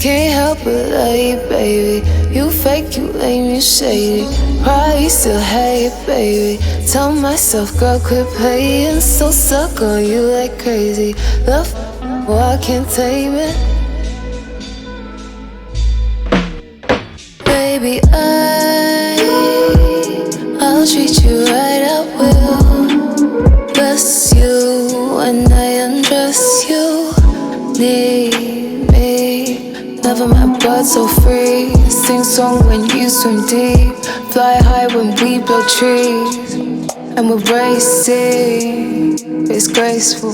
Can't help but love you, baby. You fake, you lame, you shady. Probably still hate it, baby. Tell myself, girl, quit playing. So stuck on you like crazy. Love, well, I can't tame it. Baby, I'll treat you right, I will. Bless you when I undress you. Need me, never my blood so free. Sing song when you swim deep. Fly high when we blow trees. And we're racing, it's graceful.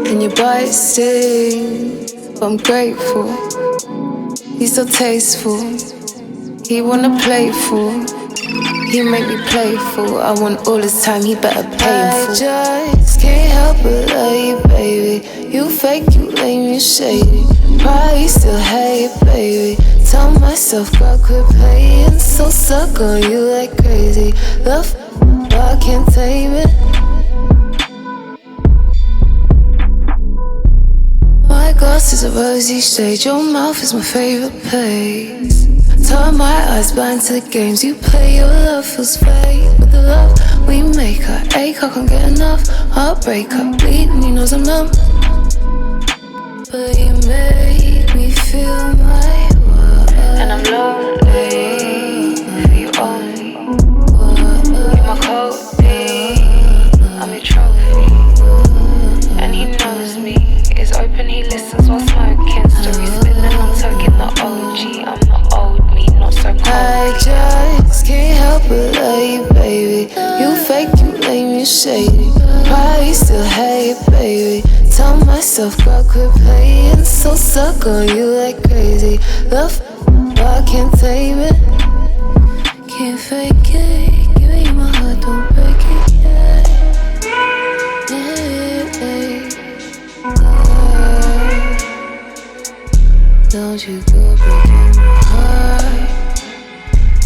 And your bite stings, but I'm grateful. He's so tasteful, he wanna play fool. He make me playful. I want all his time, he better pay him for. I just can't help but love you, baby. You fake, you lame, you shady. Probably still hate it, baby. Tell myself, girl, quit playing. So stuck on you like crazy. Love, but I can't tame it. My glass is a rosy shade. Your mouth is my favorite place. Turn my eyes blind to the games you play. Your love feels fake, but the love we make, I ache, I can't get enough. Heartbreak, I bleed, and he knows I'm numb. But you make me feel my world. And I'm lonely for you only. You're my codeine, I'm your trophy. And he knows me, it's open, he listens while smoking. Story spinning, I'm talking the OG. I'm the old me, not so cold. I just can't help but love you, baby. You fake, you lame, you shady. Probably still hate it, baby. Tell myself, girl, quit playing. So stuck on you like crazy. Love, but I can't tame it. Can't fake it. Give me my heart, don't break it, yeah. Don't you go breaking my heart.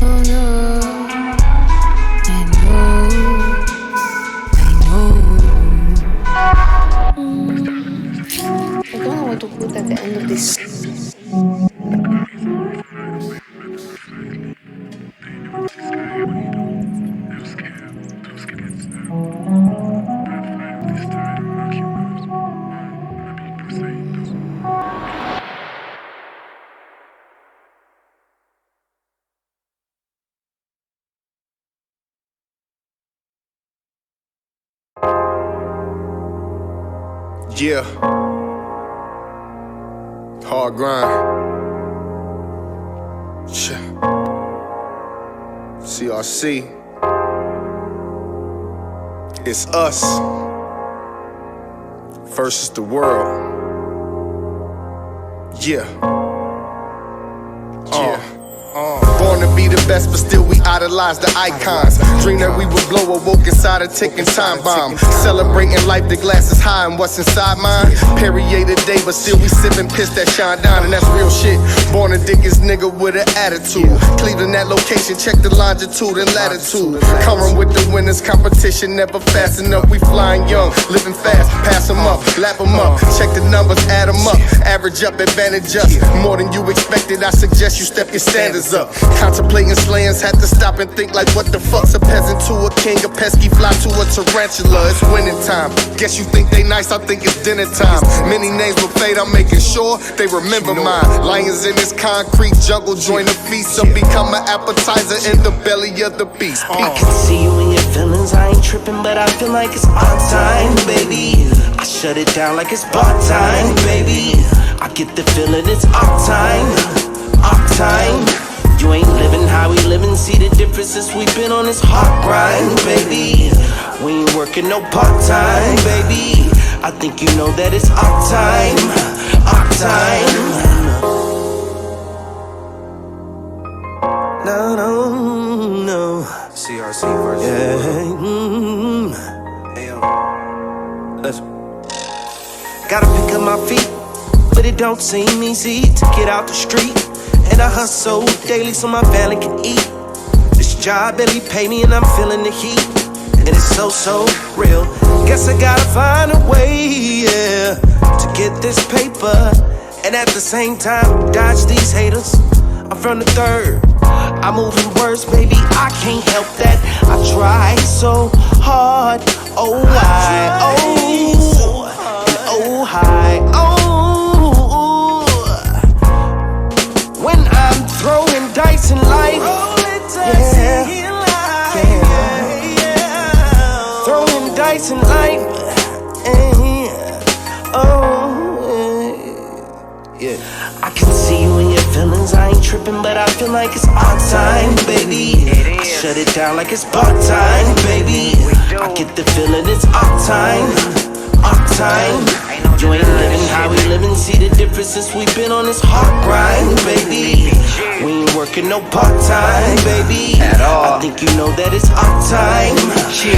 Oh no, I don't know what to put at the end of this. Yeah. Hard grind. CRC. It's us versus the world. Yeah. Born to be the best, but still we idolize the icons. Dream that we would blow, awoke inside a ticking time bomb. Celebrating life, the glass is high, and what's inside mine? Perrier today, but still we sipping piss that shine down, and that's real shit. Born to dig this nigga with an attitude. Cleveland, that location, check the longitude and latitude. Covering with the winners, competition never fast enough. We flying young, living fast, pass them up, lap them up. Check the numbers, add them up, average up, advantage us. More than you expected, I suggest you step your standards up. Contemplating slayings, had to stop and think like what the fuck's a peasant to a king, a pesky fly to a tarantula. It's winning time. Guess you think they nice, I think it's dinner time. Many names will fade, I'm making sure they remember mine. Lions in this concrete jungle, join the feast, so become an appetizer in the belly of the beast. I can see you in your feelings, I ain't tripping, but I feel like it's our time, baby. I shut it down like it's bar time, baby. I get the feeling it's our time, our time. You ain't living how we living, see the differences we been on this hard grind, baby. We ain't working no part-time, baby. I think you know that it's our time, our time. No, no, no. CRC versus yeah. Let's gotta pick up my feet, but it don't seem easy to get out the street. And I hustle daily so my family can eat. This job barely pay me and I'm feeling the heat. And it's so, so real. Guess I gotta find a way, yeah, to get this paper And at the same time, dodge these haters. I'm from the third. I move in words, baby, I can't help that. I try so hard. Oh, hi, when I'm throwing dice in life, throwing dice in life, I can see you in your feelings, I ain't tripping, but I feel like it's our time, baby. I shut it down like it's part time, baby. I get the feeling it's our time, our time. You ain't living how we living, see the difference since we been on this hard grind, baby. We ain't working no part-time, baby, at all. I think you know that it's our time,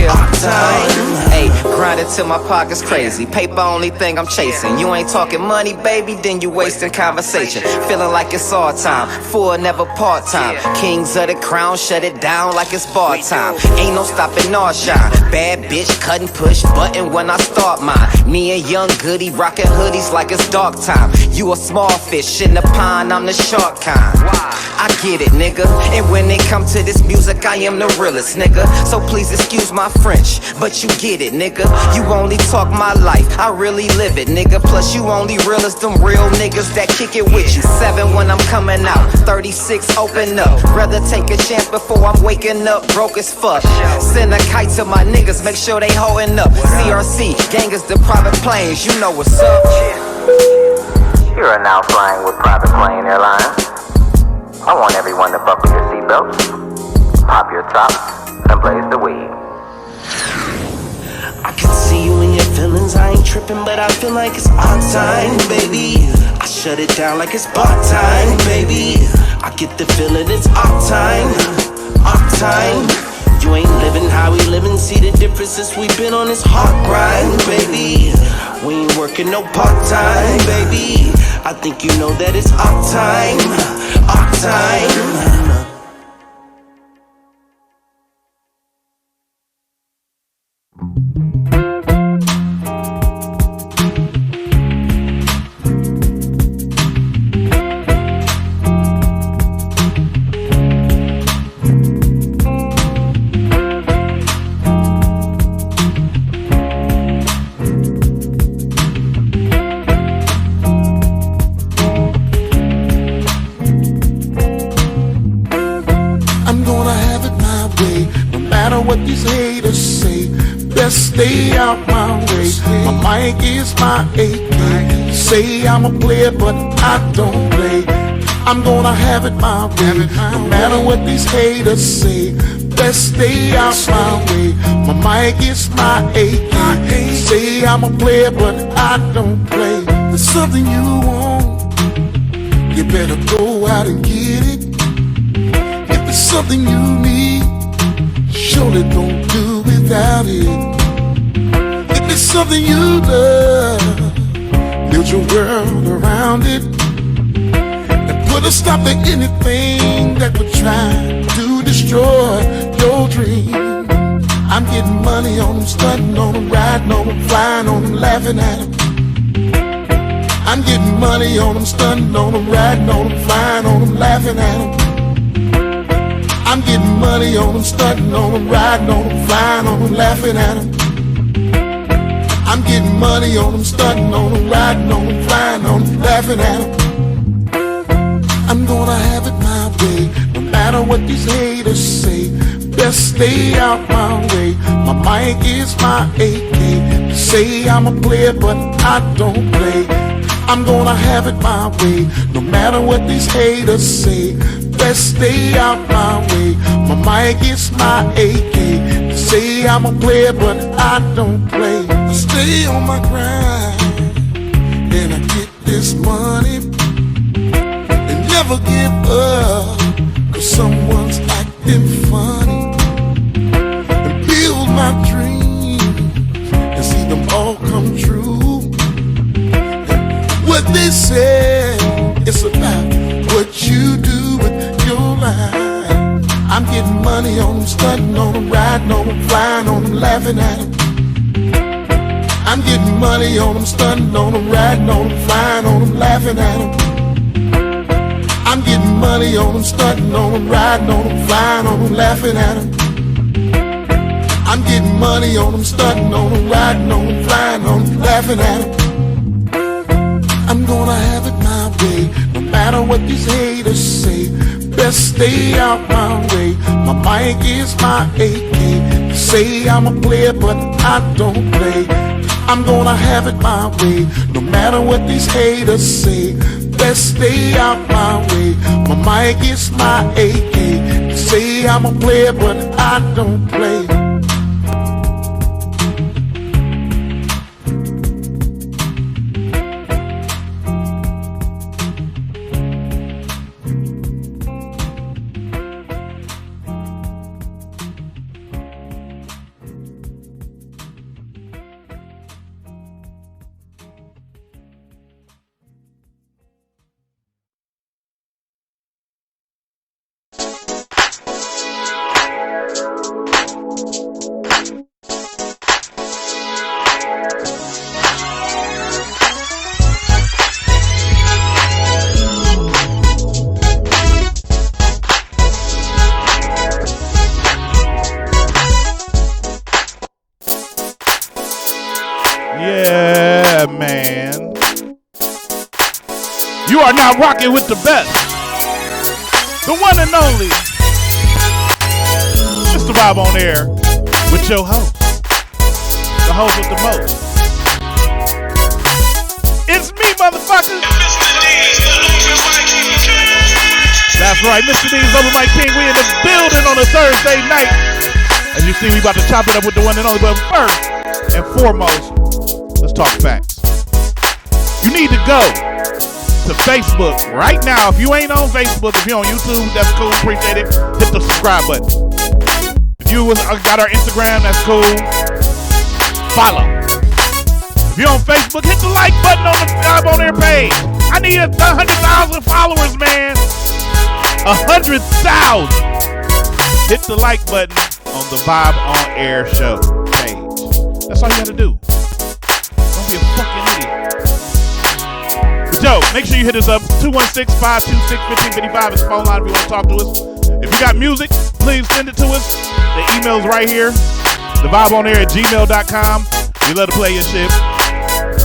our time. Hey, grinding till my pocket's crazy. Paper only thing I'm chasing. You ain't talking money, baby, then you wasting conversation. Feeling like it's all time, full never part-time. Kings of the crown, shut it down like it's bar time. Ain't no stopping our shine. Bad bitch, cut and push button when I start mine. Me and Young Goody rockin' hoodies like it's dark time. You a small fish in the pond, I'm the shark kind. I get it, nigga. And when it come to this music, I am the realest, nigga. So please excuse my French, but you get it, nigga. You only talk my life, I really live it, nigga. Plus you only real as them real niggas that kick it with you. 7 when I'm coming out, 36 open up. Rather take a chance before I'm waking up broke as fuck. Send a kite to my niggas, make sure they holding up. CRC, gang is the private planes, you know what's up. You are now flying with Private Plane Airlines. I want everyone to buckle your seatbelts, pop your tops, and blaze the weed. I can see you in your feelings, I ain't tripping, but I feel like it's our time, baby. I shut it down like it's part time, baby. I get the feeling it's our time, our time. You ain't living how we living, see the difference since we been on this hard grind, baby. We ain't working no part-time, baby. I think you know that it's our time, our time. Stay out my way. My mic is my AK. Say I'm a player, but I don't play. I'm gonna have it my way. No matter what these haters say, best stay out my way. My mic is my AK. Say I'm a player, but I don't play. There's something you want, you better go out and get it. If there's something you need, surely don't do without it. It's something you love, build your world around it, and put a stop to anything that would try to destroy your dream. I'm getting money on them, stunting on them, riding on them, flying on them, laughing at them. I'm getting money on them, stunting on them, riding on them, flying on them, laughing at them. I'm getting money on them, stunting on them, riding on them, flying on them, laughing at them. I'm getting money on them, stunting on them, riding on them, flying on them, laughing at them. I'm gonna have it my way, no matter what these haters say. Best stay out my way. My mic is my AK. Say I'm a player, but I don't play. I'm gonna have it my way, no matter what these haters say. Best stay out my way. My mic is my AK. Say I'm a player, but I don't play. I stay on my grind, and I get this money, and never give up, 'cause someone's acting funny. And build my dreams, and see them all come true. What they say, it's about what you do with your life. I'm getting money on them, stunting on them, riding on them, flying on them, laughing at them. I'm getting money on them, stunting on them, riding on them, flying on them, laughing at them. I'm getting money on them, stunting on them, riding on them, flying on them, laughing at them. I'm getting money on them, stunting on them, riding on them, flying on them, laughing at them. I'm gonna have it my way, no matter what these haters say. Best stay out my way. My mic is my AK. Say I'm a player, but I don't play. I'm gonna have it my way, no matter what these haters say. Best stay out my way. My mic is my AK. Say I'm a player, but I don't play. Yeah, man. You are now rocking with the best. The one and only. It's the Vibe on Air with your host. The host with the most. It's me, motherfucker. That's right, Mr. D's Over Mike King. We in the building on a Thursday night. As you see, we about to chop it up with the one and only. But first and foremost, let's talk facts. You need to go to Facebook right now. If you ain't on Facebook, if you're on YouTube, that's cool. Appreciate it. Hit the subscribe button. If you got our Instagram, that's cool. Follow. If you're on Facebook, hit the like button on the Vibe on Air page. I need 100,000 followers, man. 100,000. Hit the like button on the Vibe on Air show page. That's all you gotta do. Don't be a fucking idiot. Joe, make sure you hit us up. 216-526-1555 is the phone line if you want to talk to us. If you got music, please send it to us. The email's right here. thevibeonair@gmail.com. We love to play your shit.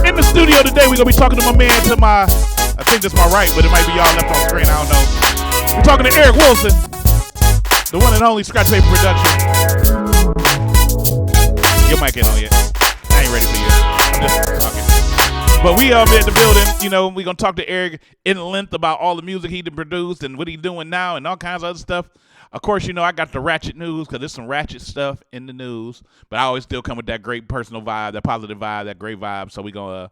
In the studio today, we're going to be talking to my man to my, I think this is my right, but it might be y'all left on screen. I don't know. We're talking to Eric Wilson, the one and only Scratch Paper Production. Your mic ain't on yet. I ain't ready for you. I'm just talking. But we in the building, you know, we're going to talk to Eric in length about all the music he produced and what he's doing now and all kinds of other stuff. Of course, you know, I got the ratchet news because there's some ratchet stuff in the news, but I always still come with that great personal vibe, that positive vibe, that great vibe. So we're gonna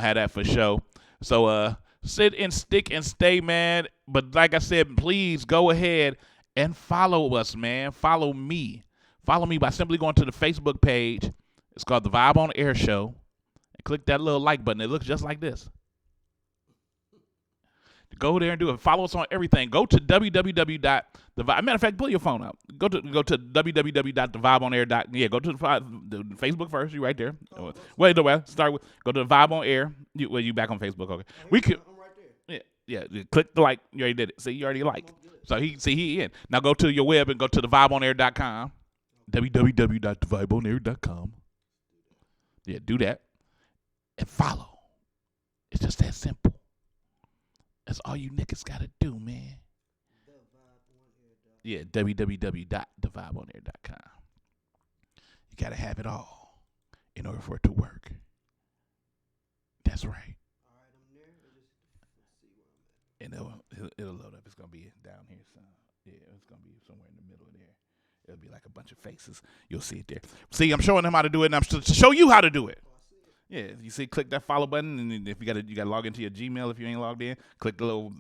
have that for show. So sit and stick and stay, man. But like I said, please go ahead and follow us, man. Follow me. Follow me by simply going to the Facebook page. It's called The Vibe on Air Show. And click that little like button. It looks just like this. Go there and do it. Follow us on everything. Go to www.thevibe. Matter of fact, pull your phone out. Go to www.thevibeonair.com. Yeah, go to the Facebook first. You right there. Wait, no, start with go to the Vibe on Air. You back on Facebook? Okay. We could. I'm right there. Yeah. Click the like. You already did it. See, you already like. So he in. Now go to your web and go to thevibeonair.com. www.thevibeonair.com. Yeah, do that and follow. It's just that simple. That's all you niggas gotta do, man. Yeah, www.thevibeonair.com. You gotta have it all in order for it to work. That's right. And it'll load up. It's gonna be down here, son. Yeah, it's gonna be somewhere in the middle of there. It'll be like a bunch of faces. You'll see it there. See, I'm showing him how to do it, and I'm to show you how to do it. Yeah, you see, click that follow button, and if you gotta log into your Gmail if you ain't logged in. Click the little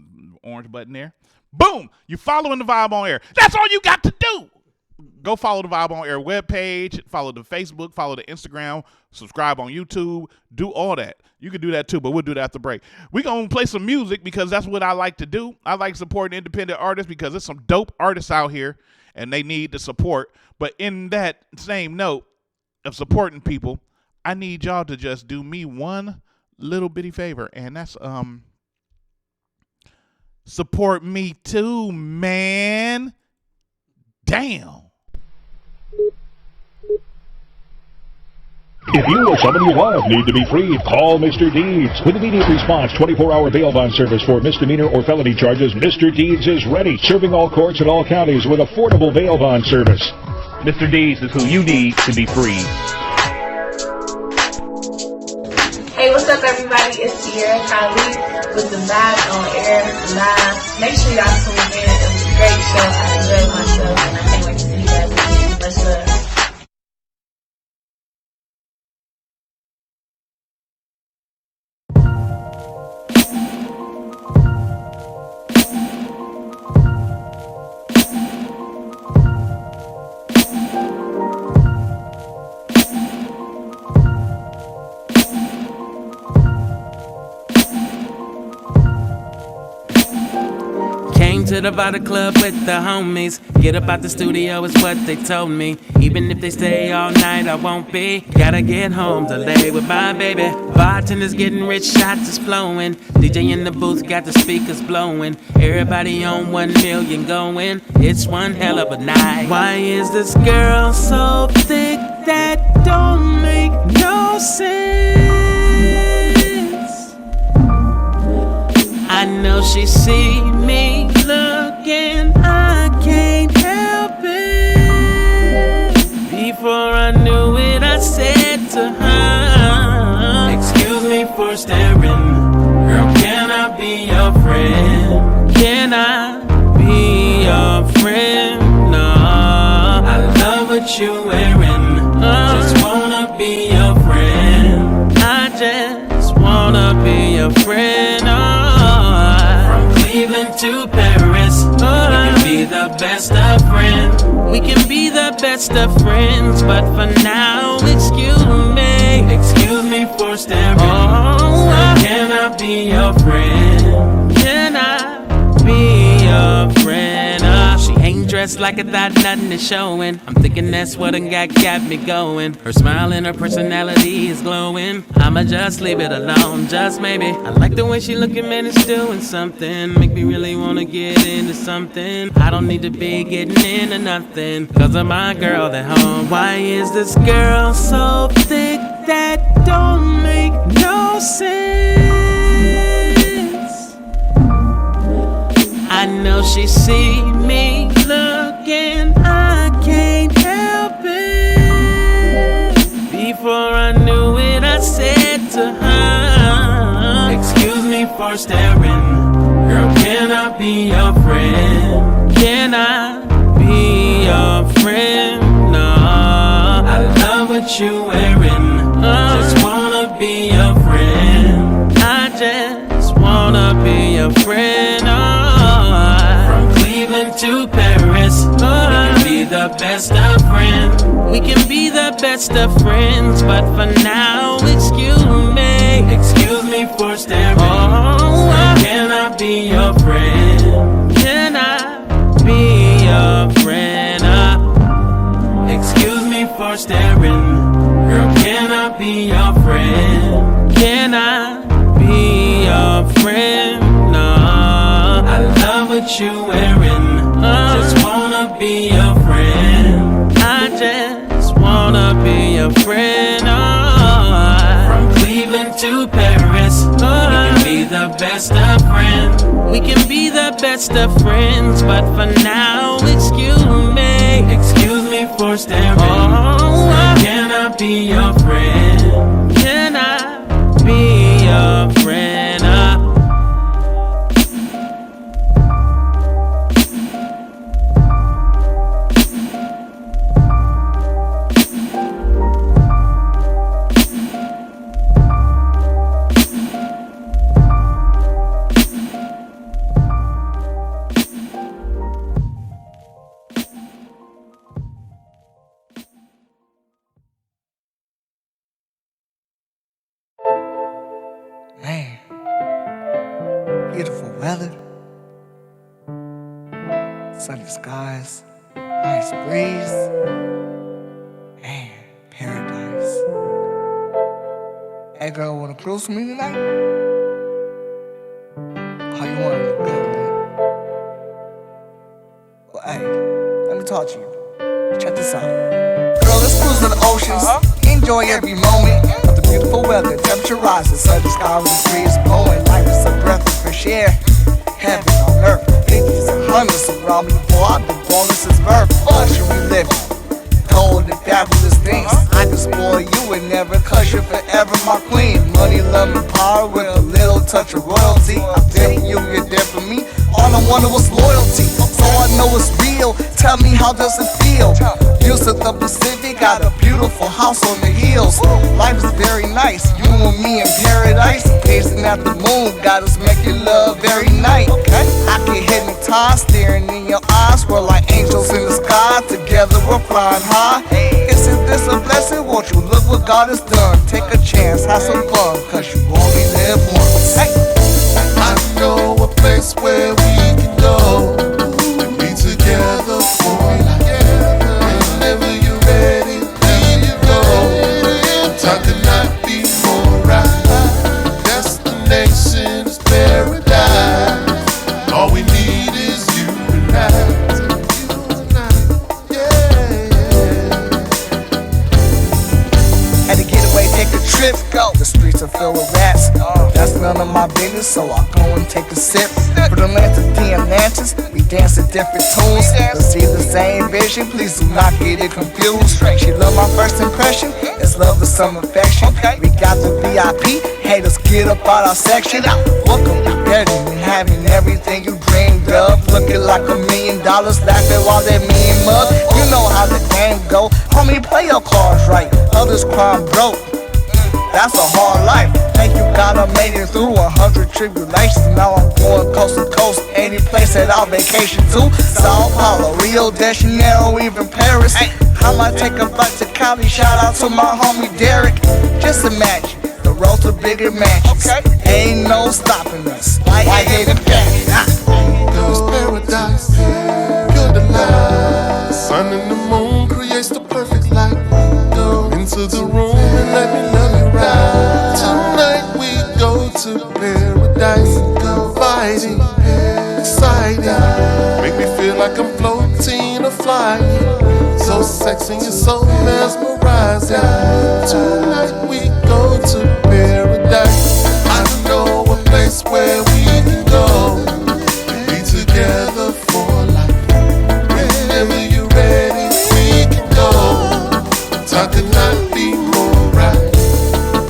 orange button there. Boom! You following the Vibe on Air. That's all you got to do. Go follow the Vibe on Air webpage. Follow the Facebook. Follow the Instagram. Subscribe on YouTube. Do all that. You can do that too, but we'll do that after break. We're gonna play some music because that's what I like to do. I like supporting independent artists because there's some dope artists out here, and they need the support. But in that same note of supporting people, I need y'all to just do me one little bitty favor, and that's support me too, man. Damn. If you or someone you love need to be freed, call Mr. Deeds. With immediate response, 24-hour bail bond service for misdemeanor or felony charges, Mr. Deeds is ready, serving all courts in all counties with affordable bail bond service. Mr. Deeds is who you need to be freed. Hey, what's up, everybody? It's Sierra Kylie with the Vibes on Air Live. Make sure y'all tune in. It was a great show. I enjoyed myself, and I can't wait to see you guys again. Much love. To the Vada Club with the homies. Get up out the studio is what they told me. Even if they stay all night, I won't be. Gotta get home to lay with my baby. Bartenders getting rich, shots is flowing. DJ in the booth got the speakers blowing. Everybody on 1 million going. It's one hell of a night. Why is this girl so thick that don't make no sense? I know she see me looking, I can't help it. Before I knew it, I said to her, excuse me for staring, girl, can I be your friend? Can I be your friend? No, I love what you wearing, just wanna be your friend. I just wanna be your friend. Cleveland to Paris, we can be the best of friends. We can be the best of friends, but for now, excuse me for staring. Can I be your friend? Can I be your friend? She ain't dressed like I thought nothing is showing. I'm thinking that's what done got me going. Her smile and her personality is glowing. I'ma just leave it alone, just maybe. I like the way she looking, man, it's doing something. Make me really wanna get into something. I don't need to be getting into nothing, cause of my girl at home. Why is this girl so thick that don't make no sense? I know she see me looking, I can't help it. Before I knew it, I said to her, excuse me for staring, girl, can I be your friend? Can I be your friend? No, I love what you wearing, just wanna be your friend. I just wanna be your friend. To Paris, we can be the best of friends. We can be the best of friends, but for now, excuse me for staring. Can I be your friend? Can I be your friend? Excuse me for staring, girl. Can I be your friend? Can I be your friend? No, I love what you wearing. Just wanna be your friend. I just wanna be your friend. From Cleveland to Paris, we can be the best of friends. We can be the best of friends, but for now, excuse me for staring. Can I be your friend? Can I be your friend? Man, beautiful weather, sunny skies, nice breeze, and paradise. Hey girl, wanna cruise with me tonight? How you wanna look good, man? Well, hey, let me talk to you. Check this out. Girl, let's cruise to the oceans. Enjoy every moment of the beautiful weather. Temperature rises, sun the sky with the breeze blowing. Life is a breath of fresh air. Heaven on earth. Fifties and hundreds around me, boy. I've been born since birth. Luxury living. Cold and fabulous things. I can spoil you and never, cause you're forever my queen. Money, love, and power with a little touch of royalty. I'm there for you, you're there for me. All I wanted was loyalty, so I know it's real. Tell me, how does it feel? Views of the Pacific, got a beautiful house on the hills. Life is very nice, you and me in paradise. Gazing at the moon, got us making love every night. I get hypnotized, staring in your eyes. We're like angels in the sky, together we're flying high. Isn't this a blessing? Won't you look what God has done? Take a chance, have some fun, cause you only live once. Hey. I know a place where we can go and be together for life. Whenever you're ready, there you go. Time could not be more right. Destination is paradise. All we need is you and I. Had to get away, take a trip, go. The streets are filled with rats. That's none of my business, so I'll go and take a sip. For the lands of the Atlantis, we dance to different tunes. To see the same vision, please do not get it confused. She loved my first impression, it's love with some affection. We got the VIP, haters get up out our section. What could be better than having everything you dreamed of? Looking like $1 million, laughing while they mean mug. You know how the game go, homie, play your cards right. Others crime broke. That's a hard life. Thank you God I made it through 100 tribulations. Now I'm going coast to coast, any place that I'll vacation to. Sao Paulo, Rio de Janeiro, even Paris. I might take a flight to Cali, shout out to my homie Derek. Just imagine, the road to bigger mansions. Ain't no stopping us. Why hate it back? It's paradise, pure delight. Sun and the moon creates the perfect light. Go into the room and let me love you right. Tonight we go to paradise. Fighting, exciting. Make me feel like I'm floating or flying. So sexy and so mesmerizing. Tonight we go to paradise. I know a place where we can go and be together for life. Whenever you're ready, we can go. Time could not be more right.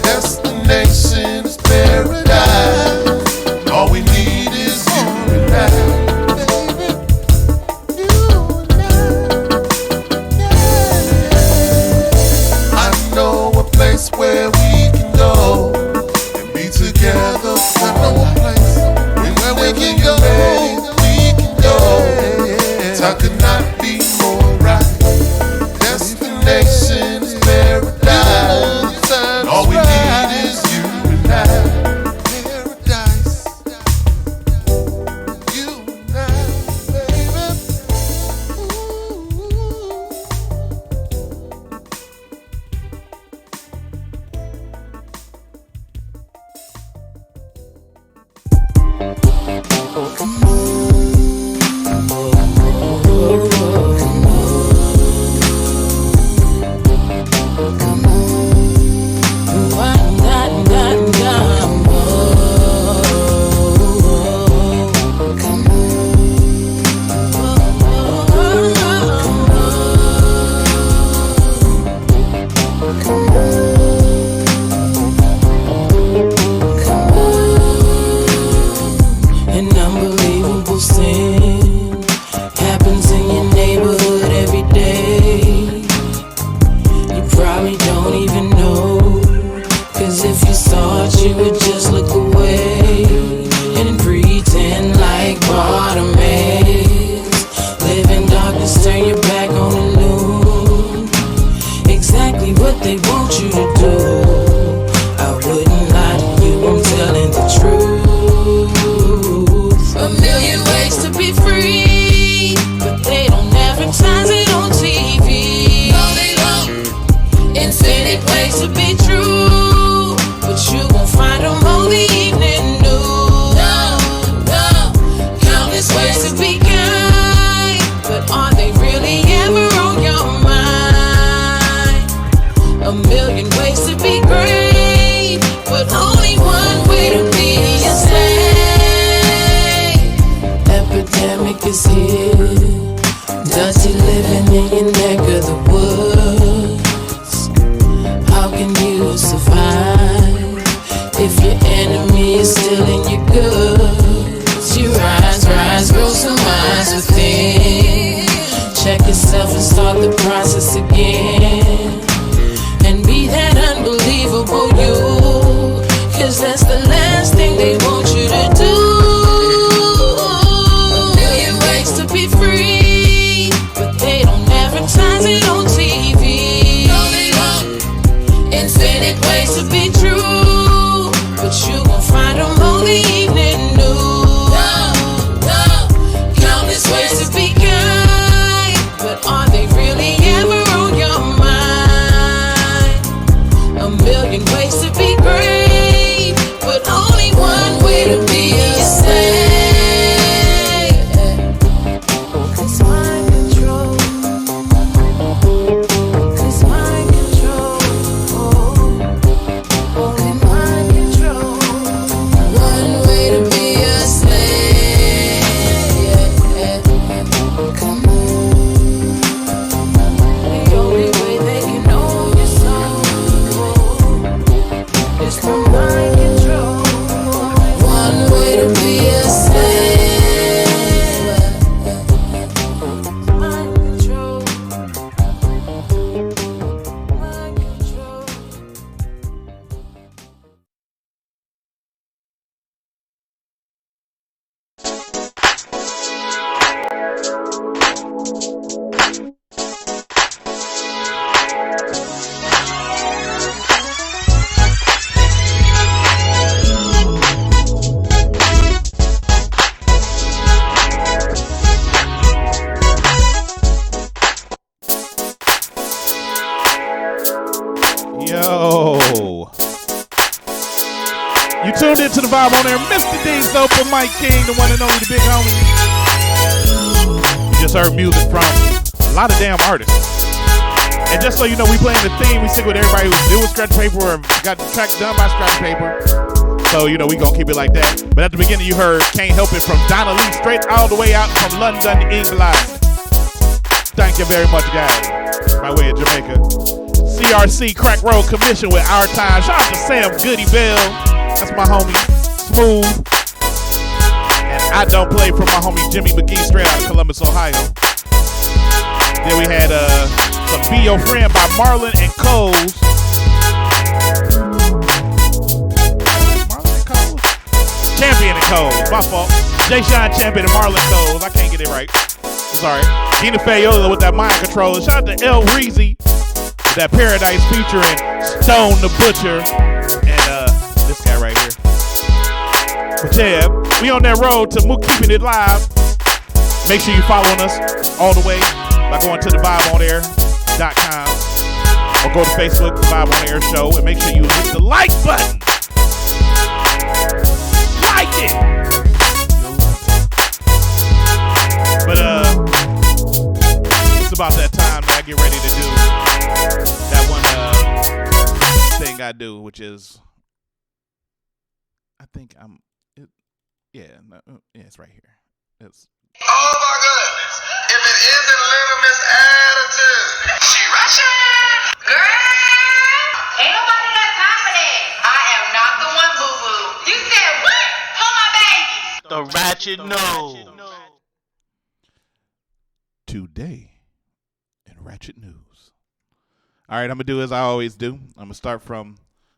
Destination is paradise. All we need is you and I. I know a place where we can go and be together for life. Whenever you're ready, we can go. Time could not be more right. Destination is paradise. All we need is you and I. Paradise. You and I, baby. here. Dirty living in your neck of the woods. How can you survive if your enemy is still in your goods? You rise, grow some minds within. Check yourself and start the process again. And be that unbelievable you, 'cause that's the last thing they want you to do. A million ways to be free, but they don't advertise it on TV. No, they don't. Infinite ways to be true, but you gon' find them on the evening news. Countless ways to be kind, but are they really ever on your mind? A million ways to be great, but only one way to be a slave. 'Cause mind control, 'cause mind control, only mind control. One way to be a slave. Come on. The only way they can own your soul is through mind control. One way to be a slave. Mind control. Mind control. Yo. You tuned into the vibe on there. Mr. D's Open Mike King, the one and only, the big homie. You just heard music from a lot of damn artists. And just so you know, we playing the theme. We stick with everybody who's doing scratch paper or got the track done by scratch paper. So, you know, we gonna keep it like that. But at the beginning, you heard Can't Help It from Donna Lee, straight all the way out from London, England. Thank you very much, guys. By way of Jamaica. CRC Crack Road Commission with Our Time. Shout out to Sam Goody Bell. That's my homie. Smooth. And I Don't Play from my homie Jimmy McGee, straight out of Columbus, Ohio. Then we had some Be Your Friend by Marlon and Coles. Marlon and Coles? Champion and Coles. My fault. Jay Sean Champion and Marlon Coles. I can't get it right. Sorry. Gina Fayola with that mind control. Shout out to El Reezy. That Paradise featuring Stone the Butcher and this guy right here. But yeah, we on that road to keeping it live. Make sure you following us all the way by going to thevibeonair.com or go to Facebook, The Vibe On Air Show, and make sure you hit the like button. Like it. But it's about that time that I get ready to do that one thing I do, which is, I think it's right here. It's. Oh my goodness! If it isn't Little Miss Attitude, she Russian, girl. Ain't nobody got time for that. I am not the one, boo boo. You said what? Hold my baby. The ratchet nose. Today in Ratchet News. All right, I'm going to do as I always do. I'm going to start from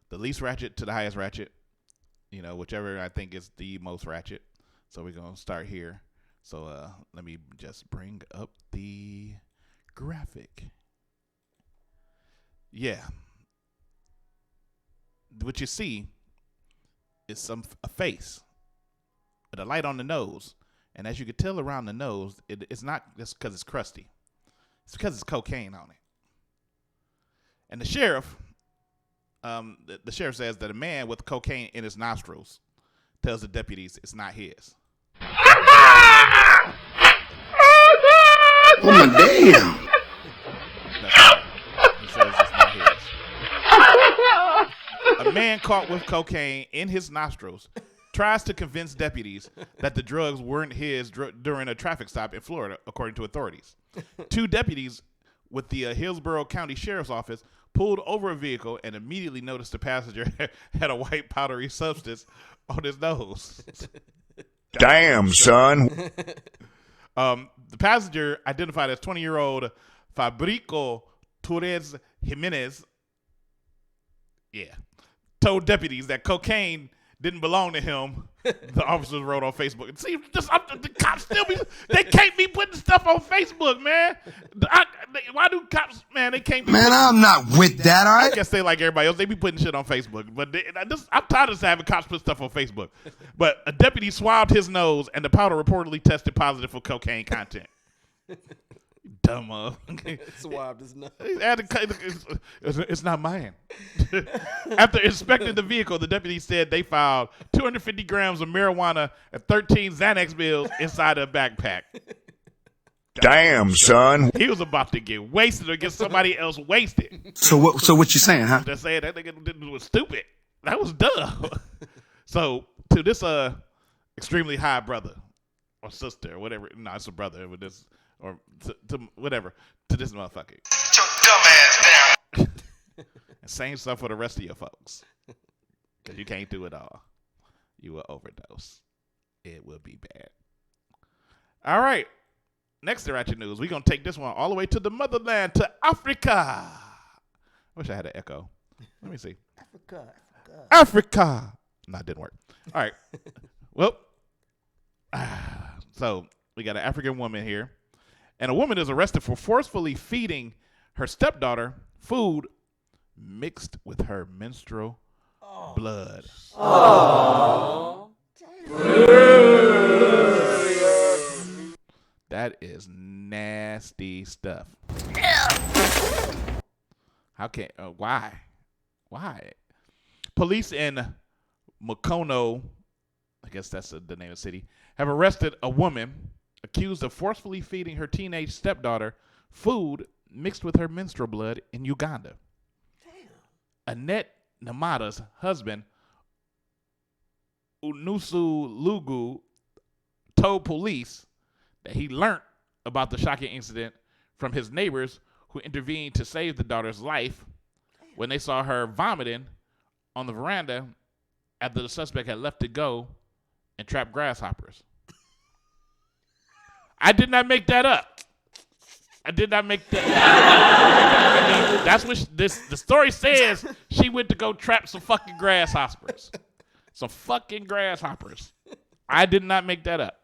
the least ratchet to the highest ratchet. You know, whichever I think is the most ratchet. So we're going to start here. So let me just bring up the graphic. Yeah. What you see is a face with a light on the nose. And as you can tell around the nose, it's not just because it's crusty. It's because it's cocaine on it. And the sheriff says that a man with cocaine in his nostrils tells the deputies it's not his. Oh my damn! He says it's not his. A man caught with cocaine in his nostrils tries to convince deputies that the drugs weren't his during a traffic stop in Florida, according to authorities. 2 deputies with the Hillsborough County Sheriff's Office pulled over a vehicle and immediately noticed the passenger had a white powdery substance on his nose. Damn, son. The passenger, identified as 20-year-old Fabrico Torres Jimenez, told deputies that cocaine didn't belong to him. The officers wrote on Facebook. See, the cops they can't be putting stuff on Facebook, man. Why do cops, man, they can't be I'm not with that, all right? I guess they like everybody else. They be putting shit on Facebook. But I'm tired of having cops put stuff on Facebook. But a deputy swabbed his nose, and the powder reportedly tested positive for cocaine content. Dumb Swabbed his nose. It's not mine. After inspecting the vehicle, the deputy said they found 250 grams of marijuana and 13 Xanax pills inside a backpack. Damn, son. He was about to get wasted or get somebody else wasted. So what you saying, huh? They're saying that nigga was stupid. That was dumb. So to this extremely high brother or sister or whatever, no, it's a brother with this. Or to whatever, to this motherfucker. Get your dumb ass down. And same stuff for the rest of your folks. Because you can't do it all. You will overdose. It will be bad. All right. Next to Ratchet News, we're going to take this one all the way to the motherland, to Africa. I wish I had an echo. Let me see. Africa. No, it didn't work. All right. Well, so we got an African woman here. And a woman is arrested for forcefully feeding her stepdaughter food mixed with her menstrual blood. That is nasty stuff. Why? Police in Mukono, I guess that's the name of the city, have arrested a woman accused of forcefully feeding her teenage stepdaughter food mixed with her menstrual blood in Uganda. Damn. Annette Namada's husband, Unusu Lugu, told police that he learned about the shocking incident from his neighbors who intervened to save the daughter's life when they saw her vomiting on the veranda after the suspect had left to go and trap grasshoppers. I did not make that up. I did not make that up. That's what the story says. She went to go trap some fucking grasshoppers. Some fucking grasshoppers. I did not make that up.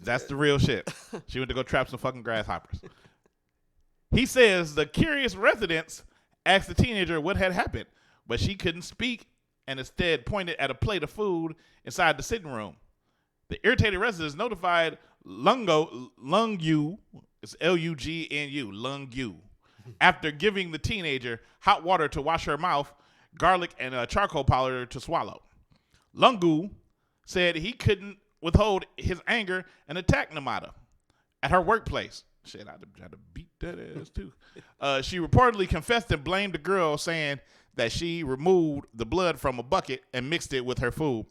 That's the real shit. She went to go trap some fucking grasshoppers. He says the curious residents asked the teenager what had happened, but she couldn't speak and instead pointed at a plate of food inside the sitting room. The irritated residents notified Lungyu, it's Lugnu, Lungyu, after giving the teenager hot water to wash her mouth, garlic, and a charcoal powder to swallow. Lungu said he couldn't withhold his anger and attacked Namada at her workplace. Shit, I'd have to beat that ass too. She reportedly confessed and blamed the girl, saying that she removed the blood from a bucket and mixed it with her food.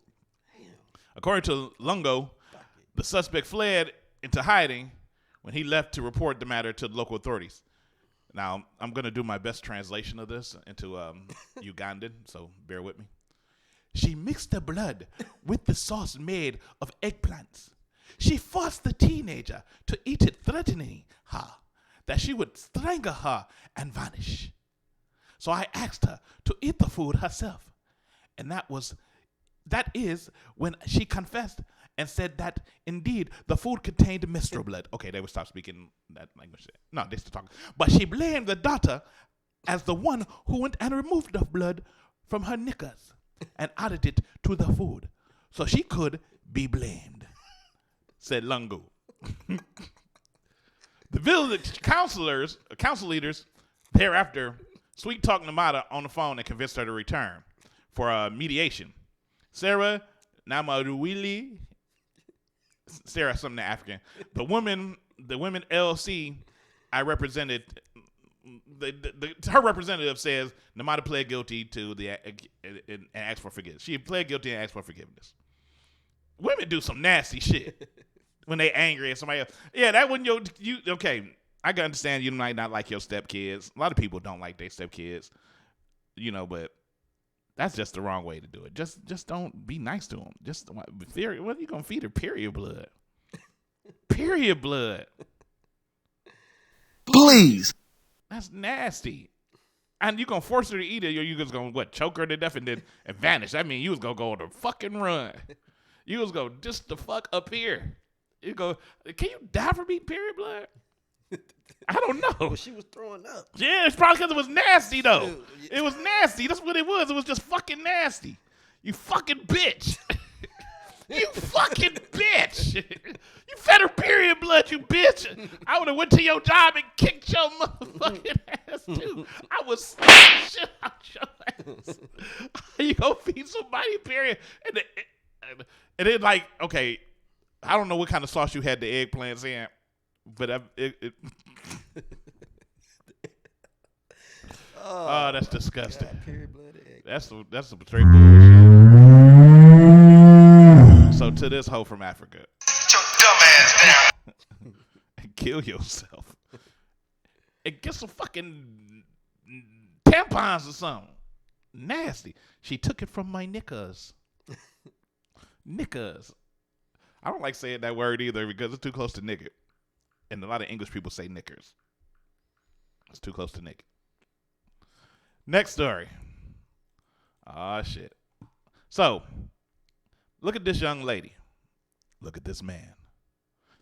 According to Lungo, the suspect fled into hiding when he left to report the matter to the local authorities. Now, I'm going to do my best translation of this into Ugandan, so bear with me. She mixed the blood with the sauce made of eggplants. She forced the teenager to eat it, threatening her that she would strangle her and vanish. So I asked her to eat the food herself, and that is when she confessed and said that indeed the food contained menstrual blood. Okay, they would stop speaking that language. No, they still talking. But she blamed the daughter as the one who went and removed the blood from her knickers and added it to the food, so she could be blamed, said Lungu. The village council leaders thereafter sweet-talked Namada on the phone and convinced her to return for mediation. Sarah Namaruwili, Sarah something African. The women LC I represented her representative says Namada pled guilty to and asked for forgiveness. She pled guilty and asked for forgiveness. Women do some nasty shit when they angry at somebody else. Yeah, that when you okay. I can understand you might not like your stepkids. A lot of people don't like their stepkids, but that's just the wrong way to do it. Just don't be nice to them. Just what are you gonna feed her? Period blood. Period blood. Please. That's nasty. And you gonna force her to eat it, or you just gonna choke her to death and then vanish? I mean, you was gonna go on a fucking run. You was gonna just the fuck up here. You go, can you die from eating period blood? I don't know. Well, she was throwing up. Yeah, it's probably because it was nasty though. It was nasty. That's what it was. It was just fucking nasty. You fucking bitch. You fucking bitch. You fed her period blood, you bitch. I would have went to your job and kicked your motherfucking ass too. I would slap shit out your ass. You gonna feed somebody period? And then like, okay, I don't know what kind of sauce you had the eggplants in, but oh, that's disgusting. God, period blood egg. That's some straight bullshit. So to this hoe from Africa, Sit your dumb ass down. and kill yourself, and get some fucking tampons or something. Nasty. She took it from my knickers. Knickers. I don't like saying that word either because it's too close to nigger. And a lot of English people say knickers. It's too close to nigger. Next story. Ah, shit. So, look at this young lady. Look at this man.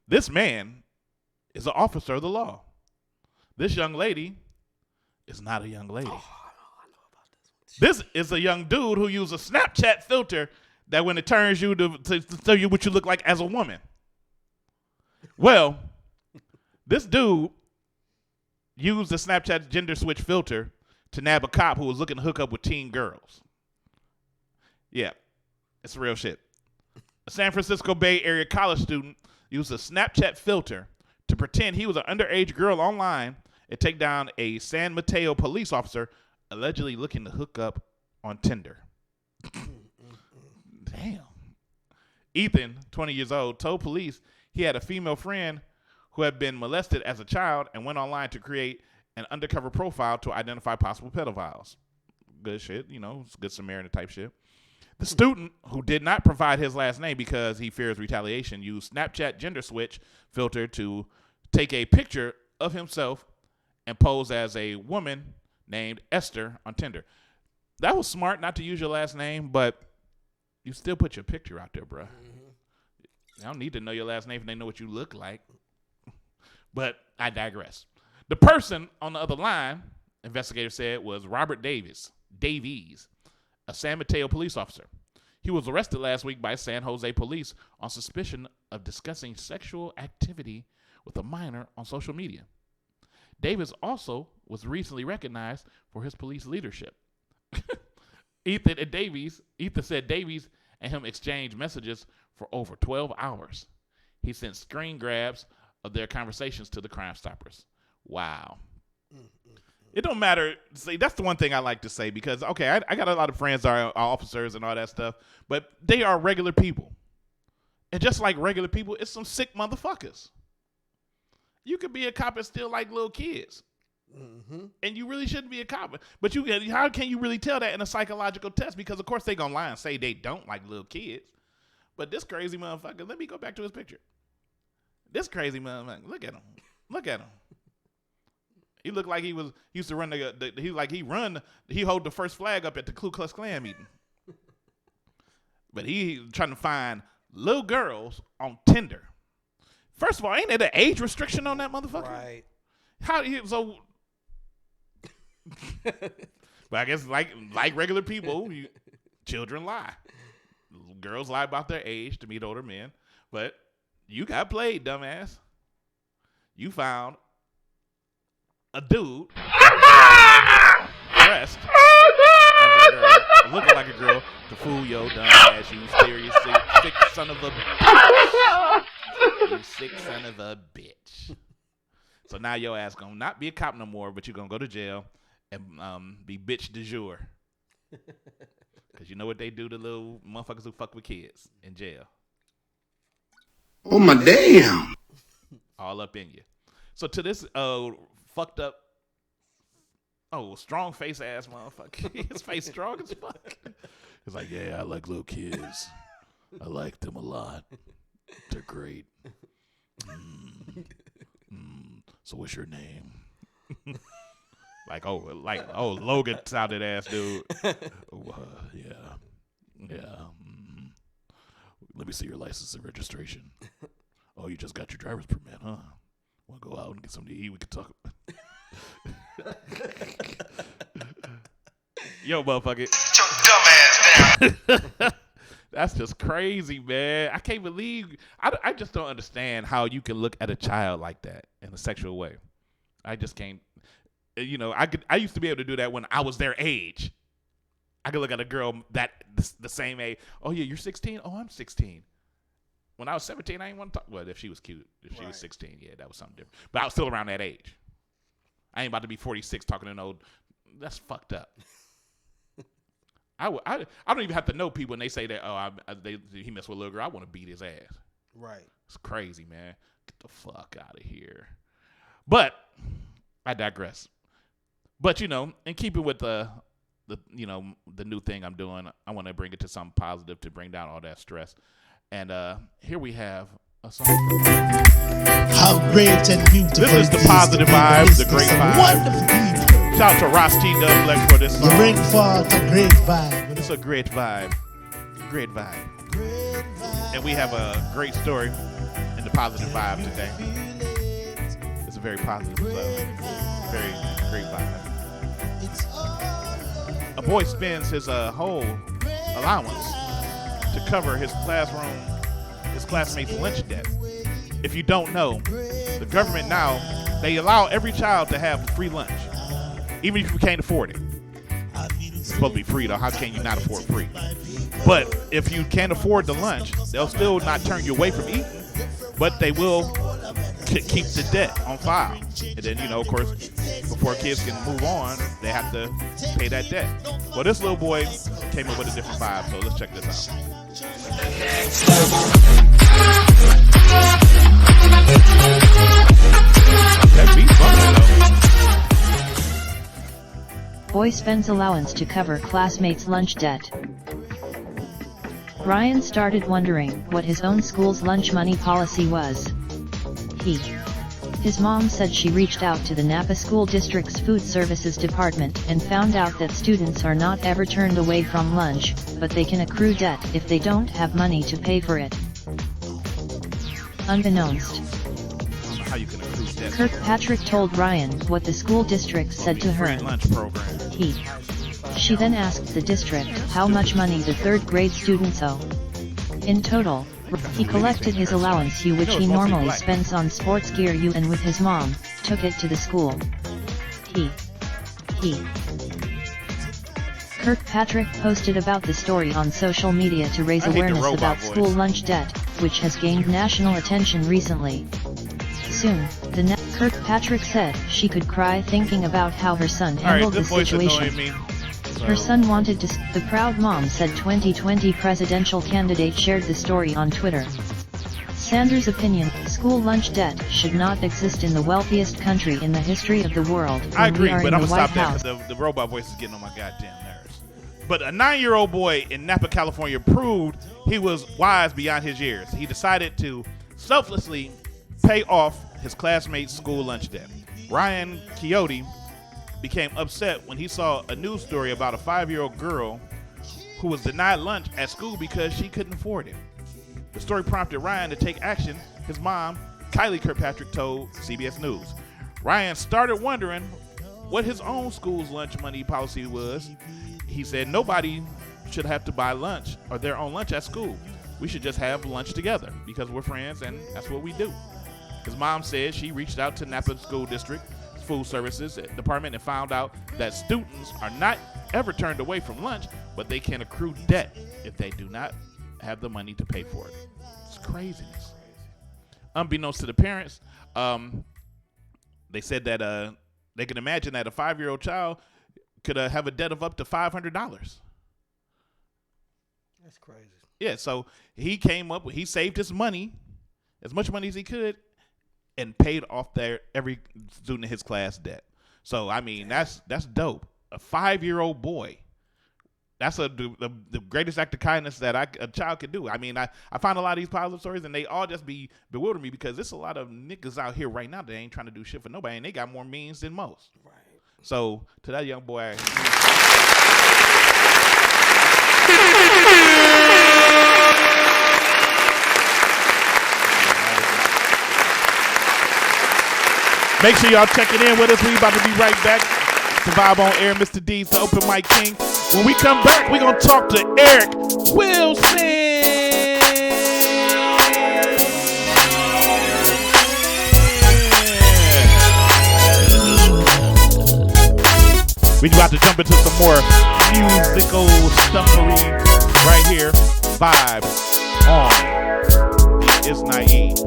This man is an officer of the law. This young lady is not a young lady. Oh, I know about this one. This is a young dude who used a Snapchat filter that when it turns you to tell you what you look like as a woman. Well, this dude used the Snapchat gender switch filter to nab a cop who was looking to hook up with teen girls. Yeah, it's real shit. A San Francisco Bay Area college student used a Snapchat filter to pretend he was an underage girl online and take down a San Mateo police officer allegedly looking to hook up on Tinder. Damn. Ethan, 20 years old, told police he had a female friend who had been molested as a child and went online to create an undercover profile to identify possible pedophiles. Good shit, it's good Samaritan type shit. The student, who did not provide his last name because he fears retaliation, used Snapchat gender switch filter to take a picture of himself and pose as a woman named Esther on Tinder. That was smart not to use your last name, but you still put your picture out there, bro. Mm-hmm. I don't need to know your last name if they know what you look like. But I digress. The person on the other line, investigators said, was Robert Davies, a San Mateo police officer. He was arrested last week by San Jose police on suspicion of discussing sexual activity with a minor on social media. Davis also was recently recognized for his police leadership. Ethan said Davies and him exchanged messages for over 12 hours. He sent screen grabs of their conversations to the Crime Stoppers. Wow. It don't matter. See, that's the one thing I like to say because, okay, I got a lot of friends that are officers and all that stuff, but they are regular people. And just like regular people, it's some sick motherfuckers. You could be a cop and still like little kids. Mm-hmm. And you really shouldn't be a cop. But how can you really tell that in a psychological test? Because, of course, they going to lie and say they don't like little kids. But this crazy motherfucker, let me go back to his picture. This crazy motherfucker, look at him. Look at him. He looked like he used to run he hold the first flag up at the Ku Klux Klan meeting. But he trying to find little girls on Tinder. First of all, ain't there an age restriction on that motherfucker? Right. But I guess like regular people, children lie. Girls lie about their age to meet older men. But you got played, dumbass. You found a dude dressed as a girl, looking like a girl, to fool your dumb ass, you sick son of a bitch. You sick son of a bitch. So now your ass gonna not be a cop no more, but you're gonna go to jail and be bitch du jour. Because you know what they do to little motherfuckers who fuck with kids in jail. Oh my damn. All up in you. So to this fucked up, strong face ass motherfucker. His face strong as fuck. He's like, yeah, I like little kids. I like them a lot. They're great. So what's your name? Logan sounded ass dude. Yeah. Let me see your license and registration. Oh, you just got your driver's permit, huh? Want to go out and get something to eat? We can talk. Yo, motherfucker. Get your dumb ass down. That's just crazy, man. I can't believe. I just don't understand how you can look at a child like that in a sexual way. I just can't. I used to be able to do that when I was their age. I could look at a girl the same age. Oh yeah, you're 16. Oh, I'm 16. When I was 17, I didn't want to talk. Well, if she was cute, if she was 16, yeah, that was something different. But I was still around that age. I ain't about to be 46 talking to an old. That's fucked up. I don't even have to know people when they say that. Oh, he messed with a little girl. I want to beat his ass. Right. It's crazy, man. Get the fuck out of here. But I digress. But in keeping with the new thing I'm doing, I want to bring it to something positive to bring down all that stress. And here we have a song. How great and beautiful. This is the positive vibes, the great vibes. Wonderful people. Shout out to Ross T. Dublex for this song. You bring forth a great vibe. It's a great vibe. Great vibe. And we have a great story in the positive vibe today. It's a very positive, very great vibe. A boy spends his whole allowance to cover his classmates' lunch debt. If you don't know, the government now, they allow every child to have free lunch, even if you can't afford it. It's supposed to be free though. How can you not afford free? But if you can't afford the lunch, they'll still not turn you away from eating, but they will keep the debt on file. And then, of course, before kids can move on, they have to pay that debt. Well, this little boy came up with a different vibe, so let's check this out. That beat's bumping, though. Boy spends allowance to cover classmates' lunch debt. Ryan started wondering what his own school's lunch money policy was. His mom said she reached out to the Napa School District's Food Services Department and found out that students are not ever turned away from lunch, but they can accrue debt if they don't have money to pay for it. Unbeknownst, Kirkpatrick told Ryan what the school district said to her. She then asked the district how much money the third grade students owe. In total, he collected his allowance which he normally spends on sports gear and with his mom, took it to the school. Kirkpatrick posted about the story on social media to raise awareness about school lunch debt, which has gained national attention recently. Soon, Kirkpatrick said she could cry thinking about how her son handled the situation. Her son wanted to. The proud mom said 2020 presidential candidate shared the story on Twitter. Sanders' opinion: school lunch debt should not exist in the wealthiest country in the history of the world. I agree, but I'm gonna stop that because the robot voice is getting on my goddamn nerves. But a 9-year-old boy in Napa, California proved he was wise beyond his years. He decided to selflessly pay off his classmates' school lunch debt. Ryan Coyote became upset when he saw a news story about a 5-year-old girl who was denied lunch at school because she couldn't afford it. The story prompted Ryan to take action. His mom, Kylie Kirkpatrick, told CBS News. Ryan started wondering what his own school's lunch money policy was. He said nobody should have to buy lunch or their own lunch at school. We should just have lunch together because we're friends and that's what we do. His mom said she reached out to Napa School District Food Services Department and found out that students are not ever turned away from lunch, but they can accrue debt if they do not have the money to pay for it. It's craziness. Unbeknownst to the parents, they said that they can imagine that a 5-year-old child could have a debt of up to $500. That's crazy. Yeah, so he saved his money, as much money as he could, and paid off every student in his class debt. So I mean, that's dope. A 5-year-old boy. That's the greatest act of kindness that a child could do. I mean, I find a lot of these positive stories, and they all just bewilder me because there's a lot of niggas out here right now that ain't trying to do shit for nobody, and they got more means than most. Right. So to that young boy, make sure y'all check it in with us. We about to be right back. The Vibe on Air, Mr. D's, the Open Mic King. When we come back, we're going to talk to Eric Wilson. We about to jump into some more musical stuffery right here. Vibe on It's Naive.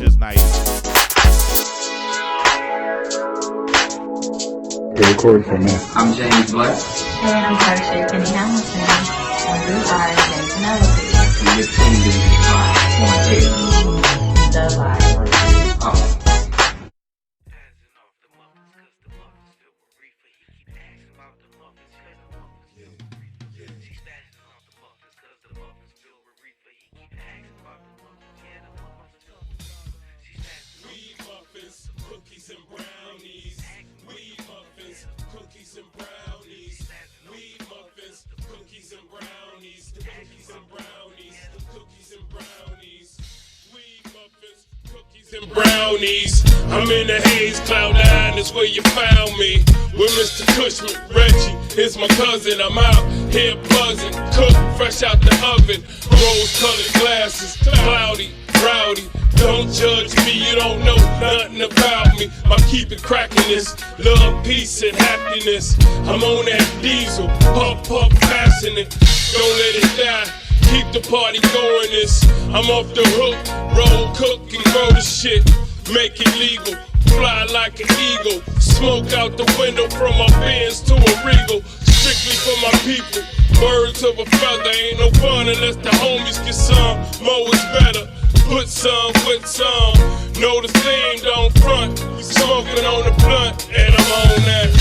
It's Naive. Record for me. I'm James Black. And I'm Tarsha Penny Hamilton. And we are James Penelope. And you're tuned in to Vibe on Air. The Vibe. Oh. And brownies, I'm in the haze, cloud nine is where you found me. With Mr. Cushman, Reggie, here's my cousin. I'm out here buzzing, cooked fresh out the oven. Rose-colored glasses, cloudy, rowdy. Don't judge me, you don't know nothing about me. I keep it cracking this, love, peace, and happiness. I'm on that diesel, puff, passionate. Don't let it die. Keep the party going, I'm off the hook, roll, cook, and grow the shit. Make it legal, fly like an eagle. Smoke out the window from my Benz to a Regal. Strictly for my people, birds of a feather. Ain't no fun unless the homies get some. More is better, put some with some. Know the theme, don't front. Smoking on the blunt, and I'm on that.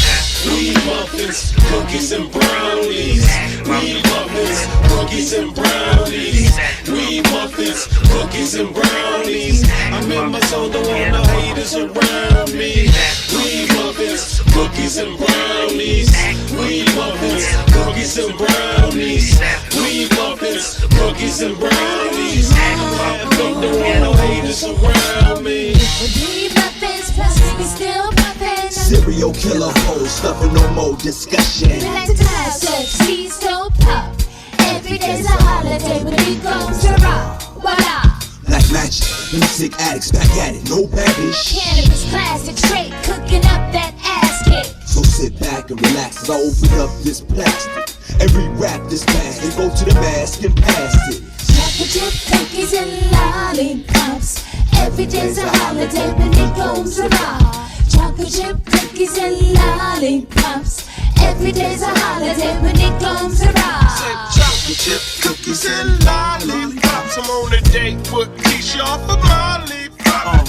Weed muffins, cookies and brownies. Weed muffins, cookies and brownies. Weed muffins, cookies and brownies. I'm in my zone, don't want no haters around me. Weed muffins, cookies and brownies. Weed muffins, cookies and brownies. Weed muffins, cookies and brownies. I don't want no haters around me. Weed muffins, plus we still puffin'. Serial killer hoes, stuffing no more discussion. Like the time said, we still puff. Every day's a holiday when we comes around. Voila! Like magic, music addicts back at it, no baggage. Cannabis classic, straight cooking up that ass kick. So sit back and relax as I open up this plastic and re-wrap this mask and go to the mask and pass it. Chocolate chip cookies and lollipops. Every day's a holiday when it comes around. Chocolate chip cookies and lollipops. Every day's a holiday when it comes around. Chocolate chip cookies and lollipops. I'm on a date with Keisha off of Molly.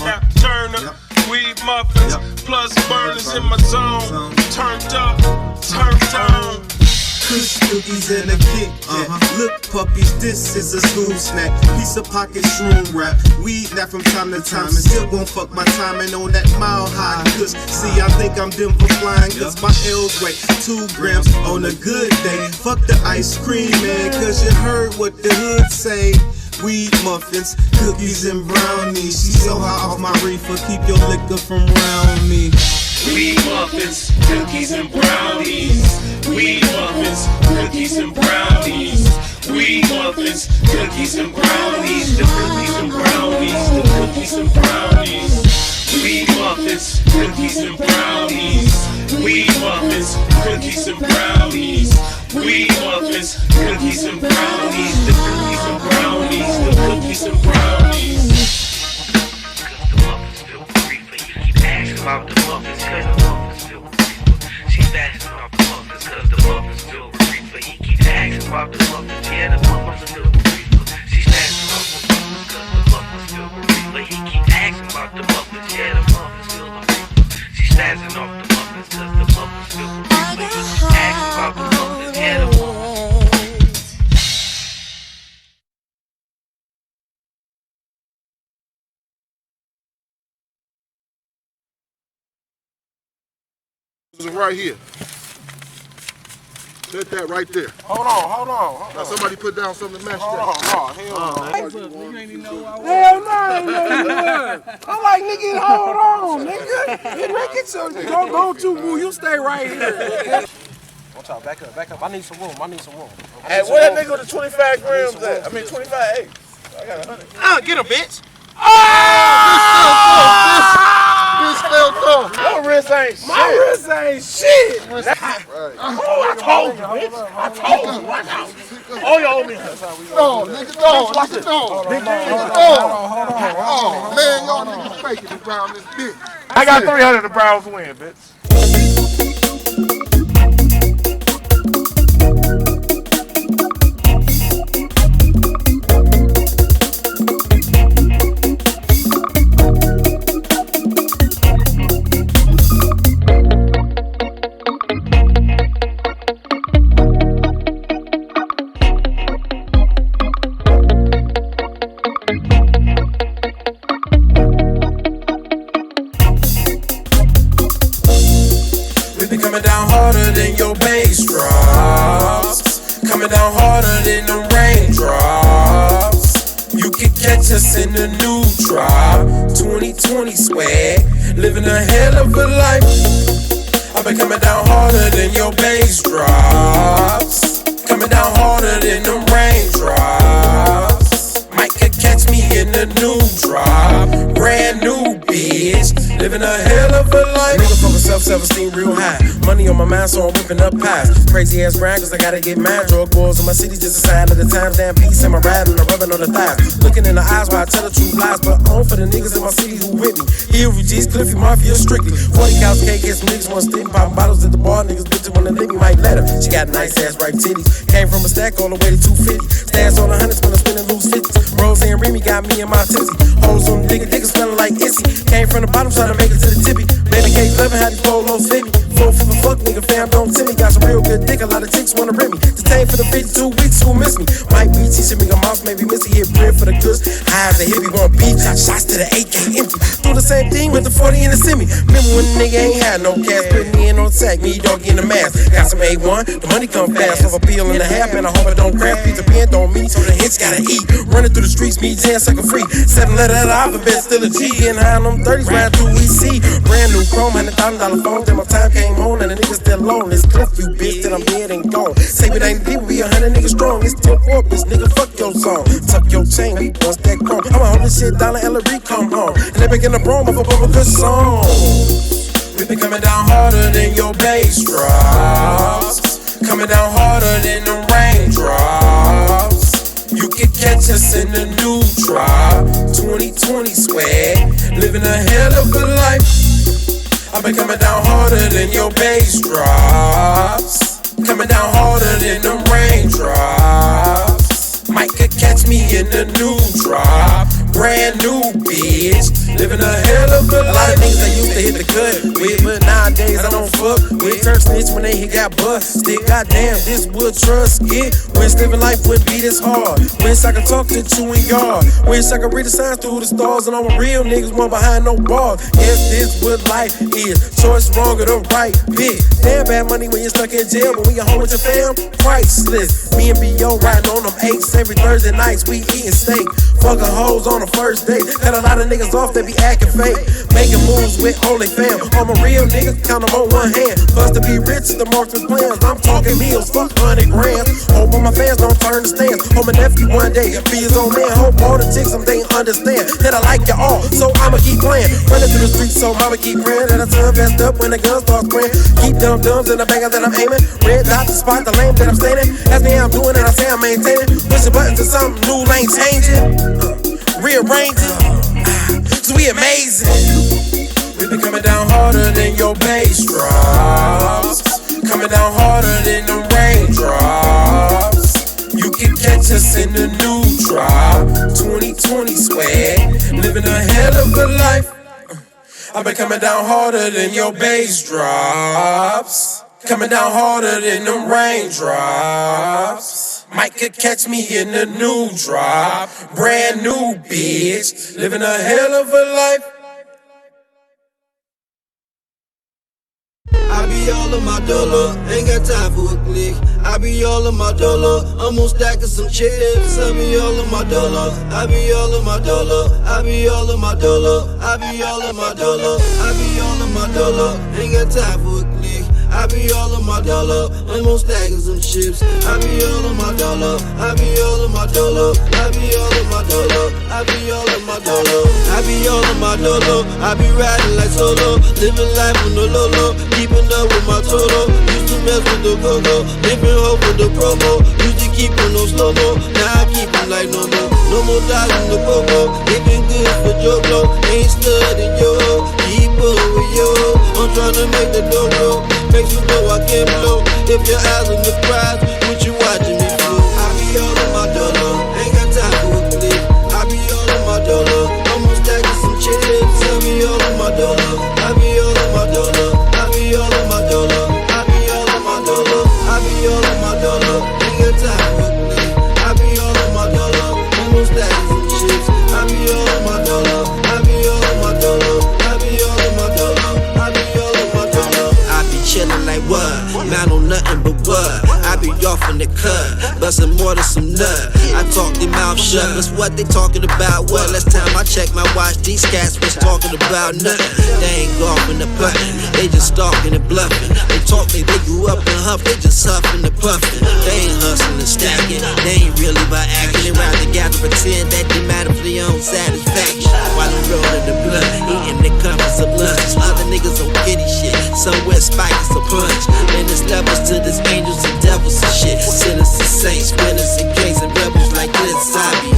Now Turner, weed muffins, plus burners in my zone. Turned up, turned on. Kush cookies and a Kit Kat. Look puppies, this is a school snack. Piece of pocket shroom wrap. Weed that from time to time, and still gon' fuck my timing on that mile high. Cause see, I think I'm dim for flying. Cause my L's weigh 2 grams on a good day. Fuck the ice cream man, cause you heard what the hood say. Weed muffins, cookies and brownies. She so high off my reefer, keep your liquor from round me. Weed muffins, cookies and brownies. Weed muffins, cookies and brownies. Weed muffins, cookies and brownies. The cookies and brownies, the cookies and brownies. Weed muffins, cookies and brownies. Weed muffins, cookies and brownies. Weed muffins, cookies and brownies. The cookies and brownies, the cookies and brownies. off the muffins, cause the muffins filled with reefer. She's asking off the muffins, cause the muffins filled with reefer. He keeps asking about the muffins, yeah, the muffins filled with reefer. She's asking off the muffins, cause the muffins filled with reefer. He keeps asking about the muffins, yeah, the muffins filled with reefer. She's asking off the muffins, cause the muffins filled with reefer. He keeps asking about the muffins, yeah, the muffins. This is right here. Set that right there. Hold on. Now somebody put down something to match that. Hell no, I ain't know you was. I'm like, nigga, hold on, nigga. Ricky, so don't go too woo. You stay right here. Watch out, back up. I need some room. Hey, where that nigga with the 25 grams at? I mean, 25 eggs. I got 100. Get him, bitch. This still tough. Your wrist ain't shit. My wrist ain't shit. I told you, bitch. I told you. Watch out. Oh, you owe me. No, nigga, no. Watch it, no. Oh, man, y'all niggas faking it around this bitch. I got 300 the Browns win, bitch. Coming down harder than your bass drops. Coming down harder than the raindrops. You can catch us in the new drop. 2020 swag, living a hell of a life. I've been coming down harder than your bass drops. Coming down harder than the raindrops. Might could catch me in the new drop. Brand new bitch, living a hell of a life. Nigga fuck with self-esteem real high. Money on my mind, so I'm whipping up pies. Crazy ass grind, cause I gotta get mad. Drug boys in my city, just a sign of the times. Damn peace, and my ride and the rubbing on the thighs. Looking in the eyes while I tell the truth lies. But on for the niggas in my city who with me. Here, G's, Cliffy, Mafia, strictly. 40 cows, cake, get some niggas want stick. Popping bottles at the bar, niggas bitches wanna lick me, might let her. She got nice ass ripe titties. Came from a stack all the way to 250. Stairs on the hundreds when I'm spinning loose 50s. Rose and Remy got me in my tizzy. Hoes on the niggas smelling like Issy. Came from the bottom, trying to make it to the tippy. Baby K loving how these polos fit me. Full for the fuck, nigga, fam, don't tell me. Got some real good dick, a lot of chicks wanna rip me. Detained for the 52 weeks, who miss me? Might be teaching me a mouse, maybe Missy hit bread for the goods. High as a hippie, want beat, shots to the AK empty. Do the same thing with the 40 and the semi. Remember when the nigga ain't had no cash, put me in on sack, me doggy in the mask. Got some A1, the money come fast, off a peel and a half, and I hope I don't crack. Pizza pen on me, so the hits gotta eat. Running through the streets, me 10 second free. 7 letter alphabet, still a G. Getting high on them 30s, ride through EC. Brand new chrome, $100,000 phone, then my time came on, and the niggas still alone. It's cliff, you bitch, then I'm dead and gone. Say we ain't people, be 100 niggas strong. It's 10 4, bitch, nigga, fuck your song. Tuck your chain, we bust that chrome. I'ma hold this shit down and Ellery come home. And they begin the broom of a good song. We been coming down harder than your bass drops. Coming down harder than the raindrops. You can catch us in the new drop. 2020 swag, living a hell of a life. I've been coming down harder than your bass drops. Coming down harder than the raindrops. Might could catch me in the new drop. Brand new bitch, living a hell of a life. A lot of niggas that used to hit the cut with, but nowadays I don't fuck with. Turn snitch when they hit got bust. Stick, goddamn, this would trust it. Wish living life wouldn't be this hard. Wish I could talk to you in yard. Wish I could read the signs through the stars. And all my real niggas one behind no bars. Yes, this what life is. Choice wrong or the right bit. Damn bad money when you're stuck in jail, but when you're home with your fam, priceless. Me and B.O. riding on them 8s every Thursday nights. We eating steak, fucking hoes on the first date. Got a lot of niggas off, they be acting fake. Making moves with only fam. All my real niggas count them on one hand. Plus to be rich, the marksman's plans. I'm talking meals, fuck 100 grand. Hope all my fans don't turn the stands. Hope my nephew one day be his own man. Hope all the chicks someday understand that I like you all, so I'ma keep playing. Running through the streets, so I'ma keep praying that I turn vest up when the gun starts spraying. Keep dum-dums in the banger that I'm aiming. Red dot to spot the lane that I'm standing. Ask me how I'm doing and I say I'm maintaining. Pushing buttons to something new, lane changing. Rearranging, cause we amazing. We be coming down harder than your bass drops. Coming down harder than the raindrops. You can catch us in the new drop. 2020 swag, living a hell of a life. I've been coming down harder than your bass drops. Coming down harder than them raindrops. Might could catch me in the new drop. Brand new bitch, living a hell of a life. I be all on my dollar, ain't got time for a click. I be all on my dollar, I'm on stacking some chips. I be all on my dollar, I be all on my dollar, I be all on my dollar, I be all on my dollar, I be all on my dollar, ain't got time for a click. I be all on my dollar, I'm on stacking some chips. I be all on my dollar, I be all on my dollar, I be all on my dollar, I be all on my dollar, I be all on my dollar. I be riding like solo, living life on the low low, keeping up with my total. Used to mess with the go-go, living hope with the promo. Used to keep on no slow-mo, now I keep it like no more. No more dollars in the popo, it been good for Joe. Ain't studying yo, keep up with yo. I'm tryna make the dough grow, make you know I can blow. If your eyes on the prize, what you watching me for? I be all on my dollar, ain't got time for a click. I be all on my dollar, I'm on stacking some chips. I be all on my dollar, I be all on my dollar, I be all on my dollar, I be all on my dollar, I be all on my dollar, ain't got time for a click. I be all on my dollar, I'm on stacking some chips. I be all on my dollar, I be all on my dollar, I be all on my dollar, I be all on my dollar. I be chillin' like what? Man on nothing but what? I be off in the cut, bustin' more than some nut. I talk their mouth shut, that's what they talking about. Well, last time I checked my watch, these cats was talking about nothing. They ain't golfing the button, they just stalking and bluffing. They talk they grew up in huff, they just huffing and puffing. They ain't hustling and stacking, they ain't really by acting. They round together pretend that they matter for their own satisfaction. While I'm rolling the blunt, eating the comforts of lunch. Other niggas on kitty shit, somewhere spikes a punch. And there's levels to this, angels and devils and shit. Sinners and saints, winners and kings and rebels like this. I be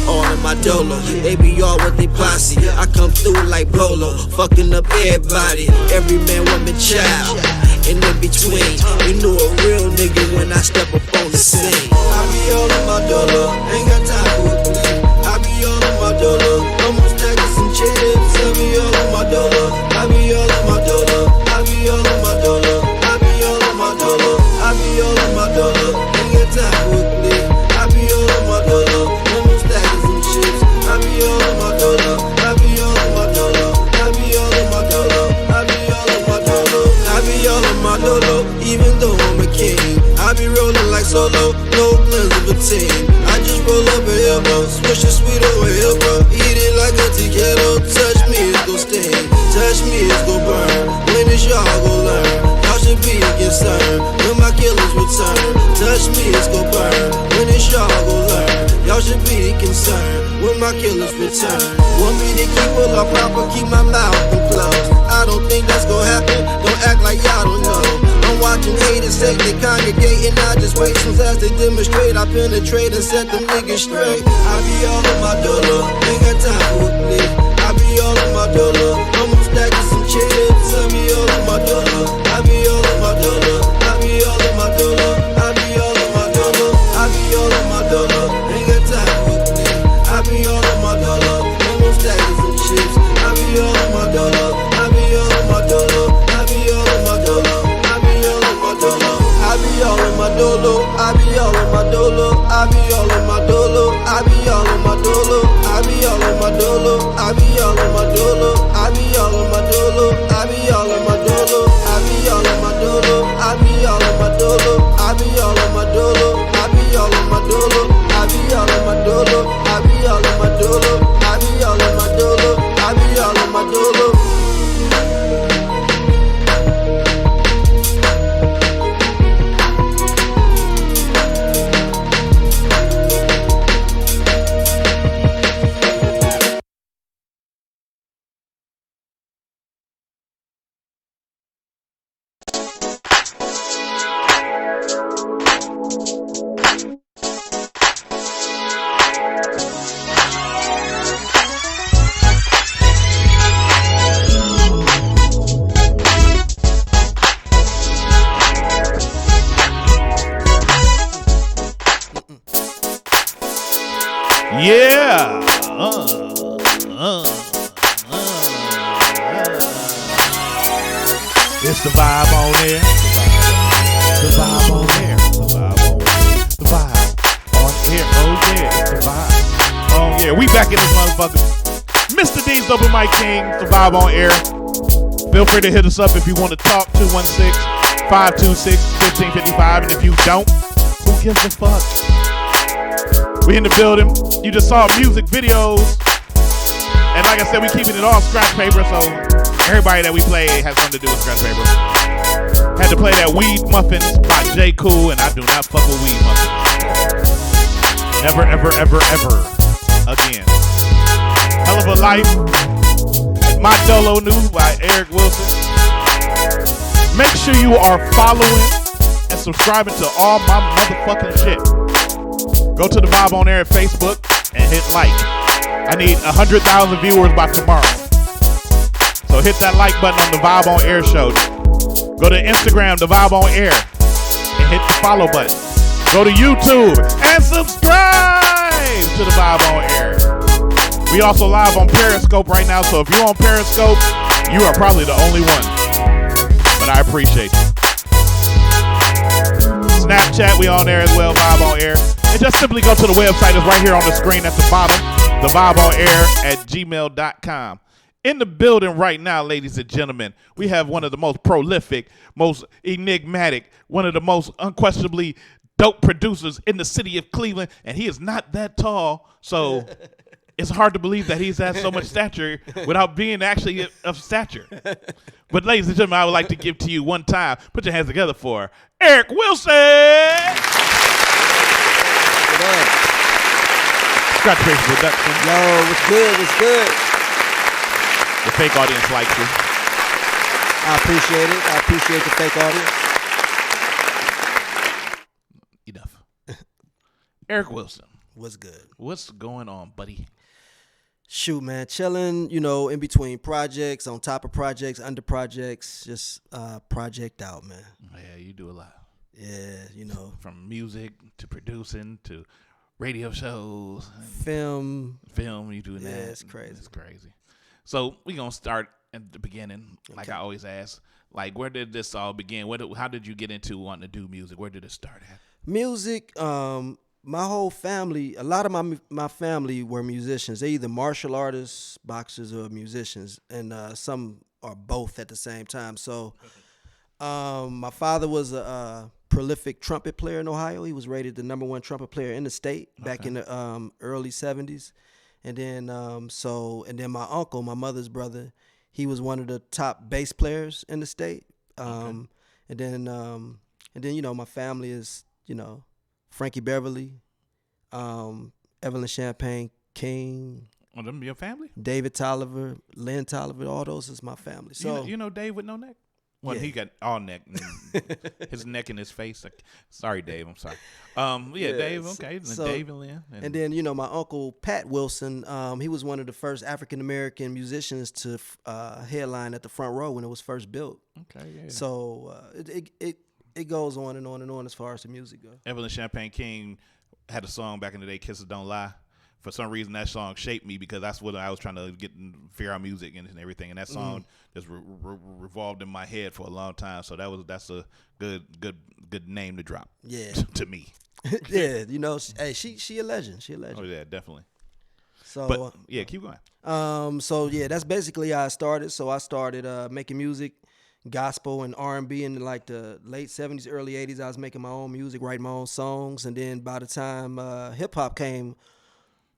all in my dolo, they be all with they posse. I come through like Bolo, fucking up everybody, every man, woman, child. And in between, you know a real nigga when I step up on the scene. I be all in my dollar, ain't got time for a click. I be all in my dollar, I'm on stacking some chips. I be all in my dollar, I be all in my dollar, I be all in my dollar, I be all in my dollar, I be all in my dollar, ain't got time for a click. I be all in my dollar, I'm on stacking some chips. I be all in my dollar, I be all in my dollar, I be all in my dollar, I be all in my dollar, I be all in my dollar, even though I'm a king. I be rolling like solo, no plans of a team. I just roll up a elbow, swish it sweet over elbow. Eat it like a tequila, touch me it's gon' sting, touch me it's gon' burn. When it's y'all gon' learn, y'all should be concerned when my killers return. Touch me it's gon' burn, when it's y'all gon' learn. Y'all should be concerned when my killers return. Want me to keep all up proper, keep my mouth closed. I don't think that's gon' happen, don't act like y'all don't know. I'm watching haters say they congregate and I just wait since as they demonstrate. I penetrate and set them niggas straight. I be all on my dollar, ain't got time for a click. I be all on my dollar, I'm on stacking some chips. I be all on my dollar, I be all on my dollar, I be all on my dollar, I be all on my dollar, I be all on my dollar, ain't got time for a click. I be all on my dollar, I'm on stacking some chips. I be all on my dollar, I be all on my dollar, I be all on my dollar, I be all on my dollar, I be all on my dolo, I be all on my dolo, I be all on my dolo, I be all on my dolo, I be all on my dolo, I be all on my dolo, I be all on my dolo, I be all on my dolo, I be all on my dolo, I be all on my dolo, I be all on my dolo, I be all on my dolo, I be all on my dolo, I be all on my dolo, I be all on my dolo, I be all on my dolo. It's the vibe on air. The vibe on air. The vibe on air. The vibe on air. Oh yeah, it's the vibe. Oh yeah, we back in this motherfucker. Mr. D's Open Mic King. The vibe on air. Feel free to hit us up if you want to talk. 216-526-1555. And if you don't, who gives a fuck? We in the building. You just saw music videos. And like I said, we keeping it all scratch paper, so everybody that we play has something to do with scratch paper. Had to play that Weed Muffins by J. Cool, and I do not fuck with Weed Muffins. Never, ever, ever, ever again. Hell of a Life. My Dolo News by Eric Wilson. Make sure you are following and subscribing to all my motherfucking shit. Go to the Vibe on Air at Facebook and hit like. I need 100,000 viewers by tomorrow. So hit that like button on the Vibe on Air show. Go to Instagram, the Vibe on Air, and hit the follow button. Go to YouTube and subscribe to the Vibe on Air. We also live on Periscope right now, so if you're on Periscope, you are probably the only one. But I appreciate you. Snapchat, we on there as well, Vibe on Air. And just simply go to the website. It's right here on the screen at the bottom. The Vibe on Air at gmail.com. In the building right now, ladies and gentlemen, we have one of the most prolific, most enigmatic, one of the most unquestionably dope producers in the city of Cleveland, and he is not that tall, so it's hard to believe that he's had so much stature without being actually of stature. But ladies and gentlemen, I would like to give to you one time, put your hands together for Eric Wilson! Scratch Paper Production. Yo, what's good? What's good? The fake audience likes you. I appreciate it. I appreciate the fake audience. Enough. Eric Wilson. What's good? What's going on, buddy? Shoot, man, chilling, you know, in between projects, on top of projects, under projects, just project out, man. Yeah, you do a lot. Yeah, you know. From music to producing to radio shows. Film, you do that. Yeah, it's crazy. It's crazy. So we going to start at the beginning, like I always ask. Like, where did this all begin? How did you get into wanting to do music? Where did it start at? Music, my whole family, a lot of my family were musicians. They either martial artists, boxers, or musicians, and some are both at the same time. So my father was a prolific trumpet player in Ohio. He was rated the #1 trumpet player in the state back in the early 70s. And then my uncle, my mother's brother, he was one of the top bass players in the state. And then you know, my family is, you know, Frankie Beverly, Evelyn Champagne King. Oh, them your family? David Tolliver, Lynn Tolliver, all those is my family. So you know Dave with no neck? Well, yeah. He got all neck, his neck and his face. Sorry, Dave. I'm sorry. Yeah, Dave. Okay, so, Dave and Lynn. And then you know my uncle Pat Wilson. He was one of the first African American musicians to headline at the Front Row when it was first built. Okay, yeah. So it goes on and on and on as far as the music goes. Evelyn Champagne King had a song back in the day, "Kisses Don't Lie." For some reason, that song shaped me because that's what I was trying to figure out music and everything. And that song just revolved in my head for a long time. So that's a good name to drop. Yeah, to me. Yeah, you know, hey, she a legend. She a legend. Oh yeah, definitely. So, but yeah, keep going. So yeah, that's basically how I started. So I started making music, gospel and R&B in like the late 70s, early 80s. I was making my own music, writing my own songs, and then by the time hip hop came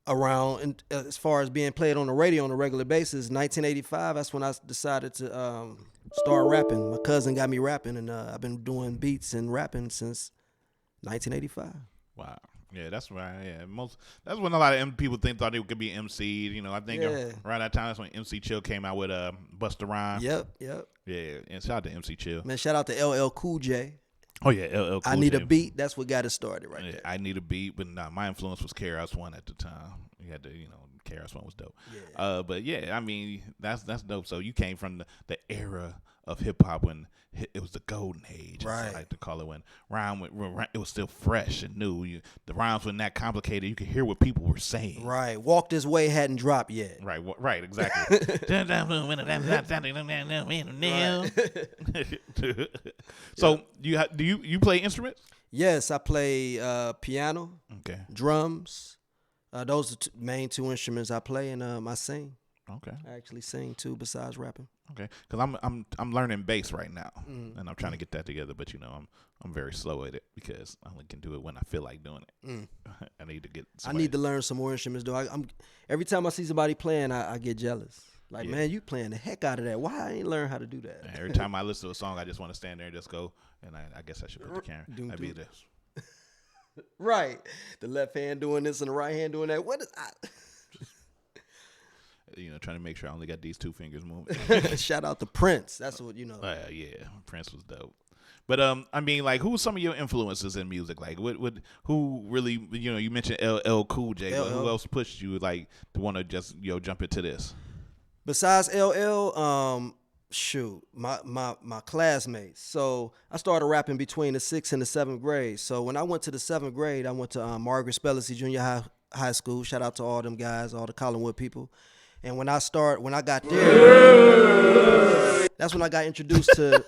around, and as far as being played on the radio on a regular basis, 1985, that's when I decided to start rapping. My cousin got me rapping, and I've been doing beats and rapping since 1985. Wow. Yeah, that's right. Yeah, that's when a lot of people thought they could be MC'd. You know, I think around that time that's when MC Chill came out with Busta Rhymes. Yep. Yeah, and shout out to MC Chill. Man, shout out to LL Cool J. Oh yeah, LL Cool J. I Need a Beat. That's what got it started right there. I Need a Beat, but my influence was KRS-One at the time. You had to, KRS-One was dope. Yeah. But yeah, I mean that's dope. So you came from the era of hip hop when it was the golden age, Right. as I like to call it, when it was still fresh and new. The rhymes weren't that complicated. You could hear what people were saying. Right. Walk This Way hadn't dropped yet. Right, exactly. So do you play instruments? Yes, I play piano, Okay. drums. Those are main two instruments I play, and I sing. Okay. I actually sing too, besides rapping. Okay, because I'm learning bass right now, and I'm trying to get that together. But I'm very slow at it because I only can do it when I feel like doing it. I need to get. I need to learn some more instruments though. I'm every time I see somebody playing, I get jealous. Like, man, you playing the heck out of that. Why I ain't learn how to do that? And every time I listen to a song, I just want to stand there and just go. And I guess I should put the camera. I'd be this. Right, the left hand doing this and the right hand doing that. What is? Trying to make sure I only got these two fingers moving. Shout out to Prince. That's what you know. Yeah, Prince was dope. But I mean, like, who were some of your influences in music? Like, who really, you mentioned LL Cool J, but who else pushed you like to want to just jump into this? Besides LL, shoot, my classmates. So I started rapping between the 6th and the 7th grade. So when I went to the 7th grade, I went to Margaret Spellecy Junior High School. Shout out to all them guys, all the Collinwood people. And when I got there, that's when I got introduced to.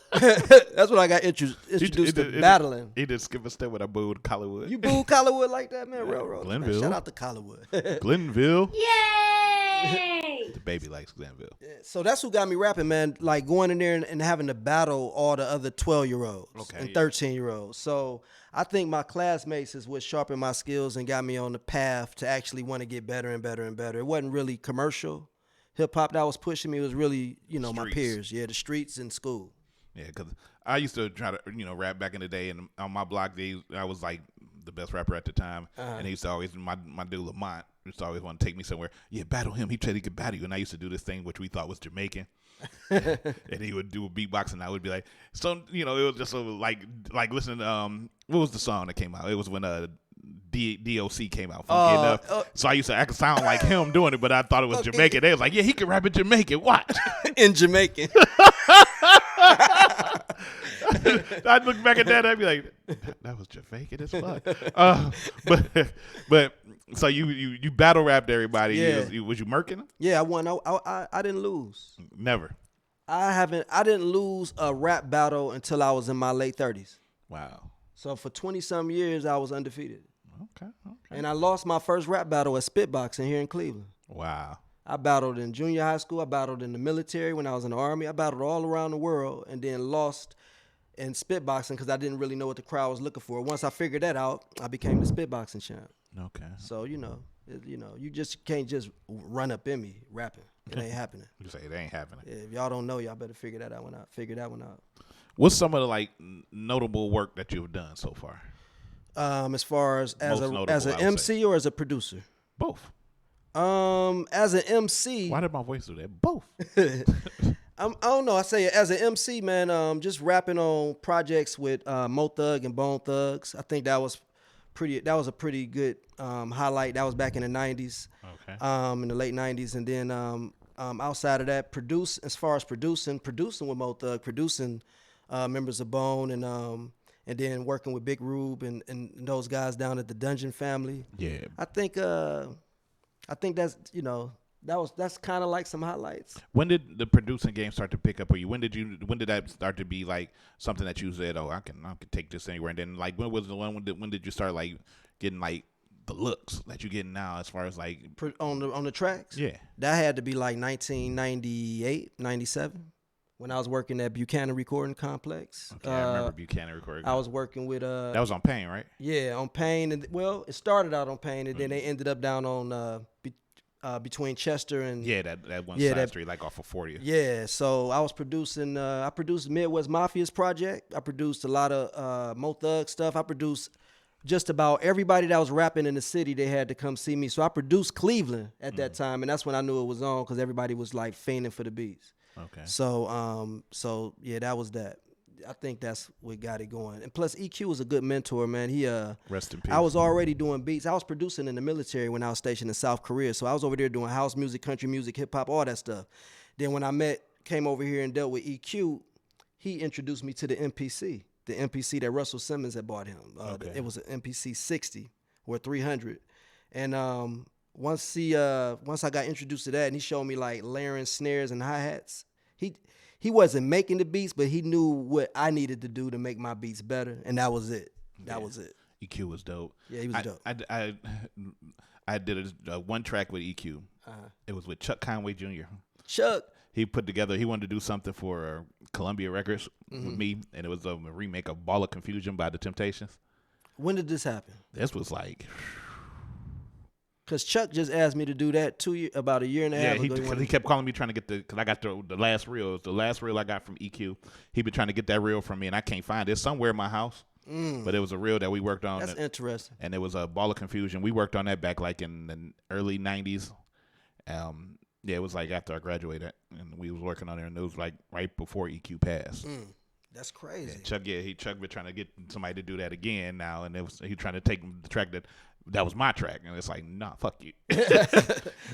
That's when I got introduced to battling. He did skip a step when I booed Collinwood. You booed Collinwood like that, man? Railroad. Glenville. Man, shout out to Collinwood. Glenville. Yay! The baby likes Glenville. So that's who got me rapping, man. Like going in there and having to battle all the other 12-year-olds and 13-year-olds. So I think my classmates is what sharpened my skills and got me on the path to actually want to get better and better and better. It wasn't really commercial hip hop that was pushing me. It was really, my peers. Yeah, the streets and school. Yeah, because I used to try to, rap back in the day, and on my block, I was like the best rapper at the time, and he used to always, my dude Lamont used to always want to take me somewhere. Yeah, battle him. He said he could battle you, and I used to do this thing which we thought was Jamaican, and he would do a beatbox, and I would be like, so it was just so like listening to what was the song that came out? It was when DOC came out, Funky Enough. So I used to act sound like him doing it, but I thought it was Jamaican. They was like, yeah, he can rap in Jamaican. Watch. In Jamaican. I'd look back at that, I'd be like, that was Jamaican as fuck. But so you battle rapped everybody. Yeah. Was you murking them? Yeah, I won. I didn't lose. Never. I didn't lose a rap battle until I was in my late 30s. Wow. So for 20-some years, I was undefeated. Okay. And I lost my first rap battle at Spitboxing here in Cleveland. Wow. I battled in junior high school. I battled in the military when I was in the Army. I battled all around the world and then lost in Spitboxing because I didn't really know what the crowd was looking for. Once I figured that out, I became the Spitboxing champ. Okay. So, you just can't just run up in me rapping. It ain't happening. You say it ain't happening. Yeah, if y'all don't know, y'all better figure that one out. Figure that one out. What's some of the notable work that you've done so far? As far as an MC or as a producer? Both. As an MC. Why did my voice do that? Both. I don't know. I say as an MC, man, just rapping on projects with Mo Thug and Bone Thugs. I think that was a pretty good highlight. That was back in the 90s. Okay. In the late 90s. And then outside of that, producing with Mo Thug, producing members of Bone and then working with Big Rube and those guys down at the Dungeon Family. Yeah. I think that's that's kind of like some highlights. When did the producing game start to pick up for you? When did that start to be like something that you said, oh, I can take this anywhere? And then like when was the one when did you start like getting like the looks that you're getting now as far as like on the tracks? Yeah. That had to be like 1998, 97. When I was working at Buchanan Recording Complex. Okay, I remember Buchanan Recording. I was working with that was on Payne, right? Yeah, on Payne, and it started out on Payne, and then they ended up down on between Chester and that one side street, like off of 40th. Yeah, so I was producing. I produced Midwest Mafia's project. I produced a lot of Mo Thug stuff. I produced just about everybody that was rapping in the city. They had to come see me. So I produced Cleveland at that time, and that's when I knew it was on because everybody was like fiending for the beats. Okay. So yeah, that was that. I think that's what got it going. And plus, EQ was a good mentor, man. He rest in peace. I was already doing beats. I was producing in the military when I was stationed in South Korea. So I was over there doing house music, country music, hip hop, all that stuff. Then when I came over here and dealt with EQ, he introduced me to the MPC that Russell Simmons had bought him. It was an MPC 60 or 300, and once I got introduced to that, and he showed me like layering snares and hi-hats, he wasn't making the beats, but he knew what I needed to do to make my beats better, and that was it. That was it. EQ was dope. Yeah, he was dope. I did one track with EQ. It was with Chuck Conway Jr. Chuck. He wanted to do something for Columbia Records with me, and it was a remake of Ball of Confusion by The Temptations. When did this happen? This was like... Because Chuck just asked me to do that about a year and a half ago. Yeah, he kept calling me trying to get because I got the last reel. It was the last reel I got from EQ. He been trying to get that reel from me, and I can't find it. It's somewhere in my house. But it was a reel that we worked on. That's interesting. And it was a Ball of Confusion. We worked on that back like in the early 90s. It was like after I graduated, and we was working on it, and it was like right before EQ passed. That's crazy. Chuck been trying to get somebody to do that again now, and he trying to take the track that was my track, and it's like, nah, fuck you.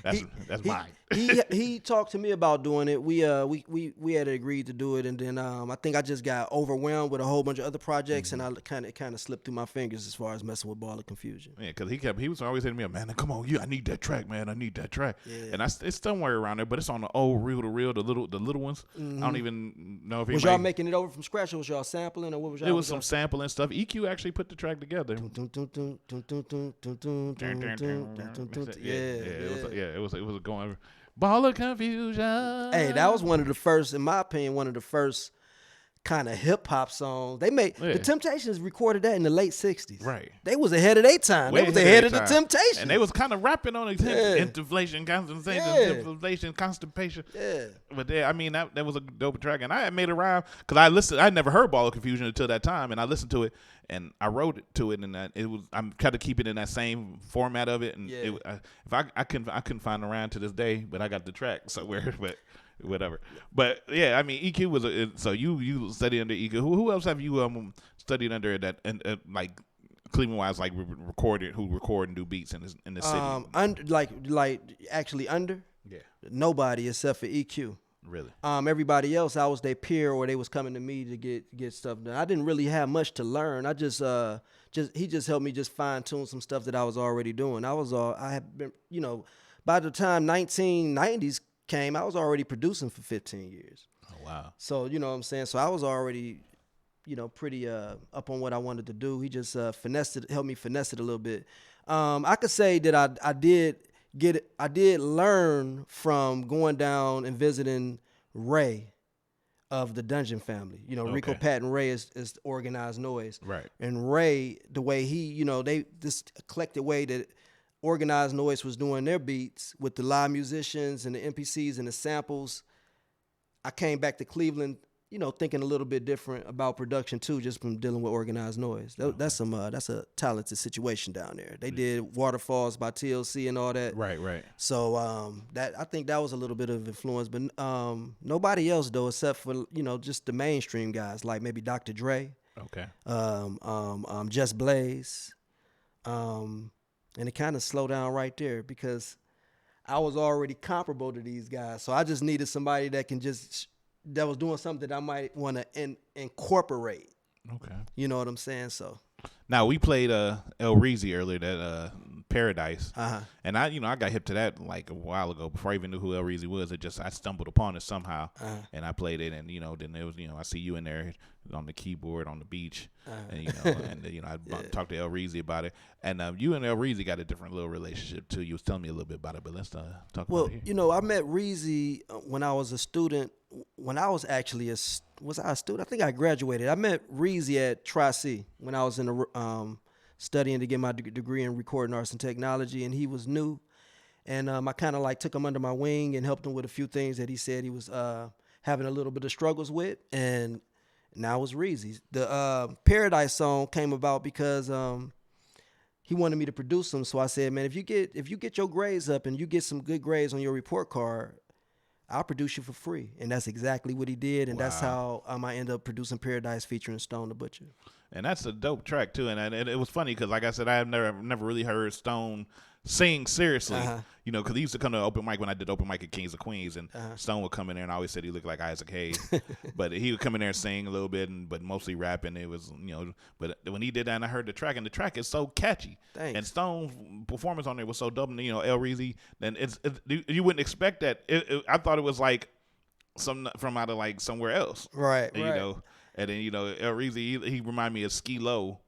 that's mine. he talked to me about doing it. We had agreed to do it, and then I think I just got overwhelmed with a whole bunch of other projects, and it kind of slipped through my fingers as far as messing with Ball of Confusion. Yeah, because he was always hitting me up, man. Come on, I need that track, man. I need that track. Yeah. And it's somewhere around there, but it's on the old reel to reel, the little ones. I don't even know if was y'all making it over from scratch, or was y'all sampling, or what was y'all? It was some sampling stuff. EQ actually put the track together. It was going Ball of Confusion. Hey, that was one of the first, in my opinion, kind of hip hop songs. They made the Temptations recorded that in the late 60s. Right. They was ahead of their time. They was ahead of the Temptations. And they was kind of rapping on inflation, constipation. Yeah. But that was a dope track. And I had made a rhyme because I never heard Ball of Confusion until that time, and I listened to it and I wrote it to it, and I'm trying to keep it in that same format of it. And I couldn't find a rhyme to this day, but I got the track somewhere. But whatever. But yeah, EQ was so you studied under EQ. Who else have you studied under that and like Cleveland wise, like record and do beats in the city? Actually under? Yeah. Nobody except for EQ. Really? Everybody else, I was their peer, or they was coming to me to get stuff done. I didn't really have much to learn. I he just helped me just fine tune some stuff that I was already doing. I had been, by the time 1990s came, I was already producing for 15 years. Oh, wow. So, you know what I'm saying? So I was already, pretty up on what I wanted to do. He just helped me finesse it a little bit. I could say that I did learn from going down and visiting Ray of the Dungeon Family. Rico, Pat, and Ray is Organized Noise. Right. And Ray, the way he, this eclectic way that Organized Noise was doing their beats with the live musicians and the MPCs and the samples, I came back to Cleveland, thinking a little bit different about production too, just from dealing with Organized Noise. That's a talented situation down there. They did Waterfalls by TLC and all that. Right. So I think that was a little bit of influence, but nobody else though, except for just the mainstream guys like maybe Dr. Dre. Okay. Just Blaze. And it kind of slowed down right there because I was already comparable to these guys. So I just needed somebody that was doing something that I might want to incorporate. Okay. You know what I'm saying? So now we played El Reezy earlier, that Paradise. Uh-huh. And I got hip to that like a while ago before I even knew who El Reezy was. I stumbled upon it somehow. Uh-huh. And I played it, and then it was, I see you in there on the keyboard on the beach. Uh-huh. And I talked to El Reezy about it. And you and El Reezy got a different little relationship too. You was telling me a little bit about it, but let's talk about it here. I met Reezy when I was a student. When I was actually was I a student? I think I graduated. I met Reezy at Tri-C when I was in the studying to get my degree in recording arts and technology, and he was new. And I kind of took him under my wing and helped him with a few things that he said he was having a little bit of struggles with. And now it was Reezy. The Paradise song came about because he wanted me to produce them. So I said, man, if you get your grades up and you get some good grades on your report card, I'll produce you for free. And that's exactly what he did. And that's how I ended up producing Paradise featuring Stone the Butcher. And that's a dope track too. And it was funny because, like I said, I have never really heard Stone sing seriously. Uh-huh. You know, because he used to come to open mic when I did open mic at Kings of Queens, and Stone would come in there and I always said he looked like Isaac Hayes. But he would come in there and sing a little bit, but mostly rapping. It was, you know, but when he did that and I heard the track, and the track is so catchy. Thanks. And Stone's performance on there was so dope. And, you know, El Reezy, then you wouldn't expect that. I thought it was like some from out of like somewhere else. Right, and, right. You know, and then, you know, El Reezy, he reminded me of Ski Low.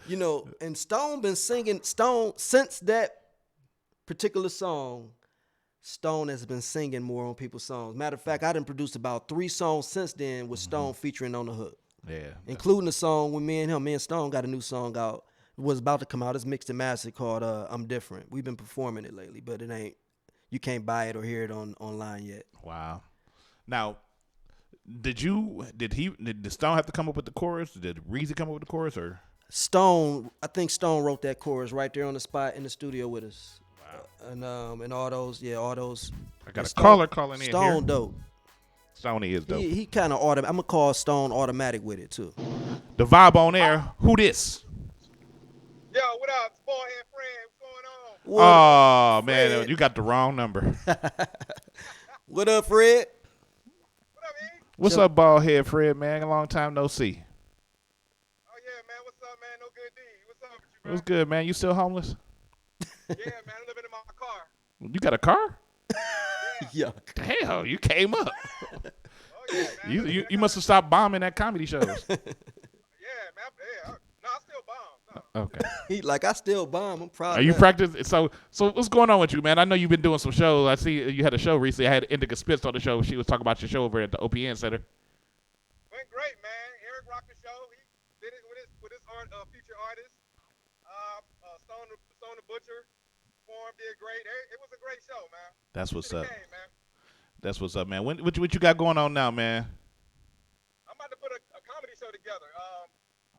You know, and Stone been singing since that particular song. Stone has been singing more on people's songs. Matter of fact, I done produced about 3 songs since then with Stone featuring on the hook. Yeah, including the song with me and him. Me and Stone got a new song out. It was about to come out. It's mixed and mastered called "I'm Different." We've been performing it lately, but it ain't. You can't buy it or hear it online yet. Wow. Now, did Stone have to come up with the chorus? Did Reezy come up with the chorus, or? Stone, I think Stone wrote that chorus right there on the spot in the studio with us. Wow. And all those. I got a caller calling in Stone here. dope. Stone is dope. He kind of I'm gonna call Stone automatic with it too. The vibe on air. Who this? Yo, what up? It's Ballhead Fred. What's going on? Oh man, you got the wrong number. What up, Fred? What's up, Ballhead Fred, man? A long time no see. Oh yeah, man. What's up, man? No good deed. What's up with you, bro? What's good, man? You still homeless? Yeah, man. I'm living in my car. You got a car? Yeah. Hell, you came up. Oh yeah, man. You must have stopped bombing at comedy shows. Yeah, man. Yeah. No, I still bomb. No. Okay. He like I still bomb. I'm proud. Are you practicing? So what's going on with you, man? I know you've been doing some shows. I see you had a show recently. I had Indica Spitz on the show. She was talking about your show over at the OPN Center. Went great, man. Eric rocked the show. He did it with his feature artist. Stone the Butcher performed, did great. It was a great show, man. That's what's up. Game, man. That's what's up, man. What you got going on now, man? I'm about to put a comedy show together.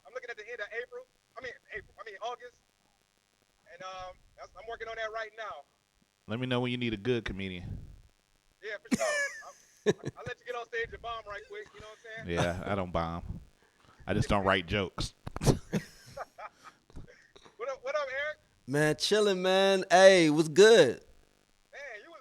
I'm looking at the end of August. And I'm working on that right now. Let me know when you need a good comedian. Yeah, for sure. I'll let you get on stage and bomb right quick. You know what I'm saying? Yeah, I don't bomb. I just don't write jokes. What up, Eric? Man, chilling, man. Hey, what's good? You was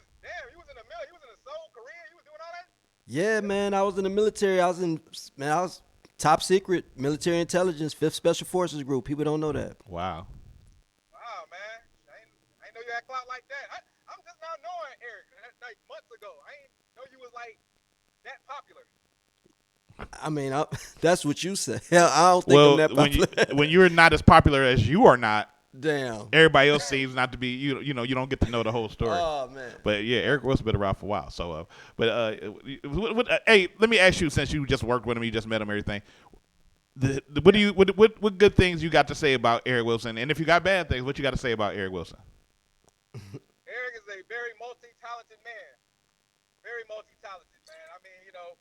in the middle. You was in the Seoul, Korea. You was doing all that? Yeah, man. I was in the military. I was top secret military intelligence, 5th Special Forces Group. People don't know that. Wow. Wow, man. I ain't know you had clout like that. I'm just now knowing Eric. Like months ago. I ain't know you was like that popular. I mean, that's what you say. Hell, I don't think I'm that popular. when you're not as popular as you are not, damn. Everybody else seems not to be. You know, you don't get to know the whole story. Oh man. But yeah, Eric Wilson been around for a while. So, hey, let me ask you, since you just worked with him, you just met him, everything. What good things you got to say about Eric Wilson? And if you got bad things, what you got to say about Eric Wilson? Eric is a very multi-talented man. Very multi-talented, man. I mean, you know,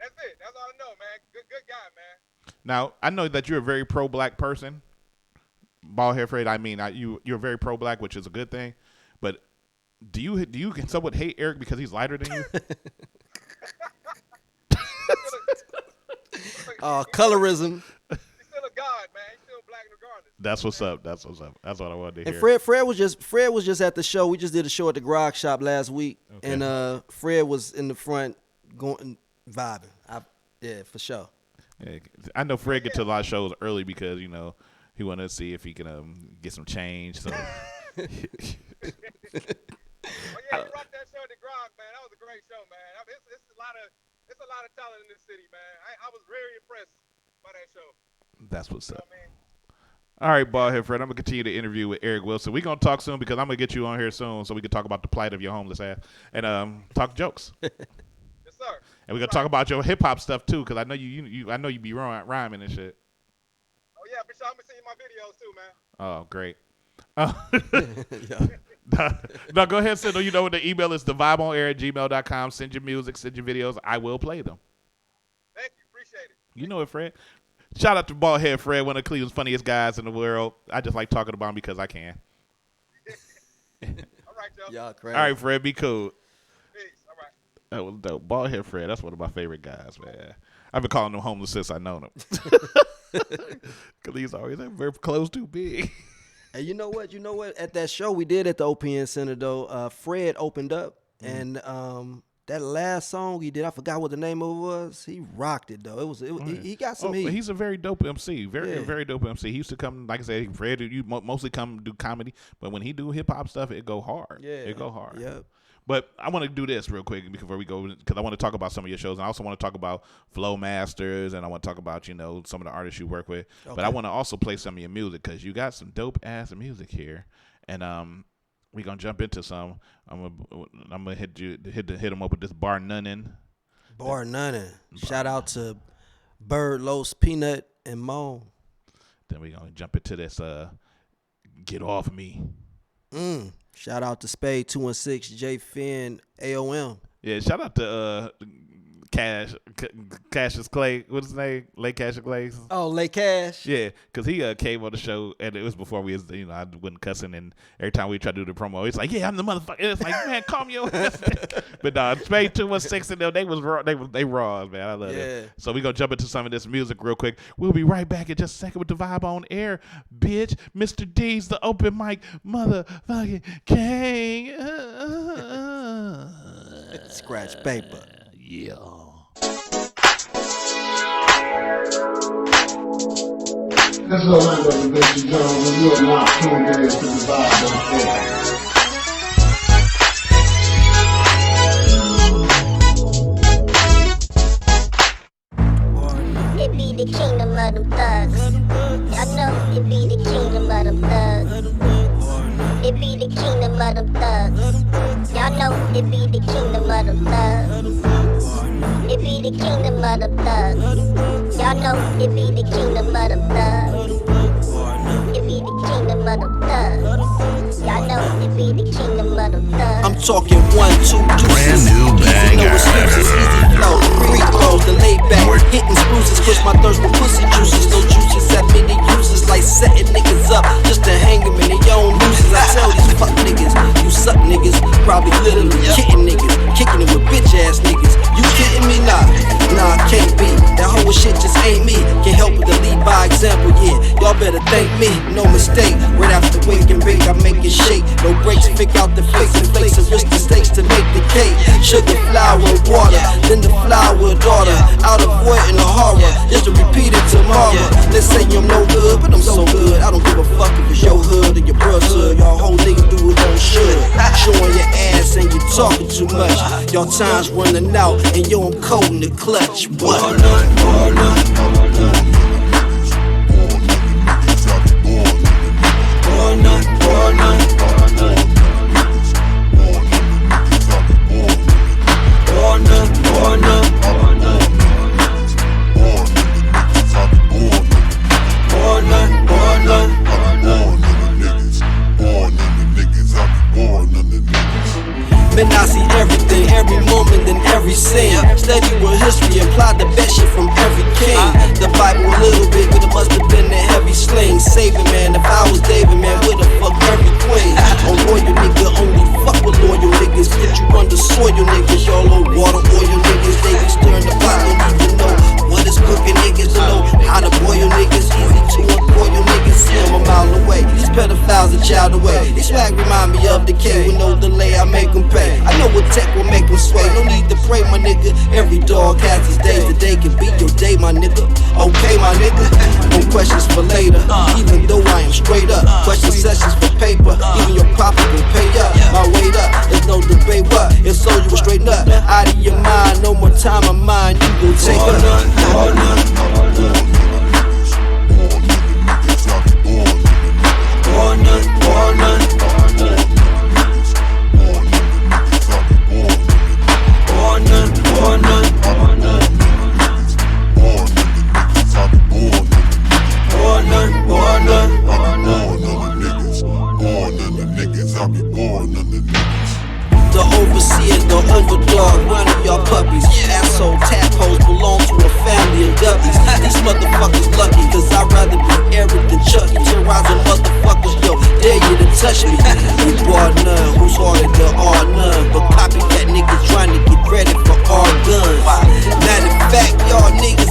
that's it. That's all I know, man. Good guy, man. Now, I know that you're a very pro-black person. Ballhead Fred, I mean, you're very pro-black, which is a good thing. But do you can somewhat hate Eric because he's lighter than you? Colorism. He's still a god, man. He's still black regardless. That's what's up. That's what's up. That's what I wanted to hear. And Fred was just at the show. We just did a show at the Grog Shop last week, and Fred was in the front going vibing. Yeah, for sure. Yeah, I know Fred get to a lot of shows early because he wanted to see if he can get some change. So. Oh yeah, you rocked that show at the Grog, man. That was a great show, man. It's a lot of talent in this city, man. I was very impressed by that show. That's what's up. You know what I mean? All right, Ballhead Fred, I'm going to continue the interview with Eric Wilson. We're going to talk soon because I'm going to get you on here soon so we can talk about the plight of your homeless ass and talk jokes. Yes, sir. And we're going to talk about your hip-hop stuff, too, because I know you be rhyming and shit. Oh, yeah, for sure. I'm going to send you my videos, too, man. Oh, great. No, go ahead, send them. You know the email is thevibeonair@gmail.com. Send your music, send your videos. I will play them. Thank you. Appreciate it. You know it, Fred. Shout out to Ballhead Fred, one of Cleveland's funniest guys in the world. I just like talking about him because I can. All right, Joe. Y'all crazy. All right, Fred, be cool. Peace. All right. That was dope. Ballhead Fred, that's one of my favorite guys, man. I've been calling them homeless since I known them. Because he's always very close too big. And you know what? At that show we did at the OPN Center, though, Fred opened up, and that last song he did, I forgot what the name of it was. He rocked it, though. He got some heat. He's a very dope MC. Very dope MC. He used to come, like I said, Fred, you mostly come do comedy, but when he do hip hop stuff, it go hard. Yeah. It go hard. Yep. But I want to do this real quick before we go, because I want to talk about some of your shows. And I also want to talk about Flow Masters, and I want to talk about, some of the artists you work with. Okay. But I want to also play some of your music, because you got some dope-ass music here. And we're going to jump into some. I'm gonna hit them up with this Bar Nunnin. Bar Nunnin. Shout out to Bird, Los, Peanut, and Mo. Then we're going to jump into this Get Off Me. Shout out to Spade 216, J Finn, AOM. Yeah, shout out to Cassius Clay. What's his name? Lake Cassius Clay. Oh, Lake Cash. Yeah, because he came on the show, and it was before we was, I wasn't cussing, and every time we try to do the promo, it's like, yeah, I'm the motherfucker. It's like, man, calm your ass. But Spade 216 and them, they was raw. They raw, man. I love it. So we gonna jump into some of this music real quick. We'll be right back in just a second with the Vibe on Air, bitch. Mr. D's the open mic motherfucking king. Scratch paper. Yeah. This is Orlando, ladies and gentlemen. You are now tuned in to the Vibe on Air. It be the kingdom of them thugs. Y'all know it be the kingdom of them thugs. It be the kingdom of them thugs. Y'all know it be the kingdom of them thugs. It be the kingdom of them thugs. Y'all know it be the kingdom of them thugs. It be the kingdom of them thugs. Y'all know it be the kingdom of them thugs. I'm talking 1, 2, deuces. Brand new Easy, no excuses, easy flow. Free throws, the laid back, hitting spruces. Push my thirst with pussy juices. No juices have many uses, like setting niggas up just to hang them in their own nooses. I tell these fuck niggas, you suck niggas, probably literally kicking niggas, kicking it with bitch ass niggas. You kidding me? Nah, can't be. That whole shit just ain't me. Can't help but to lead by example, yeah. Y'all better thank me, no mistake. Right after wake and bake, I make it shake. No breaks, pick out the flakes and flakes and risk the stakes to make the cake. Sugar, flour, water, then the flower daughter. Out avoiding the horror, just to repeat it tomorrow. They say I'm no good, but I'm so good. I don't give a fuck if it's your hood or your brother's hood. Y'all whole niggas do it on should. Showing your ass and you talking too much. Y'all time's running out and yo, I'm cold in the clutch. What? Bar none. Man, I see everything, every moment and every scene. Steady with history, applied the best shit from every king. The Bible a little bit, but it must have been a heavy sling. Saving man, if I was David, man, would have fucked every queen. A loyal nigga only fuck with loyal niggas. Put you under soil niggas, y'all low water oil niggas. They be stirring the pot, don't even know what is cooking niggas. To know how to boil niggas, easy to employ your niggas. See them a mile away, these pedophiles a child away. These swag remind me of decay, with no delay I make them pay. I know what tech will make them sway, no need to pray my nigga. Every dog has his day, today can be your day my nigga. Okay my nigga, no questions for later. Even though I am straight up, question sessions for paper. Even your profit will pay up, my weight up, there's no debate what. If so you a straight nut, out of your mind, no more time of mine, you gon' take up. Bar none. The overseer, the overdog, one of y'all puppies. Asshole tadpoles belong to a family of guppies. These motherfuckers lucky, cause I'd rather be Eric than Chucky. Terrorizing motherfuckers, yo, dare you to touch me. We bar none, who's harder than all none? But copycat niggas trying to get credit for all guns. Matter of fact, y'all niggas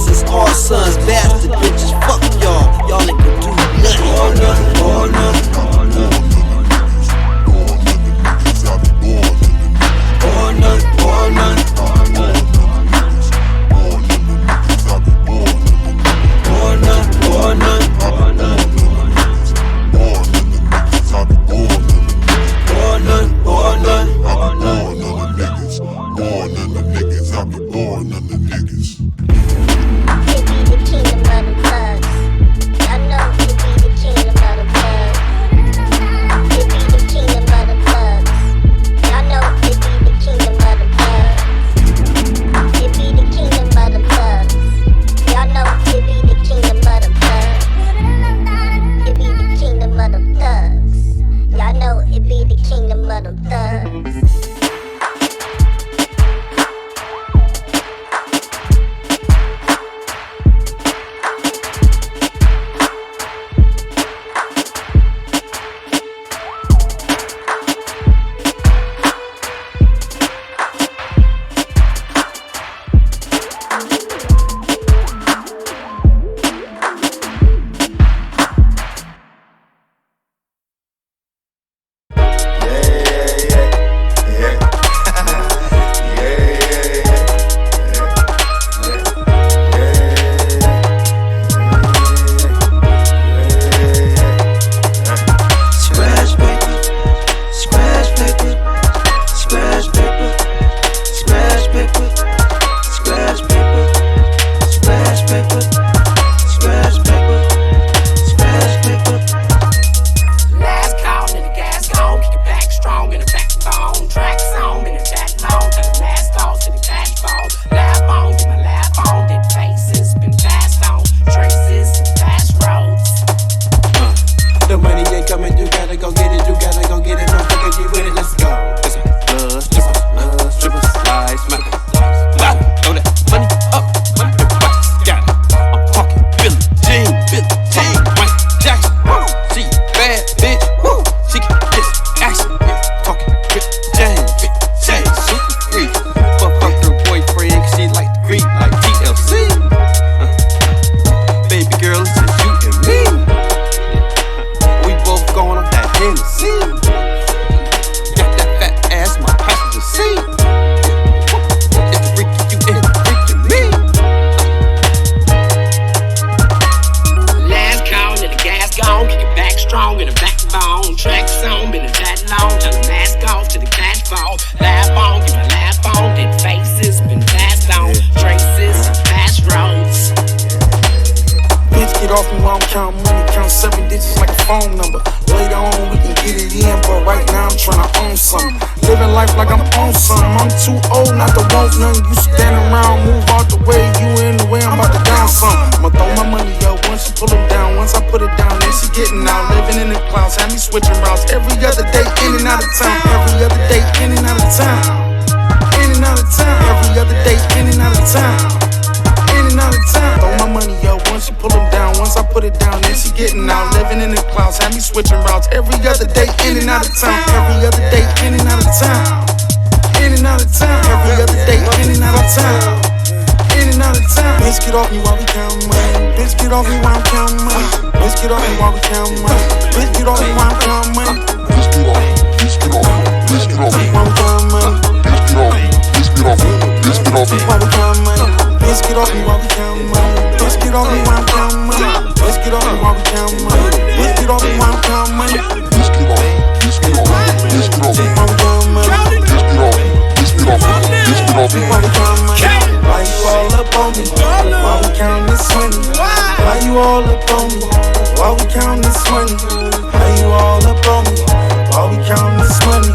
not to want none. You stand around, move out the way. You in the way, I'm about to down some. I'ma throw my money up once you pull it down. Once I put it down, then she getting out. Living in the clouds, have me switching routes. Every other day, in and out of town. Every other day, in and out of town. In and out of town. Every other day, in and out of town. In and out of town. Throw my money up once you pull them down. Once I put it down, then she getting out. Living in the clouds, have me switching routes. Every other day, in and out of town. Every other day, in and out of town. In and out of town. Every other day, in and out of town. In and out of town. Bitch, get off me while we counting money. Bitch, get off me while I'm counting money. Bitch, get off me while we counting money. Bitch, get off me while I'm counting money. Bitch, get off me. Bitch, get off me. Bitch, get off me while we counting money. Bitch, get off me. Bitch, get off me. Bitch, get off me while we counting money. Bitch, get off me while we counting money. Bitch, get off me while I'm counting money. Bitch, get off me while we counting money. Bitch, get off me while I'm counting money. Bitch, get off me. Bitch, get off me. Bitch, get off me while we counting money. Bitch, get off me. Bitch, get off me. Bitch, get off me while we counting money. Why you all up on me? Why we counting this money? Why you all up on me? Why we counting this money? Why you all up on me? Why we counting this money?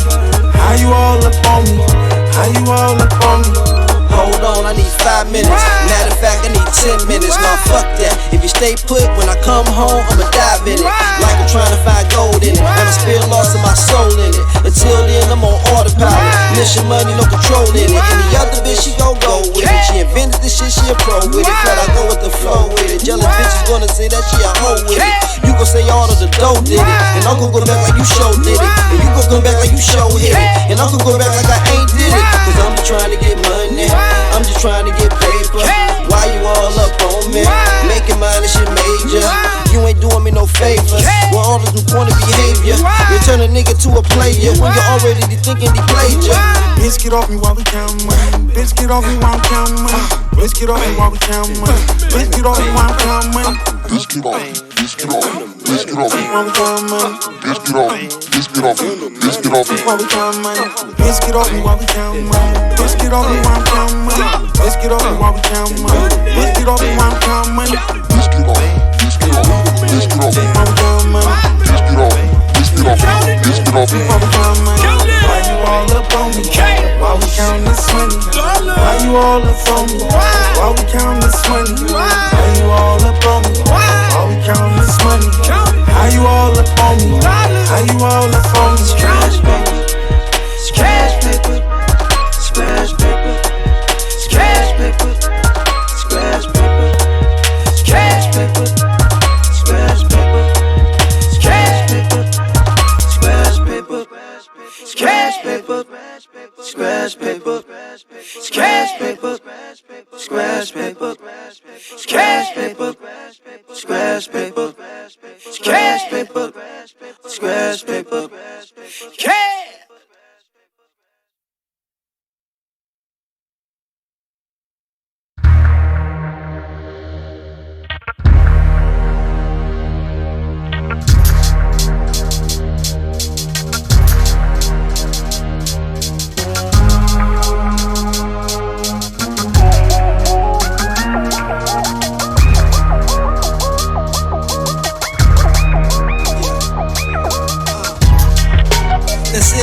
How you all up on me? How you all up on me? Hold on, I need 5 minutes. Matter of fact, I need 10 minutes. Nah, fuck that. If you stay put, when I come home, I'ma dive in it. Like I'm trying to find gold in it. And I spill lost of my soul in it. Until then, I'm on autopilot. Mission money, no control in it. And the other bitch, she gon' go with it. She invented this shit, she a pro with it. But I go with the flow with it. Jealous bitches gonna say that she a hoe with it. You gon' say all of the dough did it. And I'm gon' go back like you show did it. And you gon' come back like you show hit it. And I'm gon' go back like I ain't did it. Cause I'm just trying to get money. I'm just trying to get paper. Why you all up on me? Making mine this shit major. You ain't doing me no favors. With all this new corny behavior, you turn a nigga to a player when you're already thinking he played you. Bitch, get off me while we counting money. Bitch, get off me while I'm counting money. Bitch, get off me while we counting money. Bitch, get off me while I'm counting money. Bitch, get off me. Bitch, get off me. Bitch, get off me while we counting money. Bitch, get off me. Bitch, get off me. Bitch, get off me while we counting money. Bitch, get off me while we counting money. Bitch, get off me while I'm counting money. Bitch, get off me while we counting money. Bitch, get off me while I'm counting money. Bitch, get off me. Bitch, get off me. Bitch, get off me while we counting money. Bitch, get off me. Bitch, get off me. Bitch, get off me while we counting money. Why you all up on me? Why we counting this money? Why you all up on me? Why we counting this money? Why you all up on me? Why we counting this money? How you all up on me? How you all up on me? Scratch paper, scratch paper, scratch paper, scratch paper, scratch paper, scratch paper, scratch paper, scratch paper, scratch paper, scratch paper, scratch paper, scratch paper, scratch paper, scratch paper, scratch paper, scratch paper, scratch paper, scratch.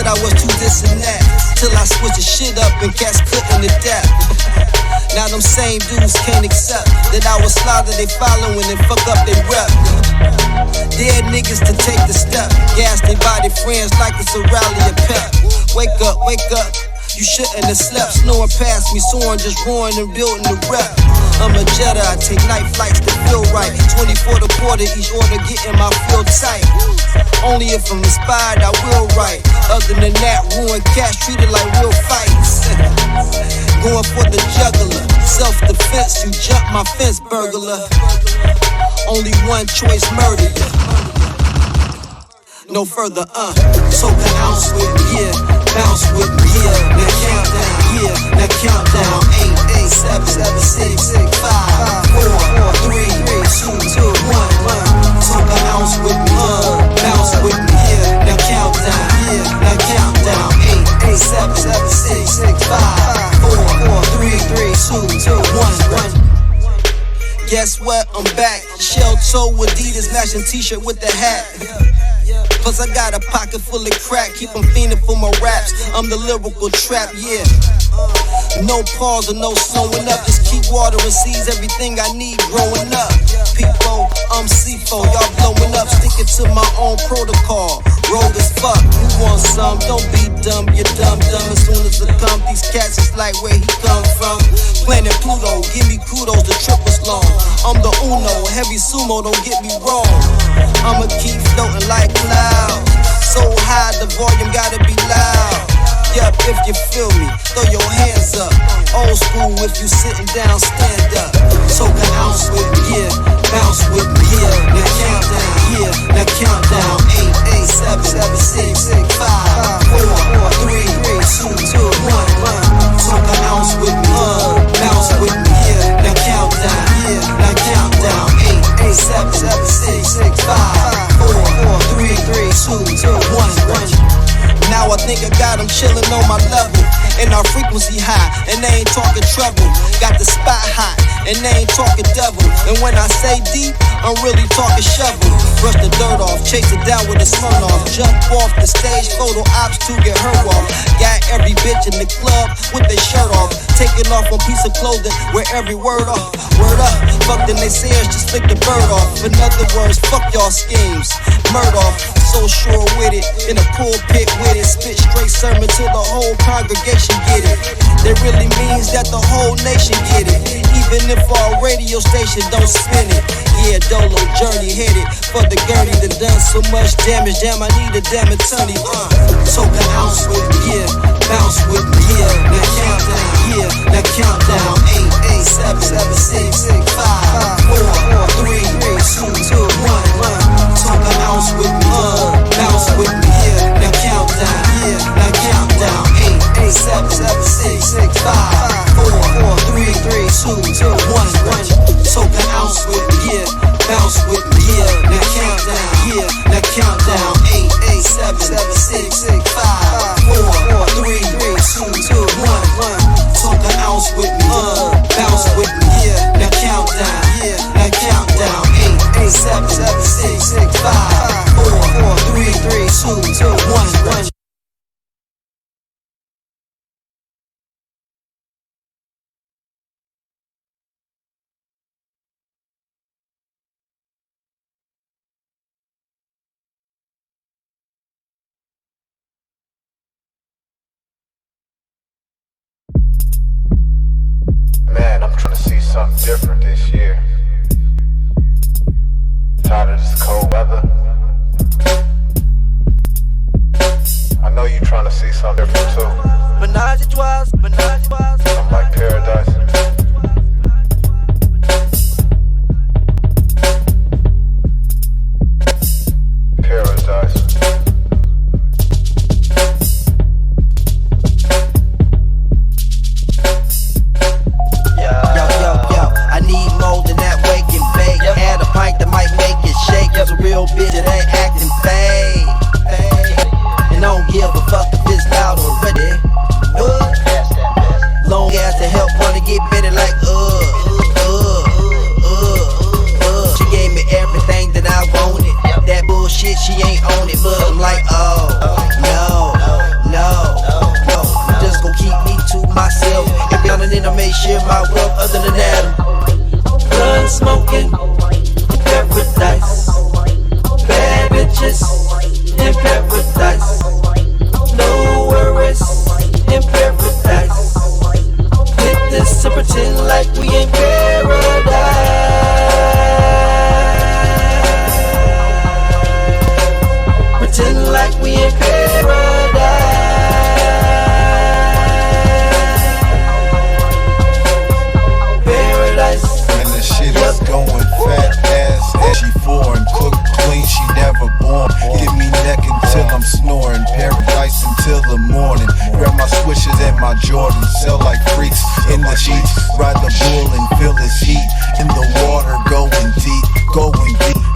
I was too this and that, till I switched the shit up and cats couldn't adapt. Now them same dudes can't accept that I was slaughter they following and fuck up they rep. Dead niggas to take the step, gas they body friends like it's a rally of pep. Wake up, you shouldn't have slept. Snoring past me, soaring, just roaring and building the rep. I'm a Jedi, I take night flights to feel right. 24 to quarter, each order getting my feel tight. Only if I'm inspired, I will write. Other than that, ruin cash treated like real fights. Going for the juggler, self-defense, you jump my fence, burglar. Only one choice, murder ya. No further, soak an ounce with me, yeah. Bounce with me, yeah. Now countdown, yeah. Now countdown, 8, 8, 7, 7, 6, 6, 5, 4, 3, 2, 2, 1. Soak an ounce with me, bounce with me, yeah. Now countdown, yeah. Now countdown, 8, 8, 7, 7, 6, 6, 5, 4, 3, 2, 1. Guess what? I'm back. Shell toe, Adidas, matching t-shirt with the hat. Plus I got a pocket full of crack, keep them fiending for my raps. I'm the lyrical trap, yeah. No pause or no slowing up. Just keep watering seeds, everything I need growing up. People, I'm C4, y'all blowing up. Sticking to my own protocol. Rogue as fuck, who wants some? Don't be dumb, you dumb. As soon as it come, these cats is like where he come from. Planet Pluto, give me kudos, the trip was long. I'm the Uno, heavy sumo, don't get me wrong. I'ma keep floating like clouds. So high, the volume gotta be loud. Yup, if you feel me, throw your hands up. Old school, if you sitting down, stand up. So can ounce with me, yeah. Bounce with me, yeah. Now count down, yeah. Now count down. 8, 8, 7, 6, 5, 4, 3, 2, 2, 1. So can ounce with me, bounce with me, yeah. Now count down, yeah. Now count down. 8, 8, 7, 6, 5, 4, 3, 2, 2, 1. Now I think I got them chillin' on my level. And our frequency high, and they ain't talking trouble. Got the spot hot, and they ain't talking devil. And when I say deep, I'm really talking shovel. Brush the dirt off, chase it down with the sun off. Jump off the stage, photo ops to get hurt off. Got every bitch in the club with their shirt off. Taking off one piece of clothing with every word off. Word up, fuck the naysayers, just flick the bird off. In other words, fuck y'all schemes. Murder off, so sure with it. In a pulpit with it, spit straight sermon till the whole congregation get it. That really means that the whole nation get it. Even if our radio station don't spin it. Yeah, Dolo journey headed for the gurney that done so much damage. Damn, I need a damn attorney. So can ounce with me, yeah. Bounce with me, yeah. Now count down, yeah. Now count down. 8, 8, 7, 6, 5, 4, 3, 2, 2, 1. So can ounce with me, bounce with me, yeah. Now count down, yeah. Now count down. 8, 8, 7, 6, 5, 4, 3, 2, 2, 1. So can ounce with me, yeah. Bounce with me, yeah. Now count down, yeah. Now count down. 8, 8, 7, 6, 5, 4, 3, 2, 2, 1. So can ounce with me, bounce with me, yeah. Now count down, yeah. Now count down. 8, 8, 7, 6, 5, 4, 3, 2, 1. Man, I'm trying to see something different this year. Tired of this cold weather. I know you trying to see something different too. Menage a trois, menage a trois. Something like paradise. Paradise. I need more than that wake and bake. Add a pint that might make it shake. There's a real bitch that ain't acting fake. And I don't give a fuck if it's loud already. Long ass to help wanna get better like She gave me everything that I wanted. That bullshit, she ain't on it, but I'm like, oh, no. I'm just gon' keep me to myself. Every now and then I make sure my wealth other than Adam. Gun smoking, paradise. Bad bitches in paradise. No worries in paradise. Hit this and pretend like we in paradise. Pretend like we in paradise. And the shit is going fat ass. She foreign, cook clean, she never born. Give me neck until I'm snoring. Paradise until the morning. Grab my swishers and my Jordans. Sell like freaks in the sheets. Ride the bull and feel his heat. In the water, going deep.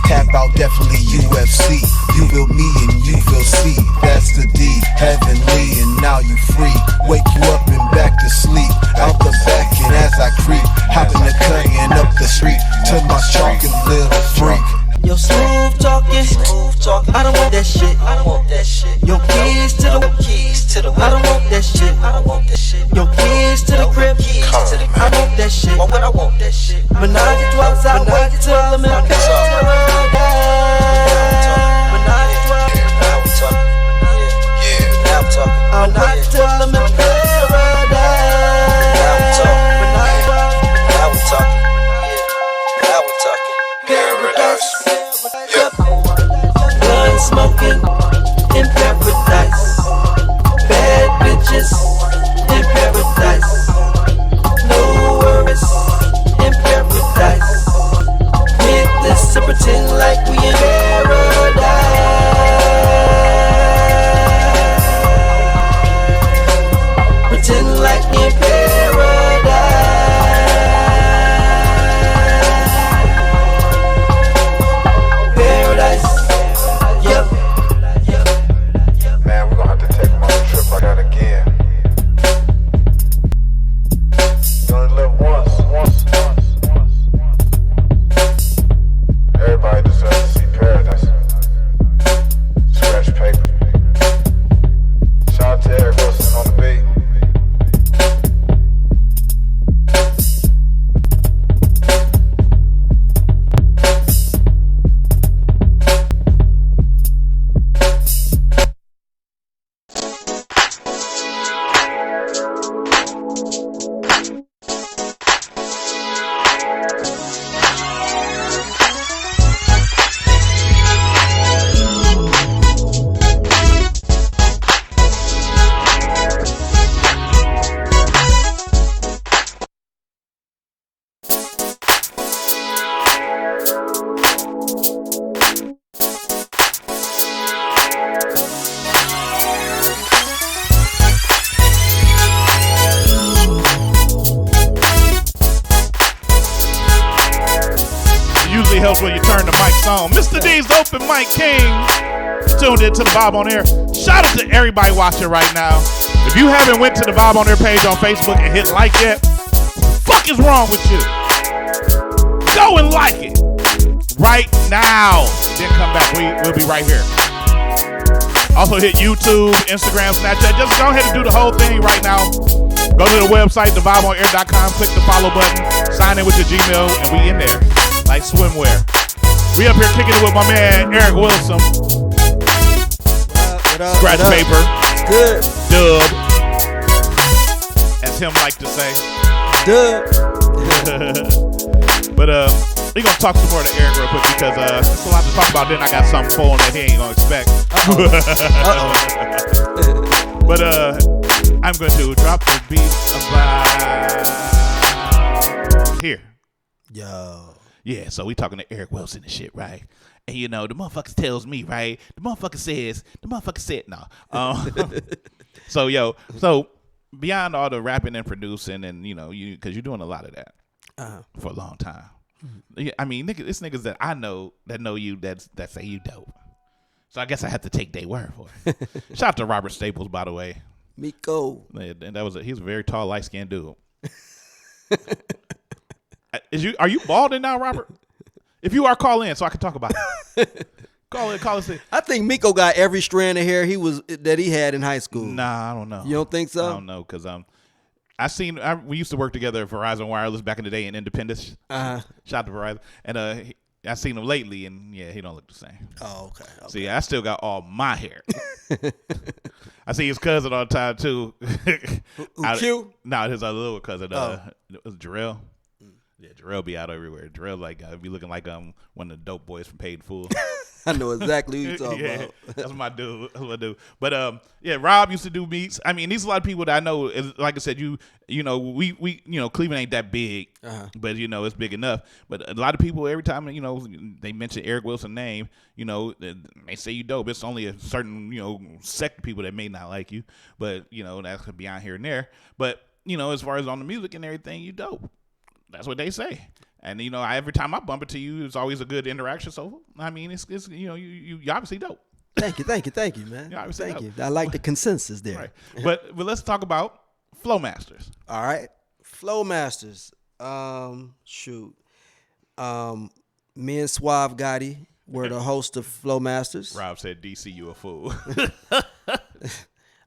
Tap out definitely UFC. You feel me and you feel C. That's the D. Heavenly and now you free. Wake you up and back to sleep. Out the back and as I creep. Hopping the cut and up the street. To my chocolate little freak. Yo, smooth talking. I don't want that shit. Yo, keys to the I don't want that shit. Yo, keys to the crib. but I want that shit. Menage a trois, I wait till I'm in paradise. Menage a trois. Now we talking. Yeah, now I'm talking. I wait till I'm in paradise. Now we talking. Now we talking. Yeah, now we talking. Paradise. Yep. Blood smoking in paradise. Bad bitches in paradise. No worries in paradise. Hit this and pretend like we in paradise. Pretend like we in paradise. Paradise. Yep. Man, we're gonna have to take him on a trip like that again. You only live once. Everybody deserves to see paradise. Scratch paper. Shout out to Eric Wilson on the beat. Usually helps when you turn the mics on. Mr. D's Open Mic King tuned into the Bob on Air. Shout out to everybody watching right now. If you haven't went to the Bob on Air page on Facebook and hit like yet, fuck is wrong with you? Go and like it right now. Then come back. We'll be right here. Also hit YouTube, Instagram, Snapchat. Just go ahead and do the whole thing right now. Go to the website, thevibeonair.com, click the follow button, sign in with your Gmail, and we in there. Like swimwear. We up here kicking it with my man Eric Wilson. Scratch paper. It's good. Dub. As him like to say. Dub. But we gonna talk some more to Eric real quick because there's a lot to talk about. Then I got something for him that he ain't gonna expect. But I'm going to drop the beat about here. Yo. Yeah, so we talking to Eric Wilson and shit, right? And you know, the motherfucker tells me, right? The motherfucker said, no. So beyond all the rapping and producing and, you know, because you're doing a lot of that for a long time. Mm-hmm. I mean, it's niggas that I know that know you that say you dope. So I guess I have to take their word for it. Shout out to Robert Staples, by the way. Miko. And he's a very tall, light-skinned dude. Are you balding now, Robert? If you are, call in so I can talk about it. Call in. I think Miko got every strand of hair that he had in high school. Nah, I don't know. You don't think so? I don't know because we used to work together at Verizon Wireless back in the day in Independence. Shout out to Verizon. And I seen him lately, and yeah, he don't look the same. Oh, okay. See, I still got all my hair. I see his cousin all the time too. Q? No, his other little cousin. It was Jarrell. Yeah, Jarrell be out everywhere. Jarrell be looking like one of the dope boys from Paid in Full. I know exactly who you're talking about. That's my dude. But yeah, Rob used to do meets. I mean, these are a lot of people that I know. Like I said, you know, we Cleveland ain't that big, but you know, it's big enough. But a lot of people, every time they mention Eric Wilson's name, you know, they say you dope. It's only a certain sect of people that may not like you, but you know, that's beyond here and there. But you know, as far as on the music and everything, you dope. That's what they say. And you know, every time I bump into you, it's always a good interaction. So I mean, it's you obviously dope. Thank you, man. Thank you. I like the consensus there. Right. But let's talk about Flowmasters. All right, Flowmasters. Shoot. Me and Suave Gotti were the host of Flowmasters. Rob said, "DC, you a fool."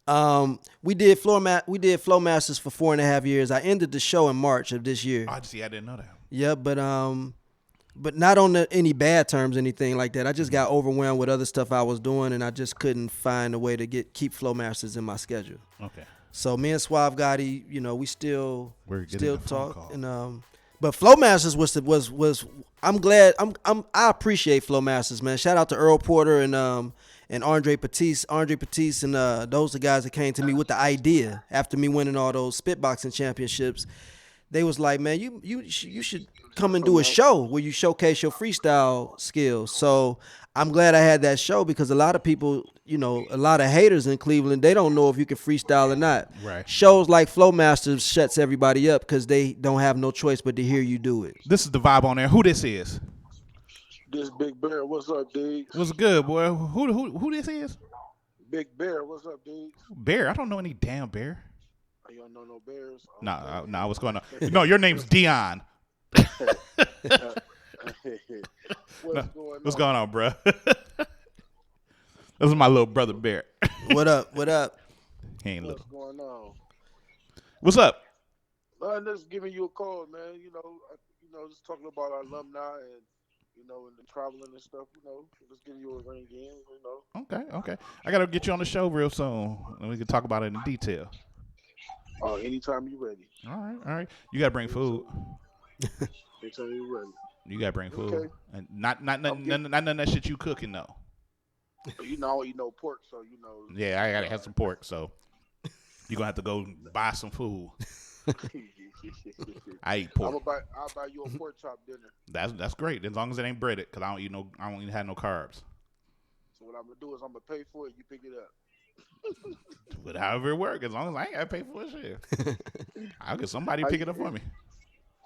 We did Flow Masters for 4.5 years. I ended the show in March of this year. I didn't know that. Yeah, but not on any bad terms, anything like that. I just got overwhelmed with other stuff I was doing, and I just couldn't find a way to keep Flow Masters in my schedule. Okay. So me and Suave Gotti, we still talk, and but Flow Masters was I'm glad I appreciate Flow Masters, man. Shout out to Earl Porter and Andre Patisse. Andre Patisse and those are the guys that came to me with the idea after me winning all those spitboxing championships. They was like, man, you should come and do a show where you showcase your freestyle skills. So I'm glad I had that show because a lot of people, a lot of haters in Cleveland, they don't know if you can freestyle or not. Right. Shows like Flow Masters shuts everybody up because they don't have no choice but to hear you do it. This is the vibe on there. Who this is? This Big Bear. What's up, dude? What's good, boy? Who this is? Big Bear. What's up, dude? Bear? I don't know any damn Bear. Oh, you don't know no Bears? Nah, what's going on? No, your name's Dion. What's going on, bro? This is my little brother Bear. What up? He ain't What's little. going on? What's up? I'm just giving you a call, man. Just talking about our alumni and and the traveling and stuff. Just giving you a ring in. Okay. I gotta get you on the show real soon, and we can talk about it in detail. Oh, anytime you ready. All right. You gotta bring food. Anytime you ready. You gotta bring food, Okay. and not none of that shit you cooking though. Pork, so Yeah, I gotta have some pork, so you're gonna have to go buy some food. I eat pork. I'll buy you a pork chop dinner. That's great, as long as it ain't breaded, cause I don't even have no carbs. So what I'm gonna do is I'm gonna pay for it. You pick it up. But however it works, as long as I ain't gotta pay for it, shit. I'll get somebody to pick it up for me.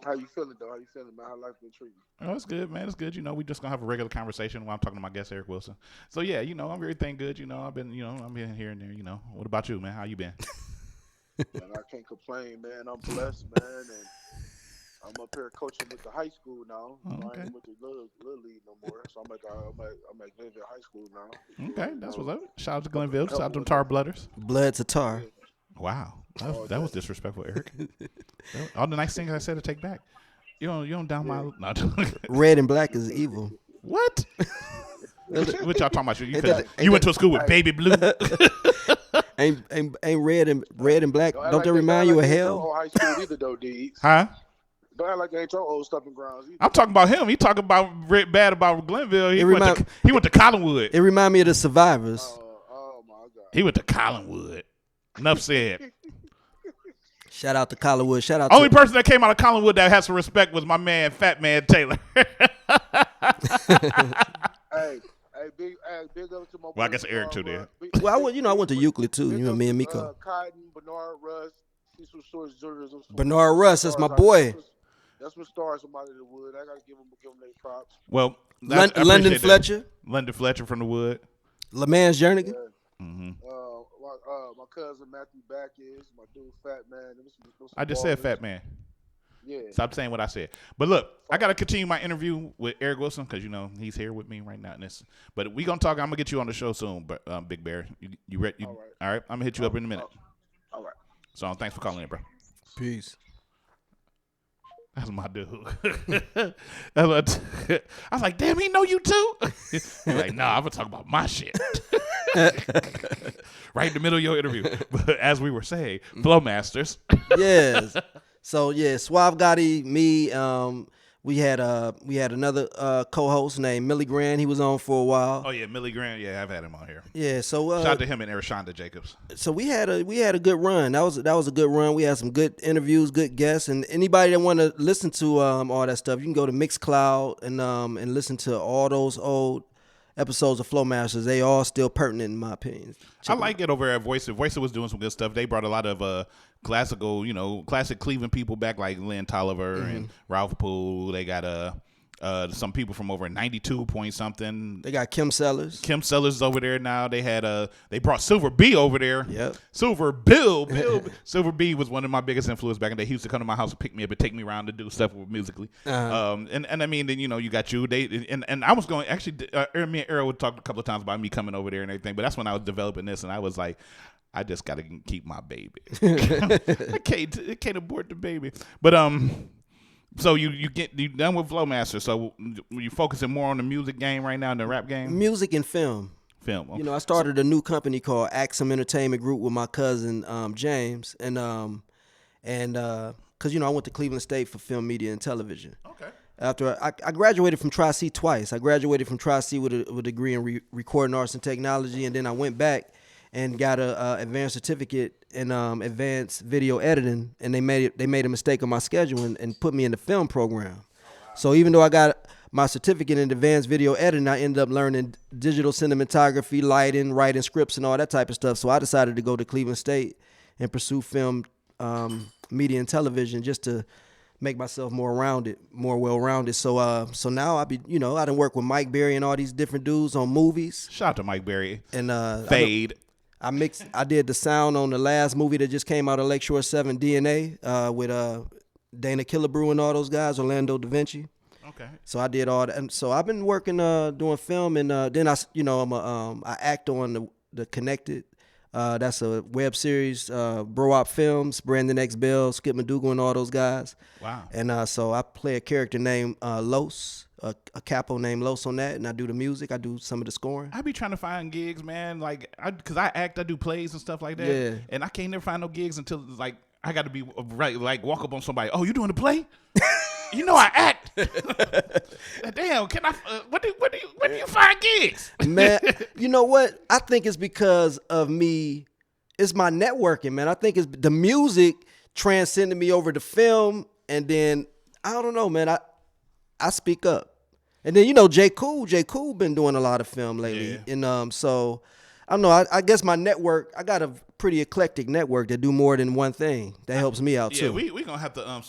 How you feeling though? How you feeling, man? How life been treating you? Oh, it's good, man. It's good. We just gonna have a regular conversation while I'm talking to my guest Eric Wilson. So yeah, I'm everything good. I've been, I'm been here and there. What about you, man? How you been? Man, I can't complain, man. I'm blessed, man, and I'm up here coaching with the high school now. Okay. I ain't with the little league no more, so I'm at Glenville High School now. Okay, that's what's up. Shout out to Glenville. Shout out to them Tar Blooders. Blood to Tar. Wow, that was disrespectful, Eric. All the nice things I said to take back. You don't down my. No. Red and black is evil. What? What y'all talking about? You went to a school with baby blue. ain't red and black. Don't they remind you of hell? High school either, though, Deeds. Huh? Don't act like they ain't your old stomping grounds either. I'm talking about him. He talking about bad about Glenville. He went to Collinwood. It remind me of the Survivors. Oh my God. He went to Collinwood. Enough said. Shout out to Collinwood. Shout out. Only person that came out of Collinwood that has some respect was my man, Fat Man Taylor. Big up to my. Well, I guess Eric too there. Well, I went to Euclid too. Me and Miko. Cotton, Bernard Russ, Cecil Shorts Jr. Bernard Russ, that's my boy. That's what stars somebody that would. I gotta give them their props. Well, London Fletcher. London Fletcher from the Wood. LeMans Jernigan. Yeah. Mm-hmm. My cousin Matthew Backus, my dude Fat Man. I just said Fat Man. Yeah. Stop saying what I said. But look, I got to continue my interview with Eric Wilson because, he's here with me right now. But we going to talk. I'm going to get you on the show soon, but Big Bear. You ready? All right. I'm going to hit you up in a minute. All right. So thanks for calling in, bro. Peace. That's my dude. I was like, damn, he know you too? He's like, nah, I'm going to talk about my shit. Right in the middle of your interview. But as we were saying, Flow Masters. Yes. So yeah, Suave Gotti, me, we had another co-host named Millie Grant. He was on for a while. Oh yeah, Millie Grant. Yeah, I've had him on here. Yeah, so shout out to him and Erishonda Jacobs. So we had a good run. That was a good run. We had some good interviews, good guests, and anybody that want to listen to all that stuff, you can go to Mixcloud and listen to all those old episodes of Flow Masters. They all still pertinent in my opinion. I like it over at Voice. Voice was doing some good stuff. They brought a lot of classic Cleveland people back like Lynn Tolliver and Ralph Poole. They got some people from over 92 point something. They got Kim Sellers. Kim Sellers is over there now. They had they brought Silver B over there. Yep. Silver Bill. Silver B was one of my biggest influences back in the day. He used to come to my house and pick me up and take me around to do stuff musically. And I mean, then you got you. And I was going actually. Me and Earl would talk a couple of times about me coming over there and everything. But that's when I was developing this, and I was like, I just gotta keep my baby. I can't abort the baby. But so you done with Flowmaster. So you focusing more on the music game right now, than the rap game? Music and film. Film. Okay. You know, I started a new company called Axum Entertainment Group with my cousin James, and because you know I went to Cleveland State for film, media, and television. Okay. After I graduated from Tri-C twice. I graduated from Tri-C with a degree in recording arts and technology, and then I went back and got a advanced certificate in advanced video editing, and they made a mistake on my schedule and put me in the film program. So even though I got my certificate in advanced video editing, I ended up learning digital cinematography, lighting, writing scripts, and all that type of stuff. So I decided to go to Cleveland State and pursue film, media, and television just to make myself more well-rounded. So now I done work with Mike Berry and all these different dudes on movies. Shout out to Mike Berry. And Fade. I did the sound on the last movie that just came out of Lakeshore 7, DNA, with Dana Killebrew and all those guys, Orlando Da Vinci. Okay. So I did all that, and so I've been working doing film, and then I act on the Connected. That's a web series. Bro Op Films, Brandon X Bell, Skip McDougal, and all those guys. Wow. And so I play a character named Los, a capo named Los on that, and I do the music. I do some of the scoring. I be trying to find gigs, man. Like, cause I act, I do plays and stuff like that. Yeah. And I can't never find no gigs until like I got to be right, like walk up on somebody. Oh, you doing the play? You know I act. Damn, can I? Where do you find gigs? Man, you know what? I think it's because of me. It's my networking, man. I think it's the music transcended me over the film, and then I don't know, man. I speak up, and then J. Cool been doing a lot of film lately, and so I don't know. I guess my network. I got a pretty eclectic network that do more than one thing. That helps me out too. Yeah, we gonna have to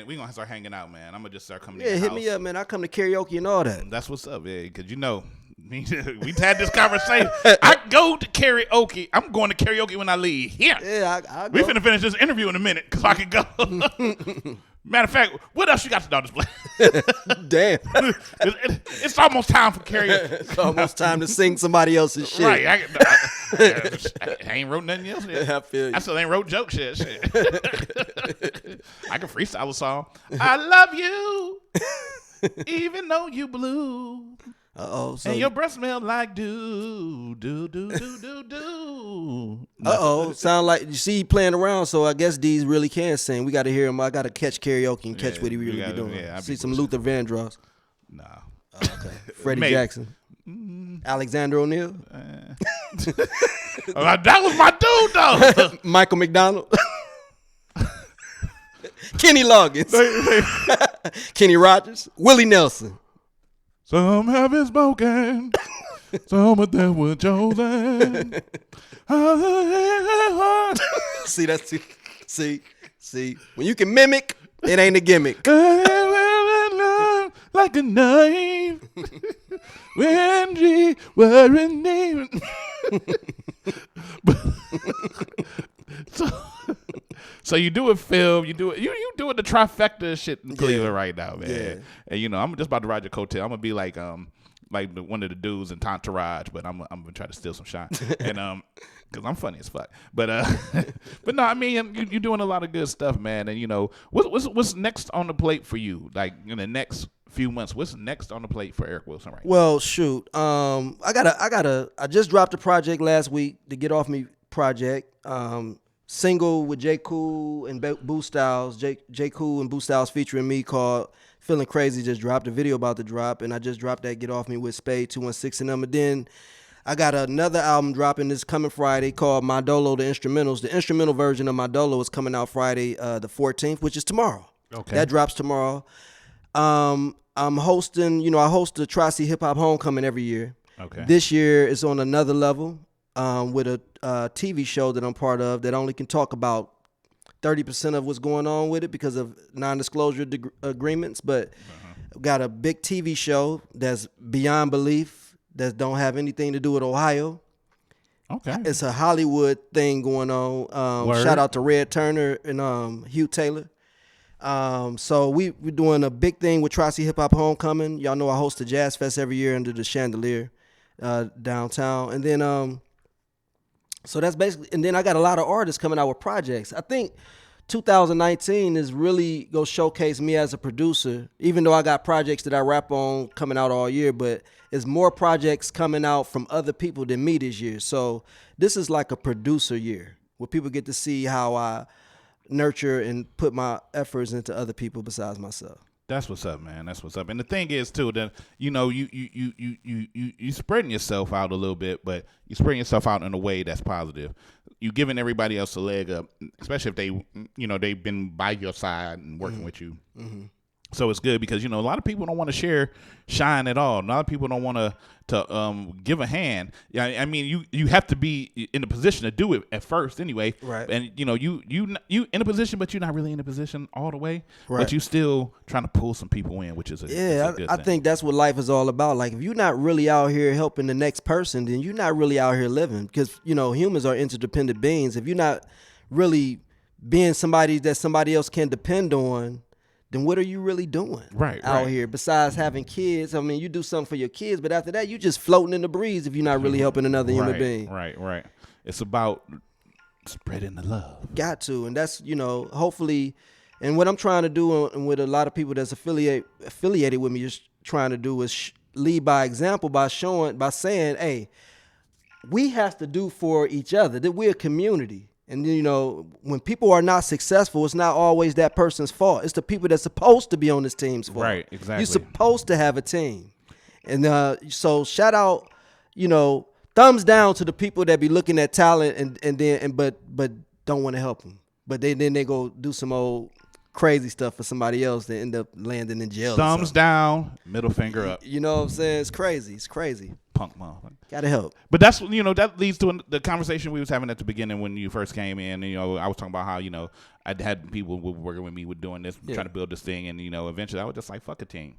we gonna start hanging out, man. I'm gonna just start coming. Yeah, hit me up, man. I come to karaoke and all that. That's what's up, yeah. Cause we had this conversation. I go to karaoke. I'm going to karaoke when I leave. Yeah, I we finna finish this interview in a minute because I can go. Matter of fact, what else you got to display? Damn. It's almost time for karaoke. It's almost time to sing somebody else's shit. Right. I ain't wrote nothing else yet. I feel you. I still ain't wrote joke shit. I can freestyle a song. I love you, even though you blue. Uh-oh. So and your breath smell like do. Uh-oh. Sound like, you see, he playing around, so I guess D's really can sing. We got to hear him. I got to catch karaoke and catch what he really be doing. Yeah, see some Luther Vandross. Nah. Okay. Freddie Jackson. Alexander O'Neal. That was my dude, though. Michael McDonald. Kenny Loggins. Kenny Rogers. Willie Nelson. Some have been spoken, some of them were chosen. See, when you can mimic, it ain't a gimmick. Like a knife, when she were in name. So you do a film, you doing the trifecta shit in Cleveland right now, man. Yeah. And I'm just about to ride your coattail. I'm gonna be like one of the dudes in Entourage, but I'm gonna try to steal some shine, and because I'm funny as fuck. But no, I mean you're doing a lot of good stuff, man. And what's next on the plate for you? Like in the next few months, what's next on the plate for Eric Wilson right now? Well, shoot, I just dropped a project last week, the Get Off Me project. Single with J. Cool and Boo Styles, J. Cool and Boo Styles featuring me, called Feeling Crazy. Just dropped a video about to drop, and I just dropped that Get Off Me with Spade 216 and them. And then I got another album dropping this coming Friday called My Dolo, the Instrumentals. The instrumental version of My Dolo is coming out Friday the 14th, which is tomorrow. Okay. That drops tomorrow. I'm hosting, I host the Tri-C Hip Hop Homecoming every year. Okay. This year is on another level. With a TV show that I'm part of that only can talk about 30% of what's going on with it because of non-disclosure agreements, but got a big TV show that's beyond belief, that don't have anything to do with Ohio. Okay. It's a Hollywood thing going on. Shout out to Red Turner and Hugh Taylor. So we're doing a big thing with Tri-C Hip Hop Homecoming. Y'all know I host a Jazz Fest every year under the Chandelier downtown. And then So that's basically, and then I got a lot of artists coming out with projects. I think 2019 is really gonna showcase me as a producer, even though I got projects that I rap on coming out all year, but it's more projects coming out from other people than me this year. So this is like a producer year where people get to see how I nurture and put my efforts into other people besides myself. That's what's up, man. That's what's up. And the thing is too that you spreading yourself out a little bit, but you spreading yourself out in a way that's positive. You giving everybody else a leg up, especially if they they've been by your side and working with you. Mm-hmm. So it's good because a lot of people don't want to shine at all. A lot of people don't want to give a hand. Yeah, I mean you have to be in a position to do it at first anyway. Right. And you in a position, but you're not really in a position all the way. Right. But you still trying to pull some people in, which is a good I thing. think that's what life is all about. Like if you're not really out here helping the next person, then you're not really out here living. Because humans are interdependent beings. If you're not really being somebody that somebody else can depend on, then what are you really doing out here besides having kids? I mean, you do something for your kids, but after that, you just floating in the breeze if you're not really helping another human being. Right. It's about spreading the love. Got to, and that's, hopefully, and what I'm trying to do and with a lot of people that's affiliated with me is trying to do is lead by example by saying, hey, we have to do for each other, that we're a community. And when people are not successful, it's not always that person's fault. It's the people that's supposed to be on this team's fault. Right, exactly. You're supposed to have a team. And so shout out, thumbs down to the people that be looking at talent but don't want to help them. But then they go do some old crazy stuff for somebody else that end up landing in jail. Thumbs down, middle finger up. You know what I'm saying? It's crazy. It's crazy. Punk motherfucker. Gotta help. But that's that leads to the conversation we was having at the beginning when you first came in. And, I was talking about how I had people working with me with doing this, trying to build this thing, and eventually I was just like, fuck a team.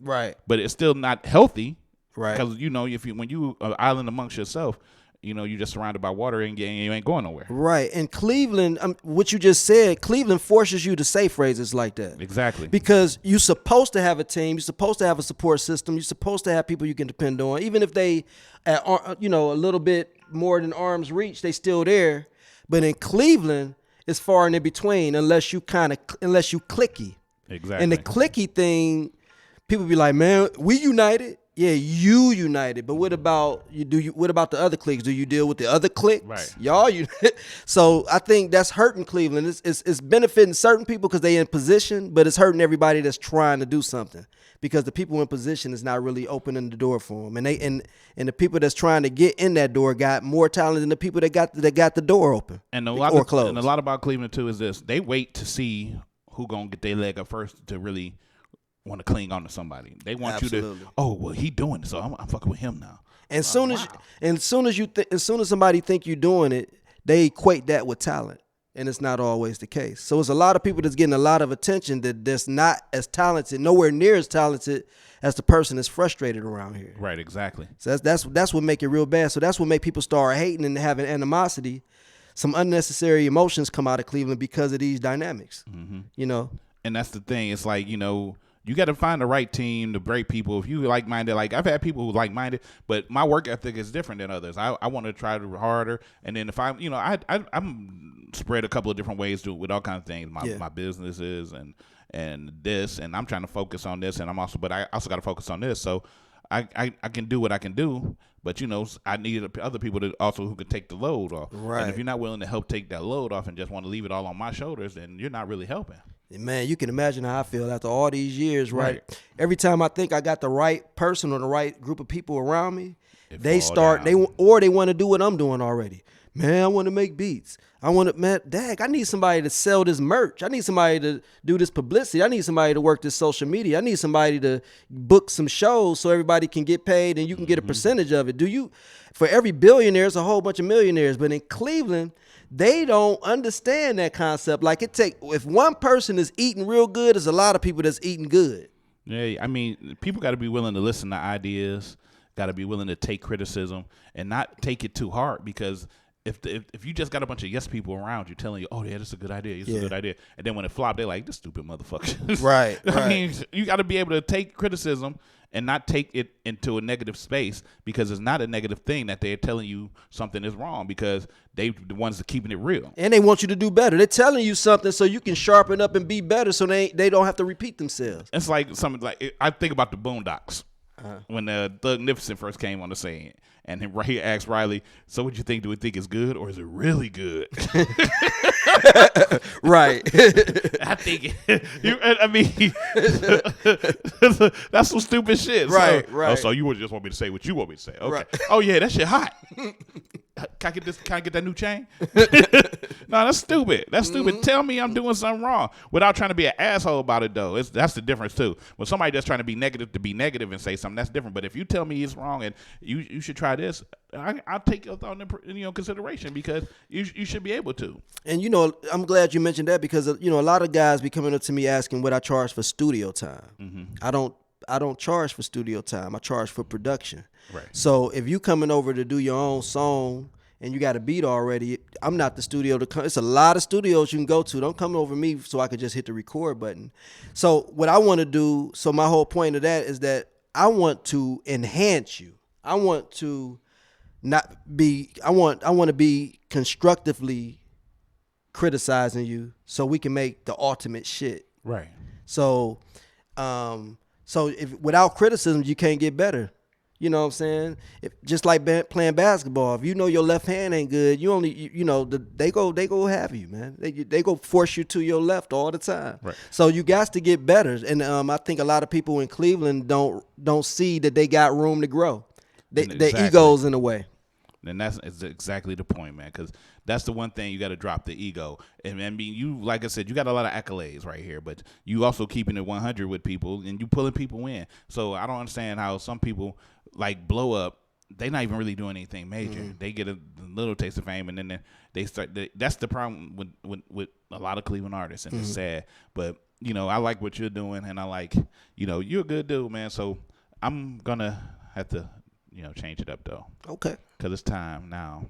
Right. But it's still not healthy. Right. Because when you are island amongst yourself, you're just surrounded by water and you ain't going nowhere. Right. And Cleveland, what you just said, Cleveland forces you to say phrases like that. Exactly. Because you're supposed to have a team. You're supposed to have a support system. You're supposed to have people you can depend on. Even if they, a little bit more than arm's reach, they still there. But in Cleveland, it's far and in between unless you clicky. Exactly. And the clicky thing, people be like, man, we united. Yeah, you united, but what about what about the other cliques? Do you deal with the other cliques? Right. Y'all, so I think that's hurting Cleveland. It's benefiting certain people because they in position, but it's hurting everybody that's trying to do something because the people in position is not really opening the door for them, and the people that's trying to get in that door got more talent than the people that got the door open and closed. And a lot about Cleveland too is this: they wait to see who gonna get their leg up first to really want to cling on to somebody. They want you to, he doing it, so I'm fucking with him now. And as soon as somebody think you're doing it, they equate that with talent, and it's not always the case. So it's a lot of people that's getting a lot of attention that's not as talented, nowhere near as talented as the person that's frustrated around here. Right, exactly. So that's what make it real bad. So that's what make people start hating and having animosity. Some unnecessary emotions come out of Cleveland because of these dynamics. Mm-hmm. And that's the thing. It's like you got to find the right team, the great people. If you like-minded, like I've had people who like-minded, but my work ethic is different than others. I want to try to harder, and then if I'm spread a couple of different ways with all kinds of things. My businesses and this, and I'm trying to focus on this, and but I also got to focus on this. So I can do what I can do, but I need other people who can take the load off. Right. And if you're not willing to help take that load off and just want to leave it all on my shoulders, then you're not really helping. Man, you can imagine how I feel after all these years, right? Every time I think I got the right person or the right group of people around me, they want to do what I'm doing already. Man, I want to make beats. I need somebody to sell this merch. I need somebody to do this publicity. I need somebody to work this social media. I need somebody to book some shows so everybody can get paid and you can get a percentage of it. For every billionaire, there's a whole bunch of millionaires. But in Cleveland, they don't understand that concept. Like if one person is eating real good, there's a lot of people that's eating good. Yeah, I mean, people got to be willing to listen to ideas, got to be willing to take criticism and not take it too hard because if you just got a bunch of yes people around you telling you, oh yeah, this is a good idea, it's a good idea, and then when it flopped, they're like, this stupid motherfucker. Right. I mean, you got to be able to take criticism and not take it into a negative space, because it's not a negative thing that they're telling you something is wrong, because they the ones that are keeping it real. And they want you to do better. They're telling you something so you can sharpen up and be better, so they don't have to repeat themselves. It's like something like, I think about the Boondocks when Thugnificent first came on the scene, and he asked Riley, "So what you think? Do we think it's good, or is it really good?" Right. I think that's some stupid shit. Right, so, right. Oh, so you would just want me to say what you want me to say? Okay. Right. Oh yeah, that shit hot. Can I get this? Can I get that new chain? No, that's stupid. That's stupid. Tell me I'm doing something wrong without trying to be an asshole about it, though. That's the difference too. When somebody just trying to be negative and say something, that's different. But if you tell me it's wrong and you should try this, I'll take your thought into consideration, because you should be able to. And I'm glad you mentioned that, because a lot of guys be coming up to me asking what I charge for studio time. Mm-hmm. I don't charge for studio time. I charge for production. Right. So if you coming over to do your own song and you got a beat already, I'm not the studio to come. It's a lot of studios you can go to. Don't come over me so I can just hit the record button. So what I want to do, so my whole point of that is that I want to enhance you. I want to be constructively criticizing you so we can make the ultimate shit. Right. So if without criticism you can't get better. You know what I'm saying? Just like playing basketball, if you know your left hand ain't good, they go have you, man. They go force you to your left all the time. Right. So you got to get better. And I think a lot of people in Cleveland don't see that they got room to grow. Their egos in the way. And that's exactly the point, man, because that's the one thing you got to drop, the ego. And I mean, you, like I said, you got a lot of accolades right here, but you also keeping it 100 with people, and you pulling people in. So I don't understand how some people like blow up. They're not even really doing anything major. Mm-hmm. They get a little taste of fame, and then they start. That's the problem with a lot of Cleveland artists, and it's sad. But I like what you're doing, and I like, you're a good dude, man. So I'm gonna have to, change it up though. Okay. Because it's time now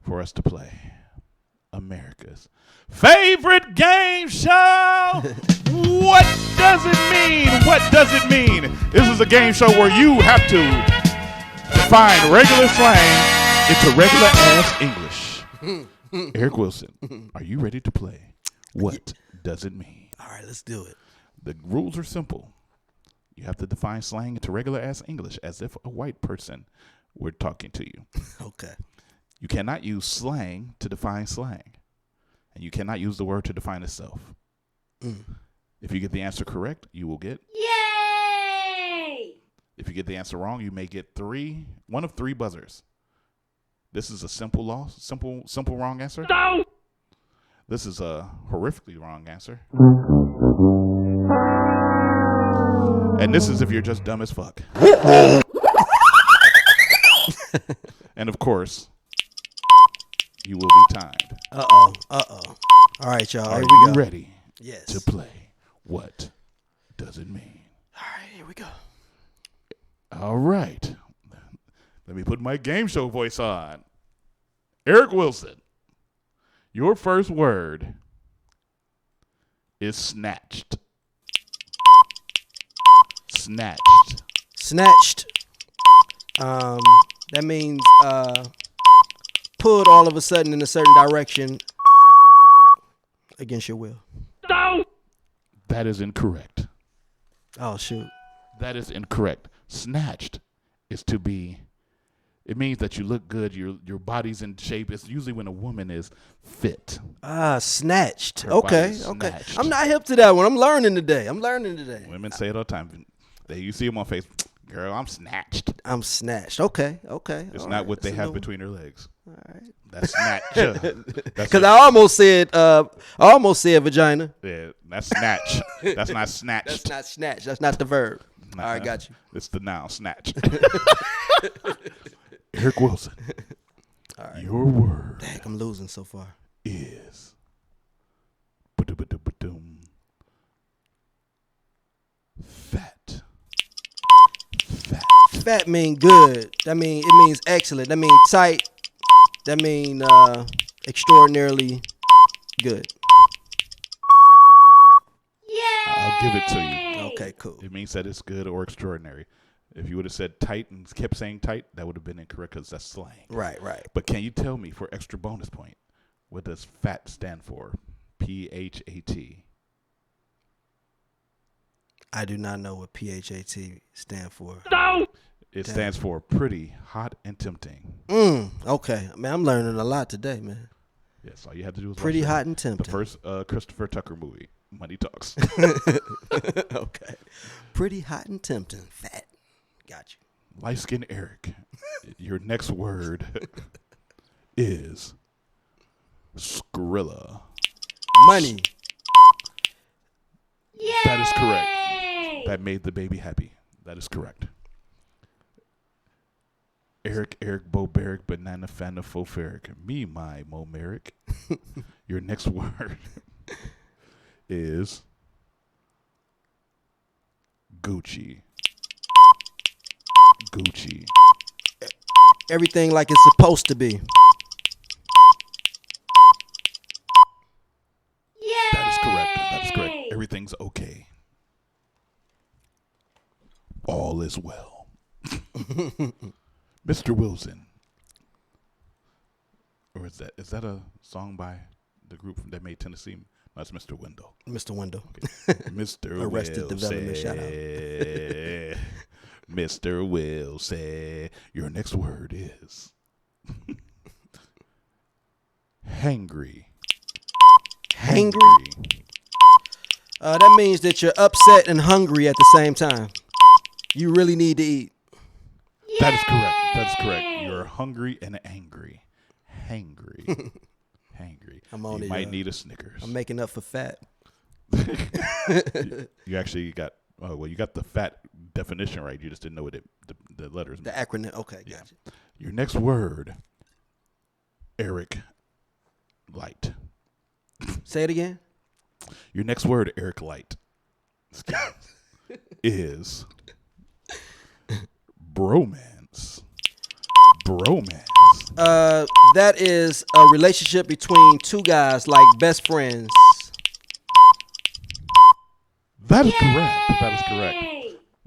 for us to play America's favorite game show. What does it mean? What does it mean? This is a game show where you have to define regular slang into regular ass English. Eric Wilson, are you ready to play? What does it mean? All right, let's do it. The rules are simple. You have to define slang into regular ass English as if a white person were talking to you. Okay. You cannot use slang to define slang. And you cannot use the word to define itself. If you get the answer correct, you will get... Yay! If you get the answer wrong, you may get one of three buzzers. This is a simple loss, simple wrong answer. No! This is a horrifically wrong answer. And this is if you're just dumb as fuck. And of course, you will be timed. Uh-oh. All right, y'all. Are Here we you go. ready Yes. to play? What does it mean? All right, here we go. All right. Let me put my game show voice on. Eric Wilson, your first word is snatched. Snatched. That means pulled all of a sudden in a certain direction against your will. No! That is incorrect. Oh, shoot. That is incorrect. Snatched is to be, it means that you look good, your body's in shape. It's usually when a woman is fit. Snatched. Her Okay. body's snatched. I'm not hip to that one. I'm learning today. Women say it all the time. You see them on Facebook. Girl, I'm snatched. Okay. It's All not right. what they That's a have new one. between their legs. All right. That's snatch. Because I almost said vagina. Yeah, that's snatch. That's not snatched. That's not snatch. That's not the verb. All right, got you. It's the noun, snatch. Eric Wilson. All right. Your word. Dang, I'm losing so far. Is fat. Fat mean good. It means excellent. That mean tight. That mean extraordinarily good. I'll I'll give it to you. Okay, cool. It means that it's good or extraordinary. If you would have said tight and kept saying tight, that would have been incorrect because that's slang. Right. But can you tell me, for extra bonus point, what does FAT stand for? PHAT. I do not know what PHAT stand for. No! It stands for pretty, hot, and tempting. Okay. Man, I'm learning a lot today, man. Yes, all you have to do is Pretty watch hot and tempting. the first Christopher Tucker movie, Money Talks. Okay. Pretty hot and tempting. Fat. Got you. Light Skin Eric, your next word is Skrilla. Money. That is correct. That made the baby happy. That is correct. Eric, Bo, Beric, Banana, Fana, Foferic. Me, my, Mo, Merrick. Your next word is Gucci. Gucci. Everything like it's supposed to be. That is correct. That is correct. Everything's okay. All is well. Mr. Wilson. Or is that a song by the group that made Tennessee? No, it's Mr. Wendell. Mr. Wendell. Okay. Mr. Arrested Wilson. Development, shout out. Mr. Wilson. Your next word is hangry. Hangry? That means that you're upset and hungry at the same time. You really need to eat. That is correct. That is correct. You're hungry and angry. Hangry. Hangry. I'm on you it, might need a Snickers. I'm making up for fat. You actually got, you got the fat definition right. You just didn't know what the letters The meant. acronym. Okay, Yeah. gotcha. Your next word, Eric Light. Say it again. Your next word, Eric Light, is bromance. Bromance. That is a relationship between two guys, like best friends. That is correct. That is correct.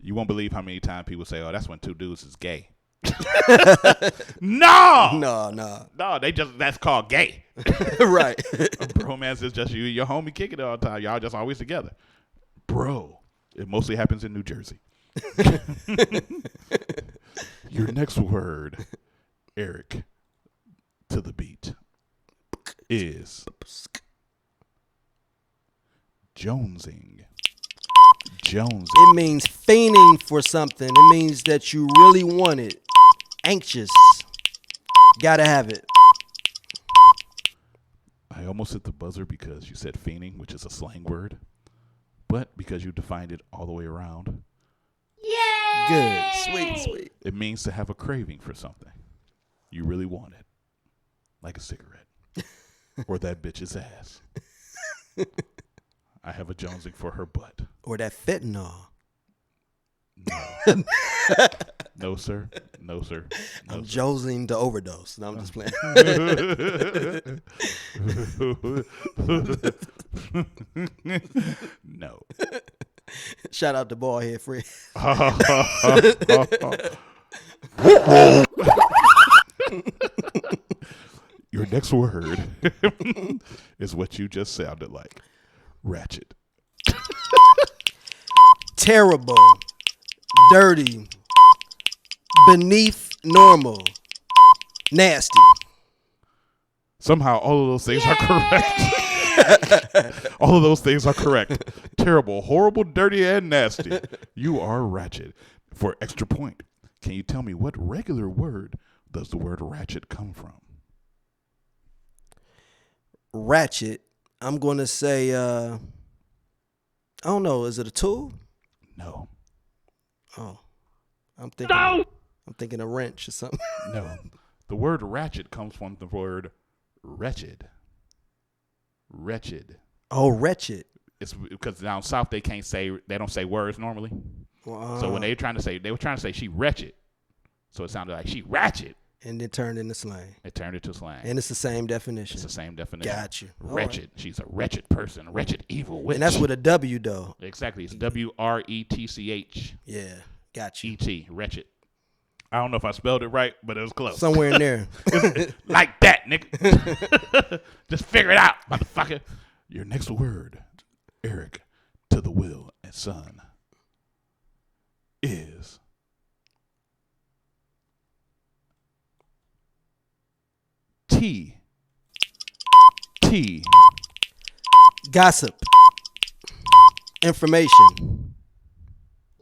You won't believe how many times people say, "Oh, that's when two dudes is gay." No, that's called gay. Right. Bromance is just you and your homie kicking it all the time. Y'all just always together. Bro, it mostly happens in New Jersey. Your next word, Eric, to the beat, is jonesing. Jonesing. It means fiending for something. It means that you really want it. Anxious. Gotta have it. I almost hit the buzzer because you said fiending, which is a slang word, but because you defined it all the way around. Good. Sweet. It means to have a craving for something. You really want it. Like a cigarette. Or that bitch's ass. I have a jonesing for her butt. Or that fentanyl. No. No, sir. No, sir. No, I'm sir. jonesing to overdose. No, I'm just playing. No. Shout out to Ballhead Fred. Your next word is what you just sounded like. Ratchet. Terrible. Dirty. Beneath normal. Nasty. Somehow all of those things are correct. All of those things are correct. Terrible, horrible, dirty, and nasty. You are ratchet. For extra point, can you tell me what regular word does the word ratchet come from? Ratchet. I'm going to say, I don't know. Is it a tool? No. Oh. I'm thinking a wrench or something. No. The word ratchet comes from the word wretched. Wretched. Oh, wretched. It's because down south they don't say words normally. So when they were trying to say she wretched. So it sounded like she ratchet. And it turned into slang. It turned into slang. And it's the same definition. It's the same definition. Got you. All Wretched. right. She's a wretched person, a wretched evil witch. And that's with a W, though. Exactly. It's WRETCH. Yeah, got you. ET, wretched. I don't know if I spelled it right, but it was close. Somewhere in there. Like that, nigga. Just figure it out, motherfucker. Your next word, Eric, to the will and son, is T. Gossip. Information.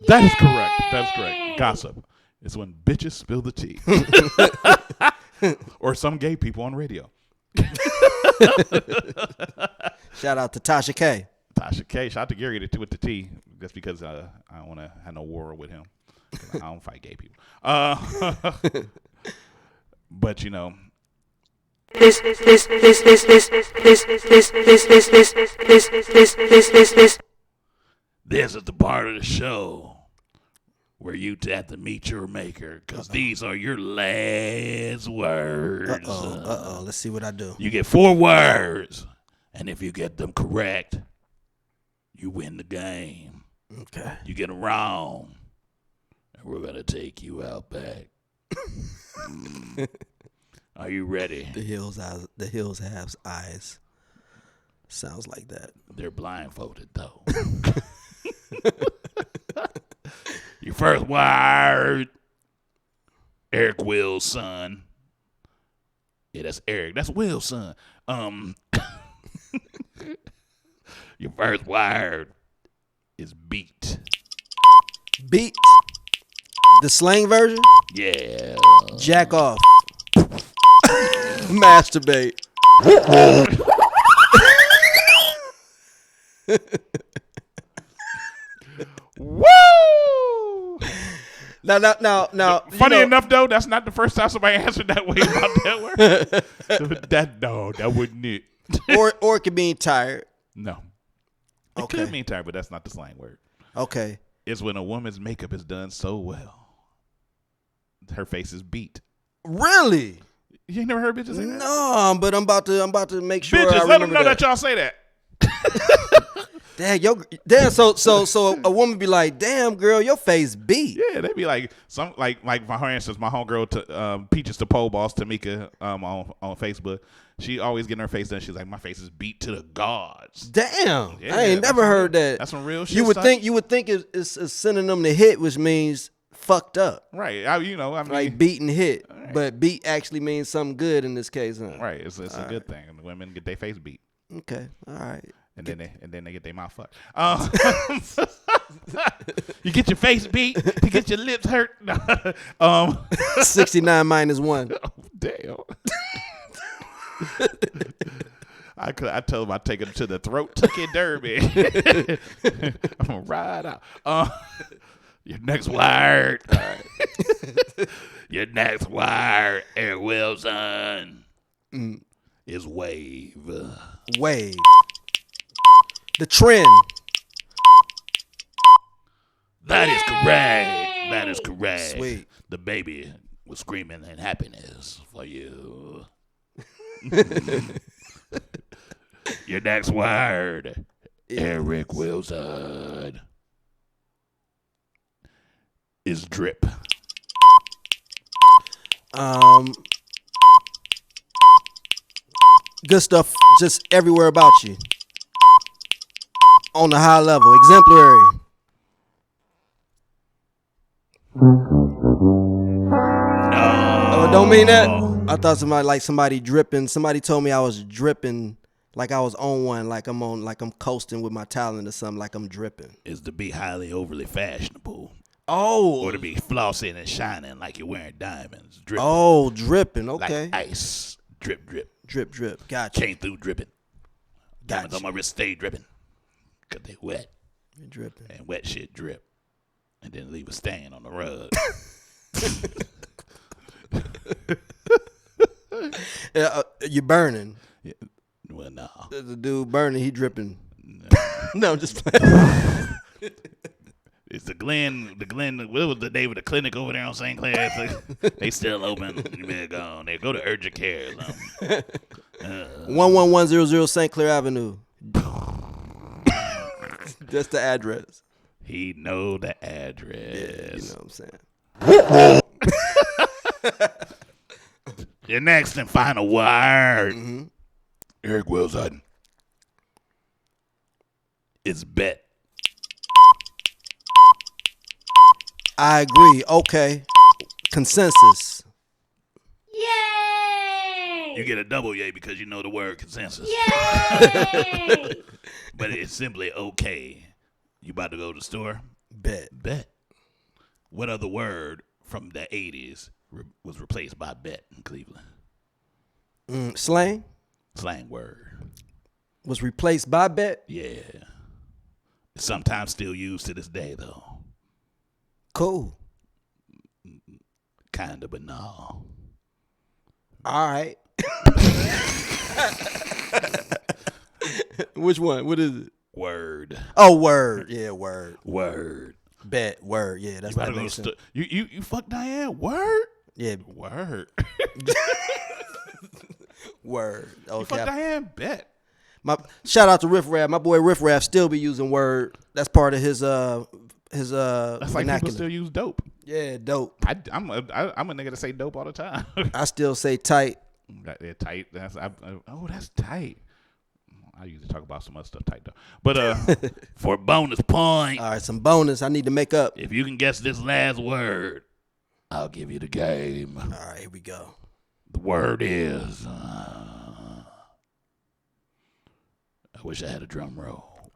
That is correct. That's correct. Gossip is when bitches spill the tea. Or some gay people on radio. Shout out to Tasha K. Tasha K. Shout out to Gary with the T. Just because I don't want to have no war with him. I don't fight gay people. But you know. This is the part of the show where you have to meet your maker, because these are your last words. Let's see what I do. You get 4 words, and if you get them correct, you win the game. Okay. You get them wrong, and we're going to take you out back. Are you ready? The hills have eyes. Sounds like that. They're blindfolded, though. Your first word, Eric Will's son. Yeah, that's Eric. That's Will's son. Your first word is beat. Beat? The slang version? Yeah. Jack off. Masturbate. Woo! Now. Funny enough, though, that's not the first time somebody answered that way about that word. That wouldn't it. or it could mean tired. No. It could mean tired, but that's not the slang word. Okay. It's when a woman's makeup is done so well, her face is beat. Really? You ain't never heard bitches say that? No, but I'm about to make sure. Bitches, I let them know that y'all say that. Damn, so a woman be like, "Damn, girl, your face beat." Yeah, they be like for instance, my homegirl Peaches the pole boss Tamika on Facebook. She always getting her face done. She's like, my face is beat to the gods. Damn, yeah, I ain't never heard that. That's some real shit. You would think it's a synonym to hit, which means fucked up. Right. Like beat and hit, right. But beat actually means something good in this case, huh? Right. It's a good thing. And the women get their face beat. Okay. All right. And then they get their mouth fucked. You get your face beat to get your lips hurt. 69 minus 1. Oh, damn. I tell them I take them to the throat tucking derby. I'm gonna ride out. Your next word. All right. Your next word, Eric Wilson, is wave. Wave. The trend. That is correct. That is correct. Sweet. The baby was screaming in happiness for you. Your next word, Eric Wilson, is drip. Good stuff just everywhere about you. On the high level, exemplary. No. Don't mean that. I thought somebody dripping. Somebody told me I was dripping, like I was on one, like I'm coasting with my talent or something, like I'm dripping. Is to be highly overly fashionable. Oh. Or to be flossing and shining like you're wearing diamonds. Dripping. Oh, dripping. Okay. Like ice. Drip, drip. Drip, drip. Gotcha. Came through dripping. Diamonds on my wrist stay dripping. Because they wet. You're dripping. And wet shit drip. And then leave a stain on the rug. You're burning. Yeah. Well, no. The dude burning, he dripping. No, I'm just playing. It's the Glen. What was the name of the clinic over there on St. Clair? They still open. You better go on there. Go to urgent care or something. 11100 St. Clair Avenue. That's the address. He know the address. Yeah, you know what I'm saying. Your next and final word. Eric Wilson. It's bet. I agree. Okay. Consensus. Yay! You get a double yay because you know the word consensus. Yay! But it's simply okay. You about to go to the store? Bet. What other word from the 80s was replaced by bet in Cleveland? Slang? Slang word. Was replaced by bet? Yeah. It's sometimes still used to this day, though. Cool. Kinda, but no. All right. Which one? What is it? Word. Oh, word. Yeah, word. Word. Bet. Word. Yeah, that's You what about to makes go sense. you fuck Diane? Word? Yeah. Word. Word. Okay. You fuck Diane? Bet. Shout out to Riff Raff. My boy Riff Raff still be using word. That's part of his That's like vernacular. people still use dope. Yeah, dope. I'm a nigga to say dope all the time. I still say tight. Yeah, tight. That's tight. I usually talk about some other stuff tight though. But for a bonus point, all right, some bonus I need to make up. If you can guess this last word, I'll give you the game. All right, here we go. The word is. I wish I had a drum roll.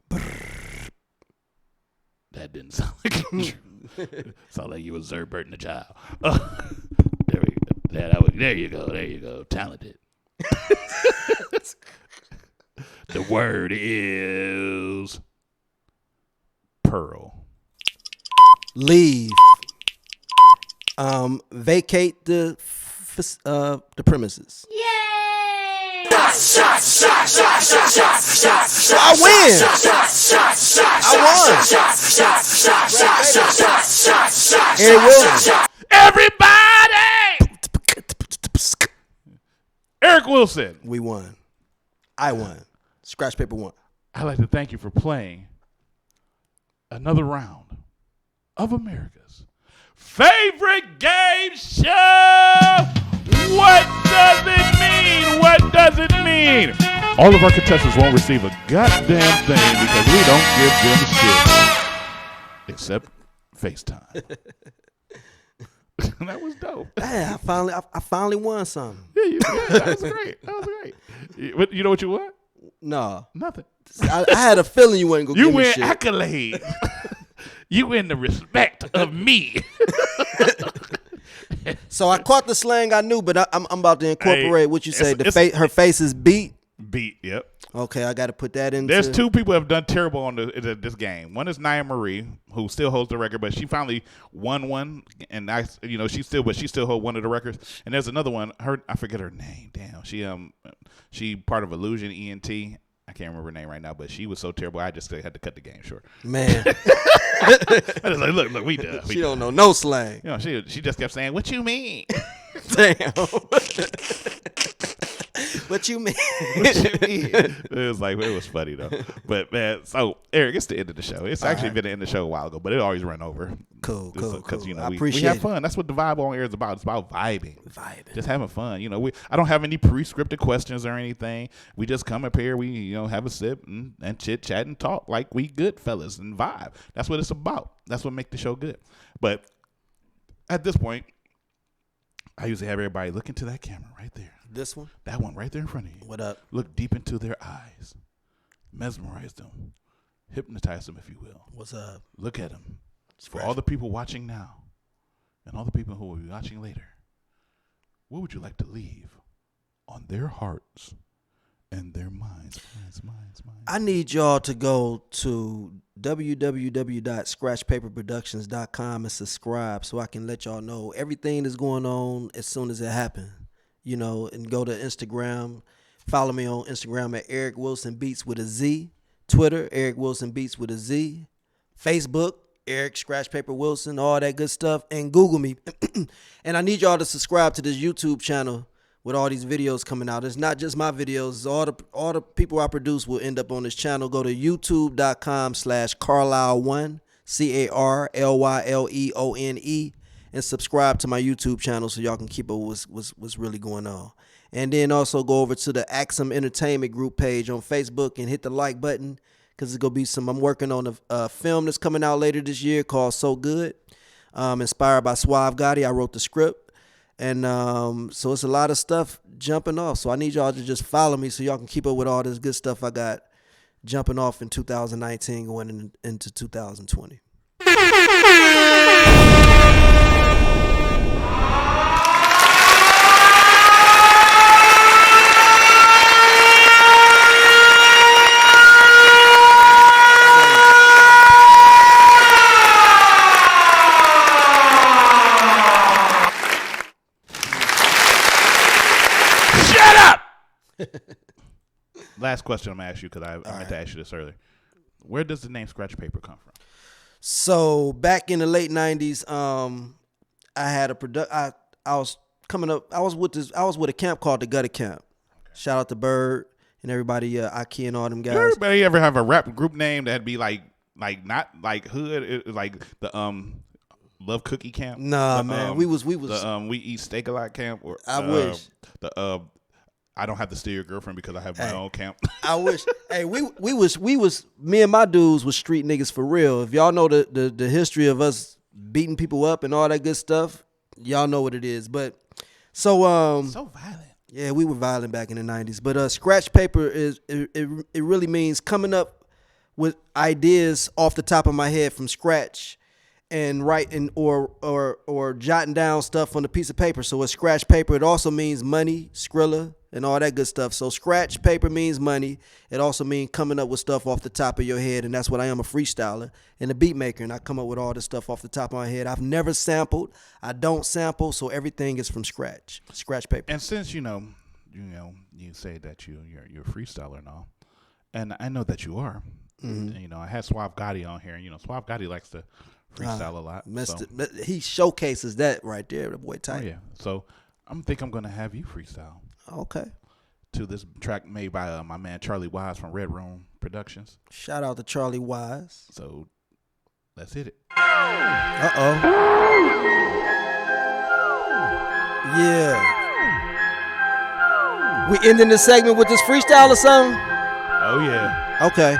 That didn't sound like a drum. Sound like you was Zerbert in the child. There we go. There you go. Talented. The word is pearl. Leave. Vacate the premises. Yay! I win. Eric Wilson. Everybody! Eric Wilson. We won. I won. Scratch paper won. I'd like to thank you for playing another round of America's favorite game show. What does it mean? What does it mean? All of our contestants won't receive a goddamn thing because we don't give them shit. Except FaceTime. That was dope. Yeah, I finally won something. Yeah, that was great. That was great. You know what you won? No. Nothing. I had a feeling you wasn't going to give me shit. You win accolades. You win the respect of me. So I caught the slang I knew, but I'm about to incorporate what you say. Her face is beat. Beat, yep. Okay, I got to put that in. There's two people who have done terrible on this game. One is Nia Marie, who still holds the record, but she finally won one, and she still holds one of the records. And there's another one. I forget her name. Damn, she part of Illusion ENT. I can't remember her name right now, but she was so terrible. I just had to cut the game short. Man, I was like, look, we done. She don't know no slang. She just kept saying, "What you mean?" Damn. What you mean? It was funny though. But man, so Eric, it's the end of the show. It's actually been the end of the show a while ago, but it always run over. Cool. Because I we appreciate have fun. That's what the vibe on air is about. It's about vibing. Just having fun. I don't have any pre-scripted questions or anything. We just come up here, we have a sip and chit chat and talk like we good fellas and vibe. That's what it's about. That's what makes the show good. But at this point, I usually have everybody look into that camera right there. This one? That one right there in front of you. What up? Look deep into their eyes. Mesmerize them. Hypnotize them, if you will. What's up? Look at them. For all the people watching now and all the people who will be watching later, what would you like to leave on their hearts and their minds? I need y'all to go to www.scratchpaperproductions.com and subscribe so I can let y'all know everything that's going on as soon as it happens. And go to Instagram. Follow me on Instagram at Eric Wilson Beats with a Z. Twitter, Eric Wilson Beats with a Z. Facebook, Eric Scratch Paper Wilson, all that good stuff, and Google me. And I need y'all to subscribe to this YouTube channel with all these videos coming out. It's not just my videos. All the people I produce will end up on this channel. Go to youtube.com/Carlisle1, CarLyleone, and subscribe to my YouTube channel so y'all can keep up with what's really going on. And then also go over to the Axum Entertainment Group page on Facebook and hit the like button, because it's going to be I'm working on a film that's coming out later this year called So Good, inspired by Suave Gotti. I wrote the script. And so it's a lot of stuff jumping off. So I need y'all to just follow me so y'all can keep up with all this good stuff I got jumping off in 2019 going into 2020. Last question I'm going to ask you, because I meant to ask you this earlier. Where does the name Scratch Paper come from? So back in the late 90s, I had I was coming up. I was with a camp called the Gutter Camp. Okay. Shout out to Bird and everybody, Aki and all them guys. Did everybody ever have a rap group name that'd be like not like hood, like the Love Cookie Camp? Nah, man, we was the We Eat Steak a Lot Camp, or I wish the I don't have to steal your girlfriend because I have my own camp. I wish. Hey, we was me and my dudes was street niggas for real. If y'all know the history of us beating people up and all that good stuff, y'all know what it is. But so violent. Yeah, we were violent back in the 90s. But Scratch Paper it really means coming up with ideas off the top of my head from scratch and writing or jotting down stuff on a piece of paper. So it's Scratch Paper. It also means money, Skrilla, and all that good stuff. So Scratch Paper means money. It also means coming up with stuff off the top of your head, and that's what I am, a freestyler and a beat maker, and I come up with all this stuff off the top of my head. I've never sampled. I don't sample, so everything is from scratch. Scratch Paper. And since you say that you're a freestyler and all, and I know that you are. Mm-hmm. I had Suave Gotti on here, and Suave Gotti likes to freestyle a lot. He showcases that right there, the boy tight. Oh, yeah. So I'm going to have you freestyle. Okay. To this track made by my man Charlie Wise from Red Room Productions. Shout out to Charlie Wise. So let's hit it. Uh-oh. Yeah. We ending this segment with this freestyle or something? Oh, yeah. Okay.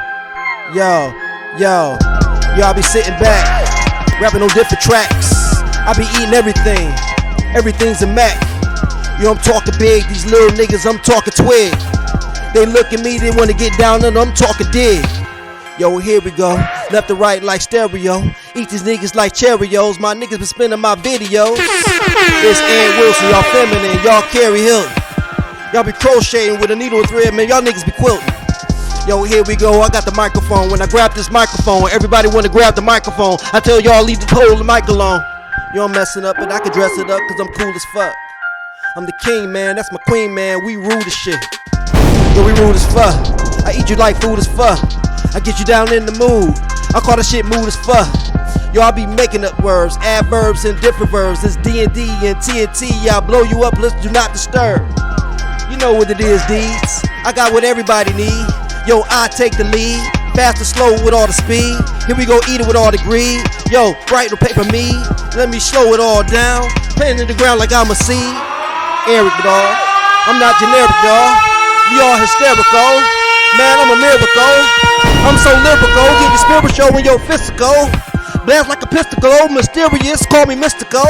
Yo, I be sitting back, rapping on different tracks. I be eating everything. Everything's a Mac. I'm talking big, these little niggas, I'm talking twig. They look at me, they wanna get down and I'm talking dig. Yo, here we go, left to right like stereo. Eat these niggas like Cheerios, my niggas been spinning my videos. It's Ant Wilson, y'all feminine, y'all Carrie Hilton. Y'all be crocheting with a needle and thread, man, y'all niggas be quilting. Yo, here we go, I got the microphone. When I grab this microphone, everybody wanna grab the microphone. I tell y'all, leave the mic alone. Yo, I'm messing up, but I can dress it up, cause I'm cool as fuck. I'm the king, man, that's my queen, man, we rude as shit. Yo, we rude as fuck. I eat you like food as fuck. I get you down in the mood. I call that shit mood as fuck. Yo, I be making up words, adverbs and different verbs. It's D&D and TNT, I'll blow you up, let's do not disturb. You know what it is, Deeds. I got what everybody need. Yo, I take the lead. Fast or slow with all the speed. Here we go, eat it with all the greed. Yo, write no paper me. Let me slow it all down. Playing in the ground like I'm a seed. Eric, dawg. I'm not generic, dawg. We all hysterical. Man, I'm a miracle. I'm so lyrical. Get the spiritual in your physical. Blast like a pistol. Mysterious, call me mystical.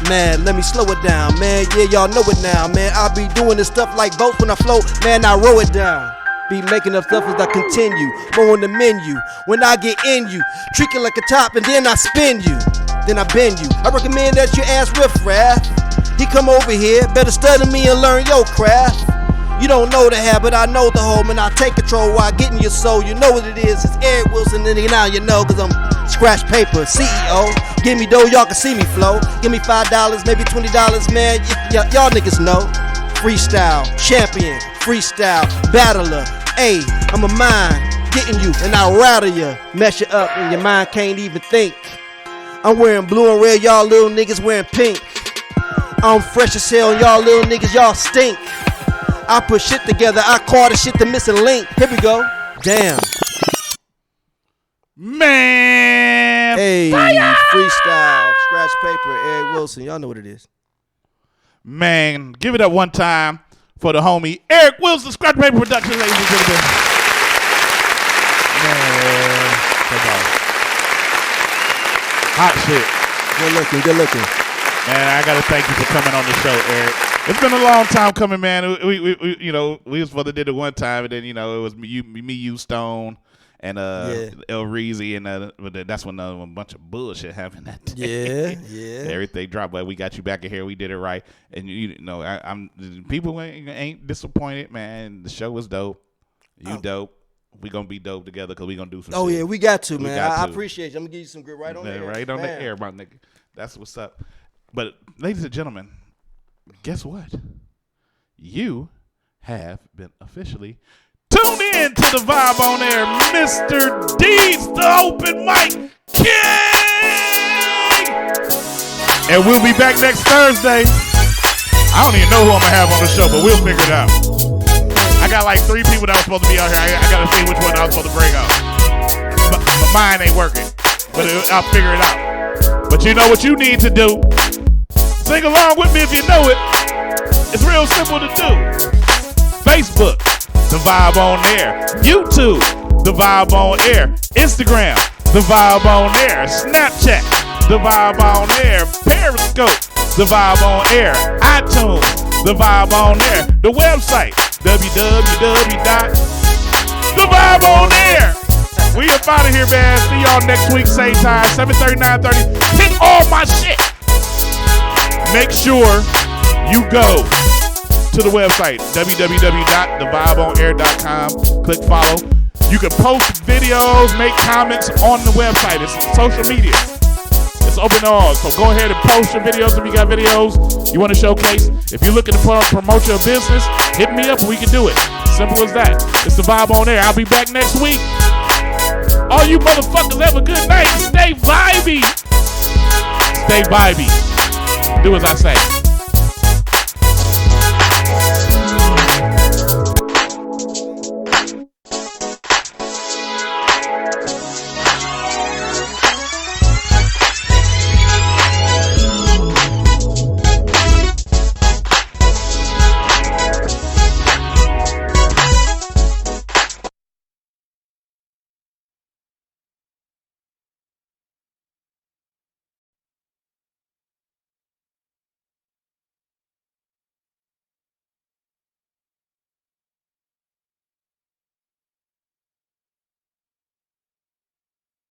Man, let me slow it down, man. Yeah, y'all know it now, man. I be doing this stuff like boats when I float. Man, I row it down. Be making up stuff as I continue. More on the menu. When I get in you, treat it like a top and then I spin you. Then I bend you. I recommend that you ask riff-raff. He come over here, better study me and learn your craft. You don't know the habit, I know the home, and I take control while getting your soul. You know what it is, it's Eric Wilson, and now you know, cause I'm Scratch Paper, CEO. Give me dough, y'all can see me flow. Give me $5, maybe $20, man, y'all niggas know. Freestyle, champion, freestyle, battler. Ayy, I'm a mind, getting you, and I rattle you. Mess you up and your mind can't even think. I'm wearing blue and red, y'all little niggas wearing pink. I'm fresh as hell, and y'all little niggas, y'all stink. I put shit together, I call the shit the missing link. Here we go. Damn. Man. Hey, fire! Freestyle, scratch paper, Eric Wilson. Y'all know what it is. Man, give it up one time for the homie Eric Wilson, Scratch Paper Productions, ladies and gentlemen. Man, come on. Hot shit. Good looking. Man, I gotta thank you for coming on the show, Eric. It's been a long time coming, man. We we was supposed to do it one time, and then it was me, you, Stone, and El Reezy, and but that's when a bunch of bullshit happened that day. Yeah. Everything dropped, but we got you back in here. We did it right, and I'm people ain't disappointed, man. The show was dope. You dope. We gonna be dope together because we gonna do some. Oh shit. yeah, we got to, man. I appreciate you. I'm gonna give you some grip right on the air. Right on the air, my nigga. That's what's up. But ladies and gentlemen, guess what? You have been officially tuned in to the Vibe on Air, Mr. D's, the open mic king. And we'll be back next Thursday. I don't even know who I'm gonna have on the show, but we'll figure it out. I got like 3 people that was supposed to be out here. I gotta see which one I was supposed to bring out. But mine ain't working, but I'll figure it out. But you know what you need to do? Sing along with me if you know it. It's real simple to do. Facebook, The Vibe on Air. YouTube, The Vibe on Air. Instagram, The Vibe on Air. Snapchat, The Vibe on Air. Periscope, The Vibe on Air. iTunes, The Vibe on Air. The website, www.thevibeenair. We up out of here, man. See y'all next week, same time, 7:30, 9:30. Hit all my shit. Make sure you go to the website, www.thevibeenair.com. Click follow. You can post videos, make comments on the website. It's social media. It's open to all. So go ahead and post your videos if you got videos you want to showcase. If you're looking to promote your business, hit me up and we can do it. Simple as that. It's The Vibe on Air. I'll be back next week. All you motherfuckers have a good night. Stay vibey. Stay vibey. Do as I say.